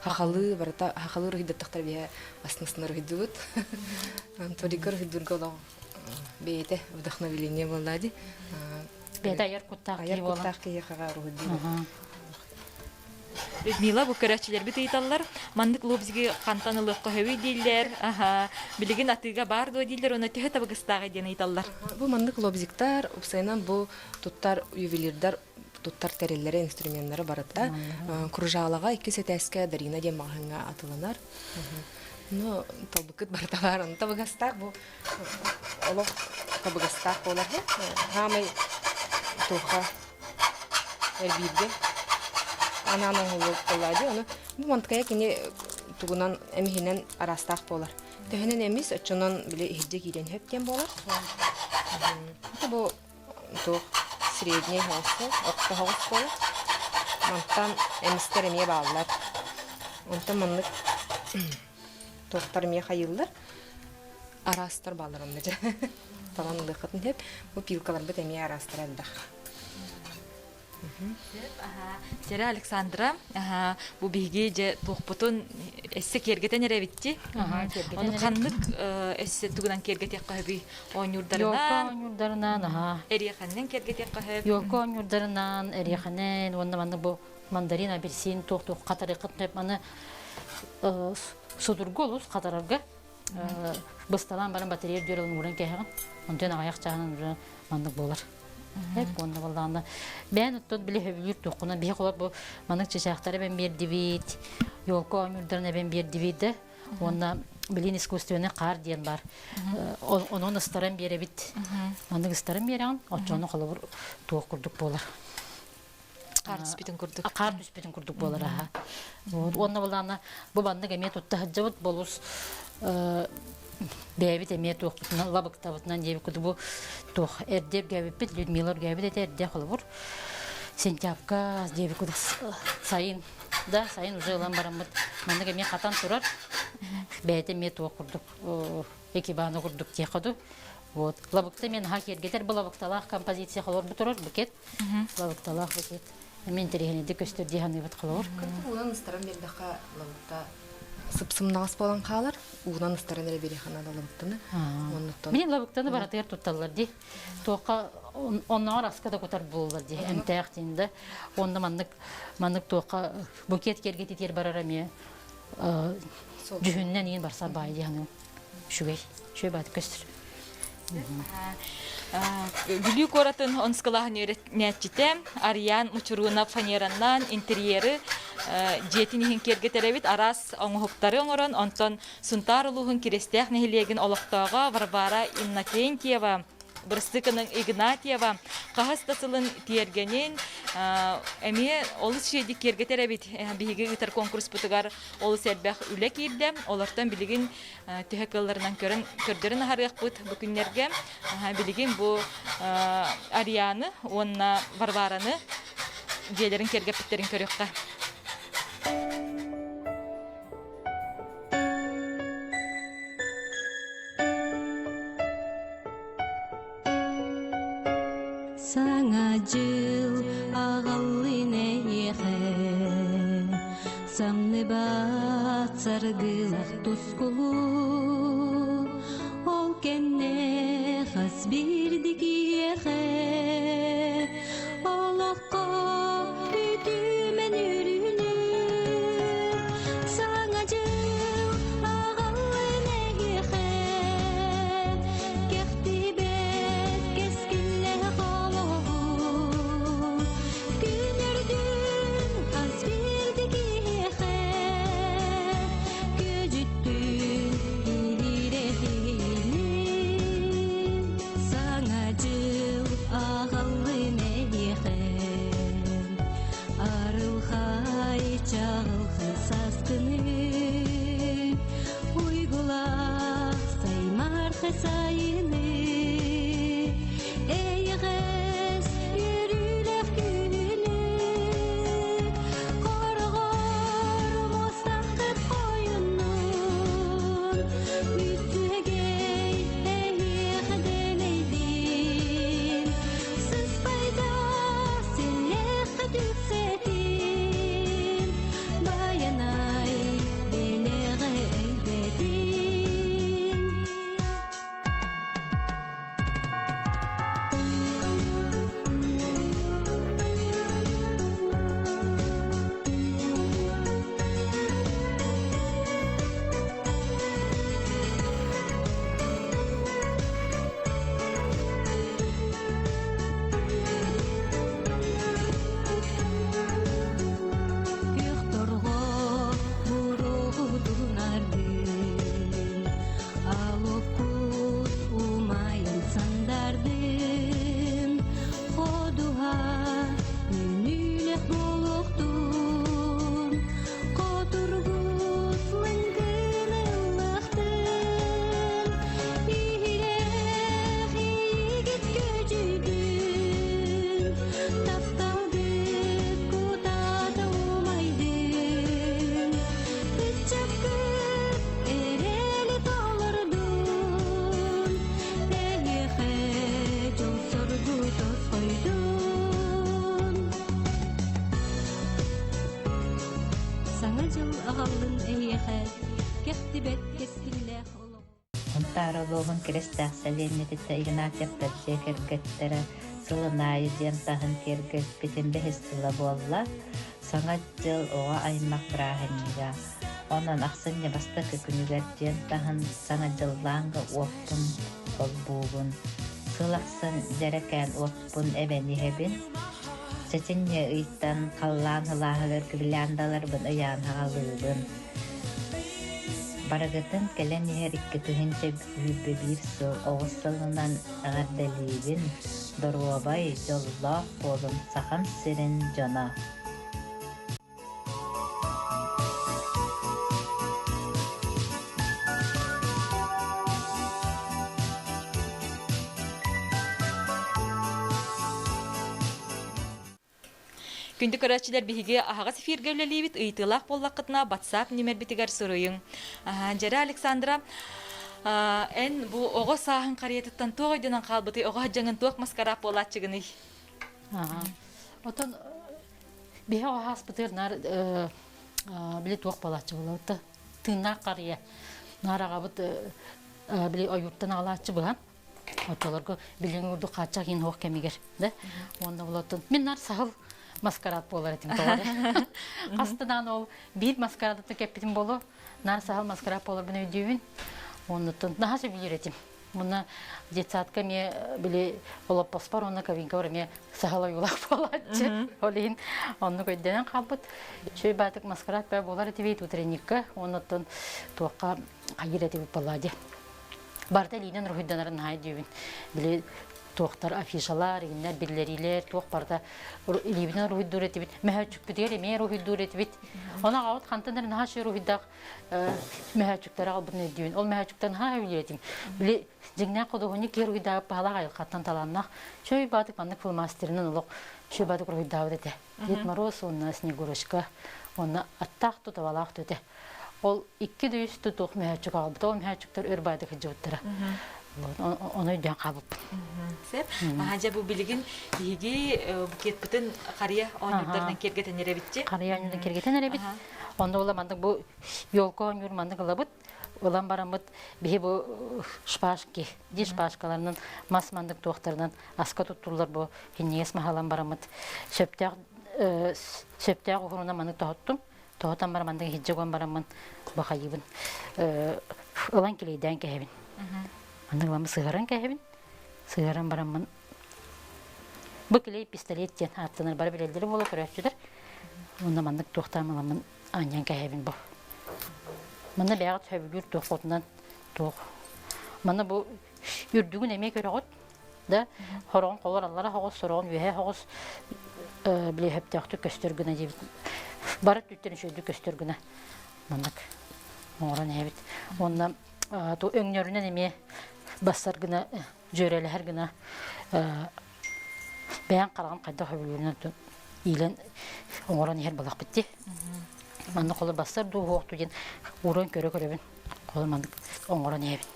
хахалы барта хахалы рыдаттар бия аснысны рыдут. Антоликар рыдургала бейте вдохновение боллади. Беда яркуттак яхага рыдут. Людмила бу көрәчиләр бит әйтәләр. Мандык лобзиге кантанылык көхөй диләр. Аха, билеген атыга бар ду диләр, оны төһә табыгыстагы дигән әйтәләр. Бу мандык лобзиктар, упсайнан бу туттар ювелирдар, туттар тәрелләре, инструментлары барыта. Кружалага 2 сетәскә дарина дигән магынга атыланар. Ну, табыкыт барталар, аны табыгастак бу олоқ табыгастак болар. Хамай тоха эрбирге ананың олады, оны бұл мантықая кене тугунан әмихинен арастақ болар. Төхінен әмес, өтчонан біле ихидде кейден хөптен болар. Бұл тоқ средний хаусы, оқты хауыс болар. Манттан әмістер әме бағылар. Онтан мандық тоқтар әме қайылдар. Арастар бағылар онды. Талан ұлықытын хөп, бұл пилкалар бұд әме арастар әлдақ. Сера Александра, бу биге же тохпутун эссе кергетен эребитти. Оны каннык эссе тугунан кергетек кахби онюрдарынан. Онюрдарынан, Эриханнен кергетек кахып. Yok onюрдарынан, эриханнен, онда маны бу мандарин, апельсин, тох катары кытып маны судурголус катарарга. Бысталан баран батарея жөрөлүн уран кехен. Онтен аяк чагынан мандык болар. Hep onda vallahi. Ben tut bile hövür tokuna bir kolay bu manık çiçekleri ben bir divit. Yolko ömürlerine ben bir divide. Onda bilin iskustiyonu kar diyen var. Onun ıstarım bir bit. Manık ıstarım bir an. Açanı kalıvır tuğ kurduk bolar. Kar düspütün kurduk. Kar düspütün kurduk bolar ha. Onda vallahi bu bandı gemiye tuttu hacıvut bolus. Бәбит әме тоқтынан лабык табытынан дебі күді бұл тоқ әрдеп гәбіп біт, Людмилар гәбіт әті әрде қылы бұр. Сентябка дебі күді сайын, да, сайын уже ұлан барам бұд. Мәнді әме қатан тұрар, бәйт әме тоқ құрдық, экибаны құрдық те қыды. Лабықта мен хақ ергетер, бұл лабықталақ композиция қылыр бұ тұрар, бүкет. Лабықталақ бүкет. Мен тәрегенеді көстер дейханы бұд қылы бұр. Ұлан ұстарам бердіға лабықта сыпсым нағыс болан қалар, уғынан ұстарын әрі бере қанады лабықтаны. Мен лабықтаны баратығыр тұтталар де. Тоққа оннан раскада көтар болылар де. Әмтәяқ дейінді. Онда мандық тоққа букет кергет етер барар әме жүхіннен ең барса бай дейіні. Шөй бәді көстір. Гүлі коратын онскалағын өретнәтчіте, Ариян ұчыруына фанераннан интерьері жетінігін кергетеребит арас оңғықтары оңырын, онтон сұнтар ұлығын керестәқ нәхілеген олықтаға Варвара Иннокентьева, Бұрстықының Игнатьева, қағыстасылын тергенен әме олыс шейді кергетеребит бігі ұтар конкурс бұтығар олыс әлбәқ үлек елді, олардан білігін түйекаларынан көрдерін арық бұт бүкіндерге білігін бұл Арияны, онына Варвараны желерін кергепіттерін көріққа. Саңа жыл ағалыне еғе, самны бат саргылақ тұскулу, ол кенне қас бірдік еғе, олаққа үтімен үріні. Саңа жыл ағалыне еғе, кәқті бәт кескілі Михаил кехтибет кестиллэх Онтароловын крестах сәлемнететті Игнатьевтар жекергеттері сылынайы дем тағын кергет бетенбе хестіла болла, саңа жыл оға аймақ бірағыніға. Онан ақсын небаста көкінігер дем тағын саңа жыллаңғы оппын олбуғын. Сылақсын зәрекән оппын әбәні хәбін. Сәтінне ұйттан қаллан хылағығыр кібіляндалар бұн ұян хағалығын. Барагатын кәлен ехерікке түхінче бүлбі бір сыл оғысылынан ағардалығын доруабай жолла қолын сақан сірін жона. Күнді көрәтшілер бігі ағағас эфиргеулелейбіт ұйтылақ боллақытына WhatsApp немер бітігер сұрыйын. Жәрі Александра, ән бұл оғы сағын қариетіттен тоғайдынан қалбыты оғы жаңын тоқ маскарап болатчығыны. Отын бігі оғас бұтырнар білі тоқ болатчы болатты. Тыңнақ қария. Нараға бұт білі ойырттан алатчы бұған. Отылырғы білің ұрды қатшақ ең оқ кәмегер. Онда болатын. Мен нар сағыл маскарад болар етім тоғары. Қастыдан ол бір маскарадты кәппетім болу, нар сағыл маскарад болар бұны өйдеуін. Онытын нағасы білер етім. Мұны детсатқа ме біле олап паспар, оны кабинка бар, ме сағыл ойылақ болатшы. Олейін, оны көйденен қалбыт. Шөй бәтік маскарад бәр болар етіп ет утренникка, онытын тоққа қайыр етіп болады. Барда линен рухиданарын хайдеуін. Біле тоқтар афишалар, егінлер, бірлерилер, тоқ барда илебінен рухиддур етібіт. Мәхәчүк бітер, еме рухиддур етібіт. Она ғауыт қантындар наға рухиддақ мәхәчүктер албын өйдеуін. Ол мәхәчүктен ға өйлер етім. Біле жеңнен қодығыны кер рухиддағып бағалақ айыл қаттан таланнақ. Шөй бадық мандық филмастерінен ұлық. Шөй бадық рухиддағып деді. Дед Мороз, онна Снегурочка, онна аттақ тұтавалақ деді. Ол 2-3 тұтық мәхәчүк албыт. Ол мәхәчүктер өр байдық жауыттыра. Оны өйден қабып. Сәп, мағанжа бұл білігін еге бұкет бұтын қария ойнырдарынан кергетен әребітте? Қария ойнырдан кергетен әребіт. Онда ола мандық бұл елкі ойныр мандық ылабыт. Олан барамыт бігі бұл шпашки, де шпашкаларынан мас мандық тоқтарынан асқа тұттылар бұл кенегес мағалан барамыт. Сөптәқ ұғырына мандық тоғыттым. Тоғыттан барамандың хиджагуан барамын бақайыбын. Олан келейден кәйбін. Андығыламы сығыран кәйбін. Сығыран барамын. Бұкілей пистолеттен аттыныр бар білелдері болу көрәтшідір. Онда мандық тоқтамаламын аньян кәйбін бұл. Мана бәғыт сөбілер тоқ отынан тоқ. Мана бұл үрдігін әме көрі ғот. Хорон қолар аллара хоғыз, сұрағын өйе хоғыз біле хөптәқті көстергіна дейбіт. Барат үттен шөйді көстергіна. Мандық оңыран әбіт. Онда өңнерінен әме бассаргына, жөрелергіна бәян қараған қайда хөбілерінен илен оңыран әр балақ бітті. Мандық қолы бассар ду оқты ден ұрын көрі-көребін. Қолы мандық оңыран әбін.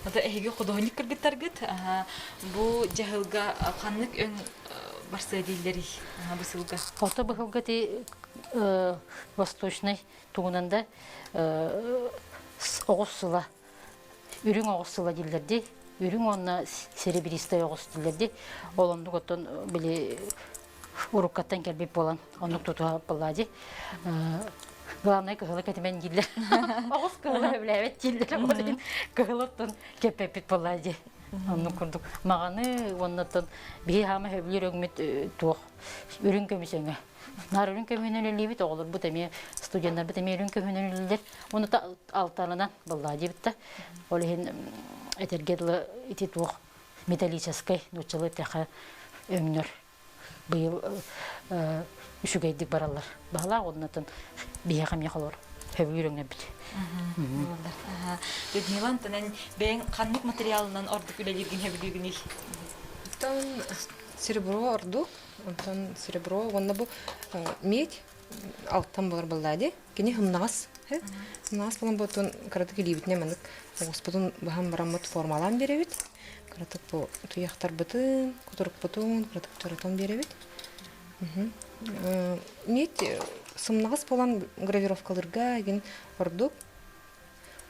Ата әйге құдығынық кіргіттаргіт, бұл жағылға қанлық өң барса дейлері бұсылға? Ота бұғылға де восточный туғынанда оғыз сыла, үрің оғыз сыла дейлерді, үрің онына серебристай оғыз дейлерді, олымдық оттан біле ұрыққаттан келбеп болан, онық тұтуға болады. Главное, кығылы кәтімен дейлер. Оғыз кығылы өбіләвет дейлер, оның кығылыптан кеппепет болады. Onu kurduk. Mağanı ondan bir hama hevlir ögmet tuğ. Ürün kömüsüne. Nar ürün kömüsüne libit olur. Bu temiye studentler bu temiye ürün kömüsüne lider. Onu da altlarından vallahi bitti. Olihin etergedli iti tuğ. Metaliçeskay nutçalı teha ömür. Bu yıl üşügeydik barallar. Bağla ondan bir ham yaxalır. Hevlir ögmet. Людмила, тонен бен қанлық материалынан ордық үлелерген хебілігіне? Там серебро ордық, онтан серебро, онда бұл медь, алттан болар болады. Кене хымнағас. Хымнағас болан бұтын қарадық елебітіне мәнік. Оғыз бұған барамыт формалан беребет. Қарадық бұл тұяқтар бұтын, құтырық бұтын, қарадық тұратан беребет. Медь сымнагыс болан гравировкаларга ген ордук.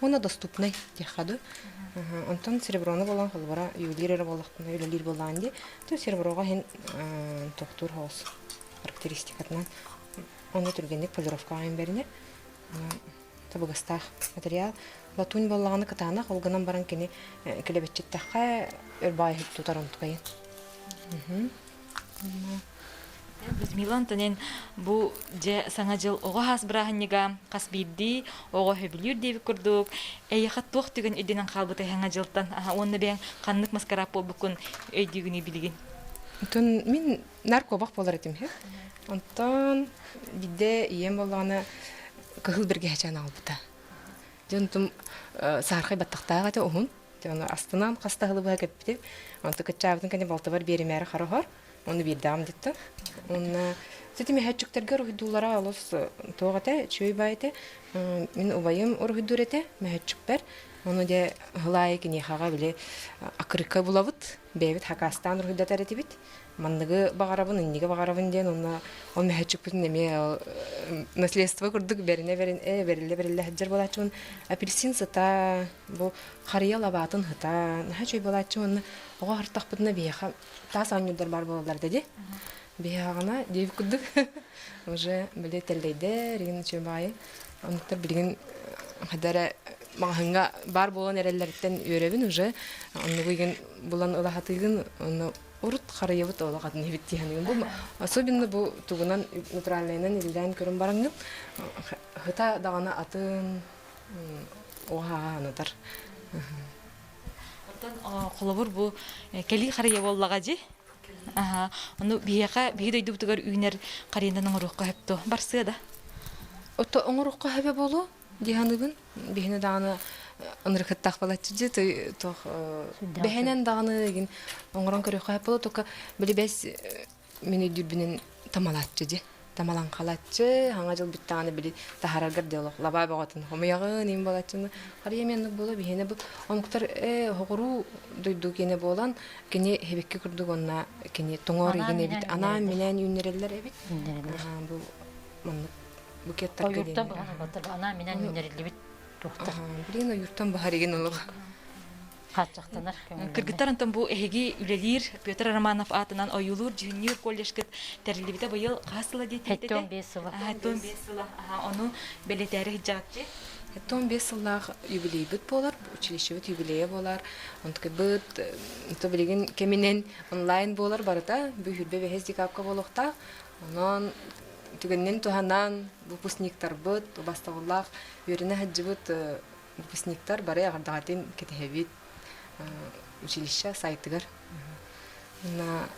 Она доступный дехаду. Антон сереброны болан холбара ювелирер болактына ювелир болан ди. То сереброга хен доктор хаус характеристикатынан оны түргенник полировка айын берине. Табыгастах материал латунь боллаганы катана холганан баран кени келебетчиттахка өрбай тутаран ткайын. Милан тонен бу же саңа жыл ого хас браханнига кас бидди ого хөбүлүр деп курдук. Эйхат тох түгөн эденен калбыты саңа жылтан онны бен каннык маскарап болбукун өйдүгүнү билген. Тон мен наркобак болар этим хе. Онтон бидде ием болганы кыгыл бирге хачан албыта. Жонтум сархай баттактага да ohun. Жона астынан кастагылы бага кетти. Онто качабытын кане балтабар беримери харахар. Оны бирдам дитти. Онна сетими хачуктарга рухидулара алыс тогата чөй байте. Мен убайым урхидурете мехачукпер. Оны де хылай кини хага биле акырыкка булабыт. Бебит хакастан рухидатар этибит. Мандыгы багарабын, инниге багарабын ден онна он мехачукпын неме наследство курдук бериле хаджар болачун. Апельсин сата бу хария лабатын хыта. Хачой болачун ого хартакпытына бияха тас анюдар бар болалар деди. Бияхана деп курдук. Уже биле теллейде рин чөбай. Онтар билген хадара маханга бар болан эреллерден өрөбүн уже онны буйген булан улахатыгын онны урут харыйыбыт олагатын эбиттиһанын бу особенно бу тугунан натуральныйнан илден көрүн бараңын хыта дагана атын оха анатар. Онтан колобур бу кели харыя боллага жи. Ону бияка бийдөйдү тугар үйнер карыяндан урукка хепто барсы да. Ото оңурукка хебе болу диханыбын бихне дагана ыныркыттак балачы то бехенен даганы ген оңорон көрөк хеп болу тока билебес мени дүрбүнен тамалатчы же тамалан калатчы аңа жыл биттаганы били тахарагыр делок лаба багатын хомягы ним балачыны карыяменник болу бихне бу оңуктар хогуру дойду кене болан кене хебекке курдук онна кене тоңор кене бит ана менен үннерелер эбит бу маннык букеттар кене Юрттан багана батыр ана менен үннерелер бит тухтар. Билин юрттан бахар еген олуг. Качактанар. Кыргыттарынтан бу эһиги үлелир Петр Романов атынан оюлур жunior коллежгит терилибите быйыл касыла детти. 15 сыла. 15 сыла. Ону белетери жакчы. 15 сыллах юбилей бит болар, училище бит юбилея болар. Онтке бит то билген кеминен онлайн болар барыта, бу хүрбе бехез дикапка болохта. Онон түгеннен туханан выпускниктар бит, бастагыллах үйренә хаҗыбыт выпускниктар бары ягырдагатын кетебит училище сайтыгар. На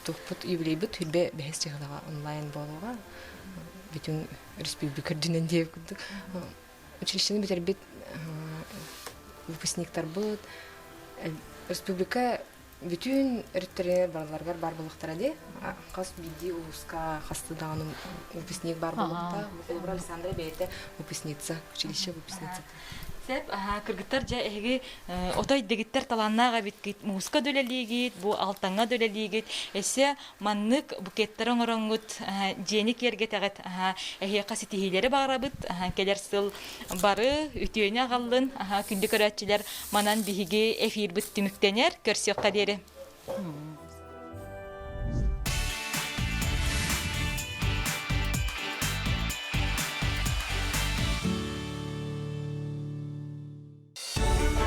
топут юбилей бит хүрбе бехез чыгылага онлайн болуга бүтүн республика динен деп күдүк. Училищени битербит выпускниктар бит. Республика бүтүн эриттере барларга бар булыктар де. Кас биди улуска хастыдаган выпускник бар булыкта. Бу Александра бейте выпускница, училище выпускница. Сеп кыргыттар жа эги отой дегиттер таланнага биткит муска дөлелигит бу алтанга дөлелигит эсе маннык букеттер оңороңгут женик ерге тагат эге каситилери барабыт келер сыл бары үтүөнө галлын күндү көрөчүлөр манан биһиги эфир бит түмүктенер көрсөкка дери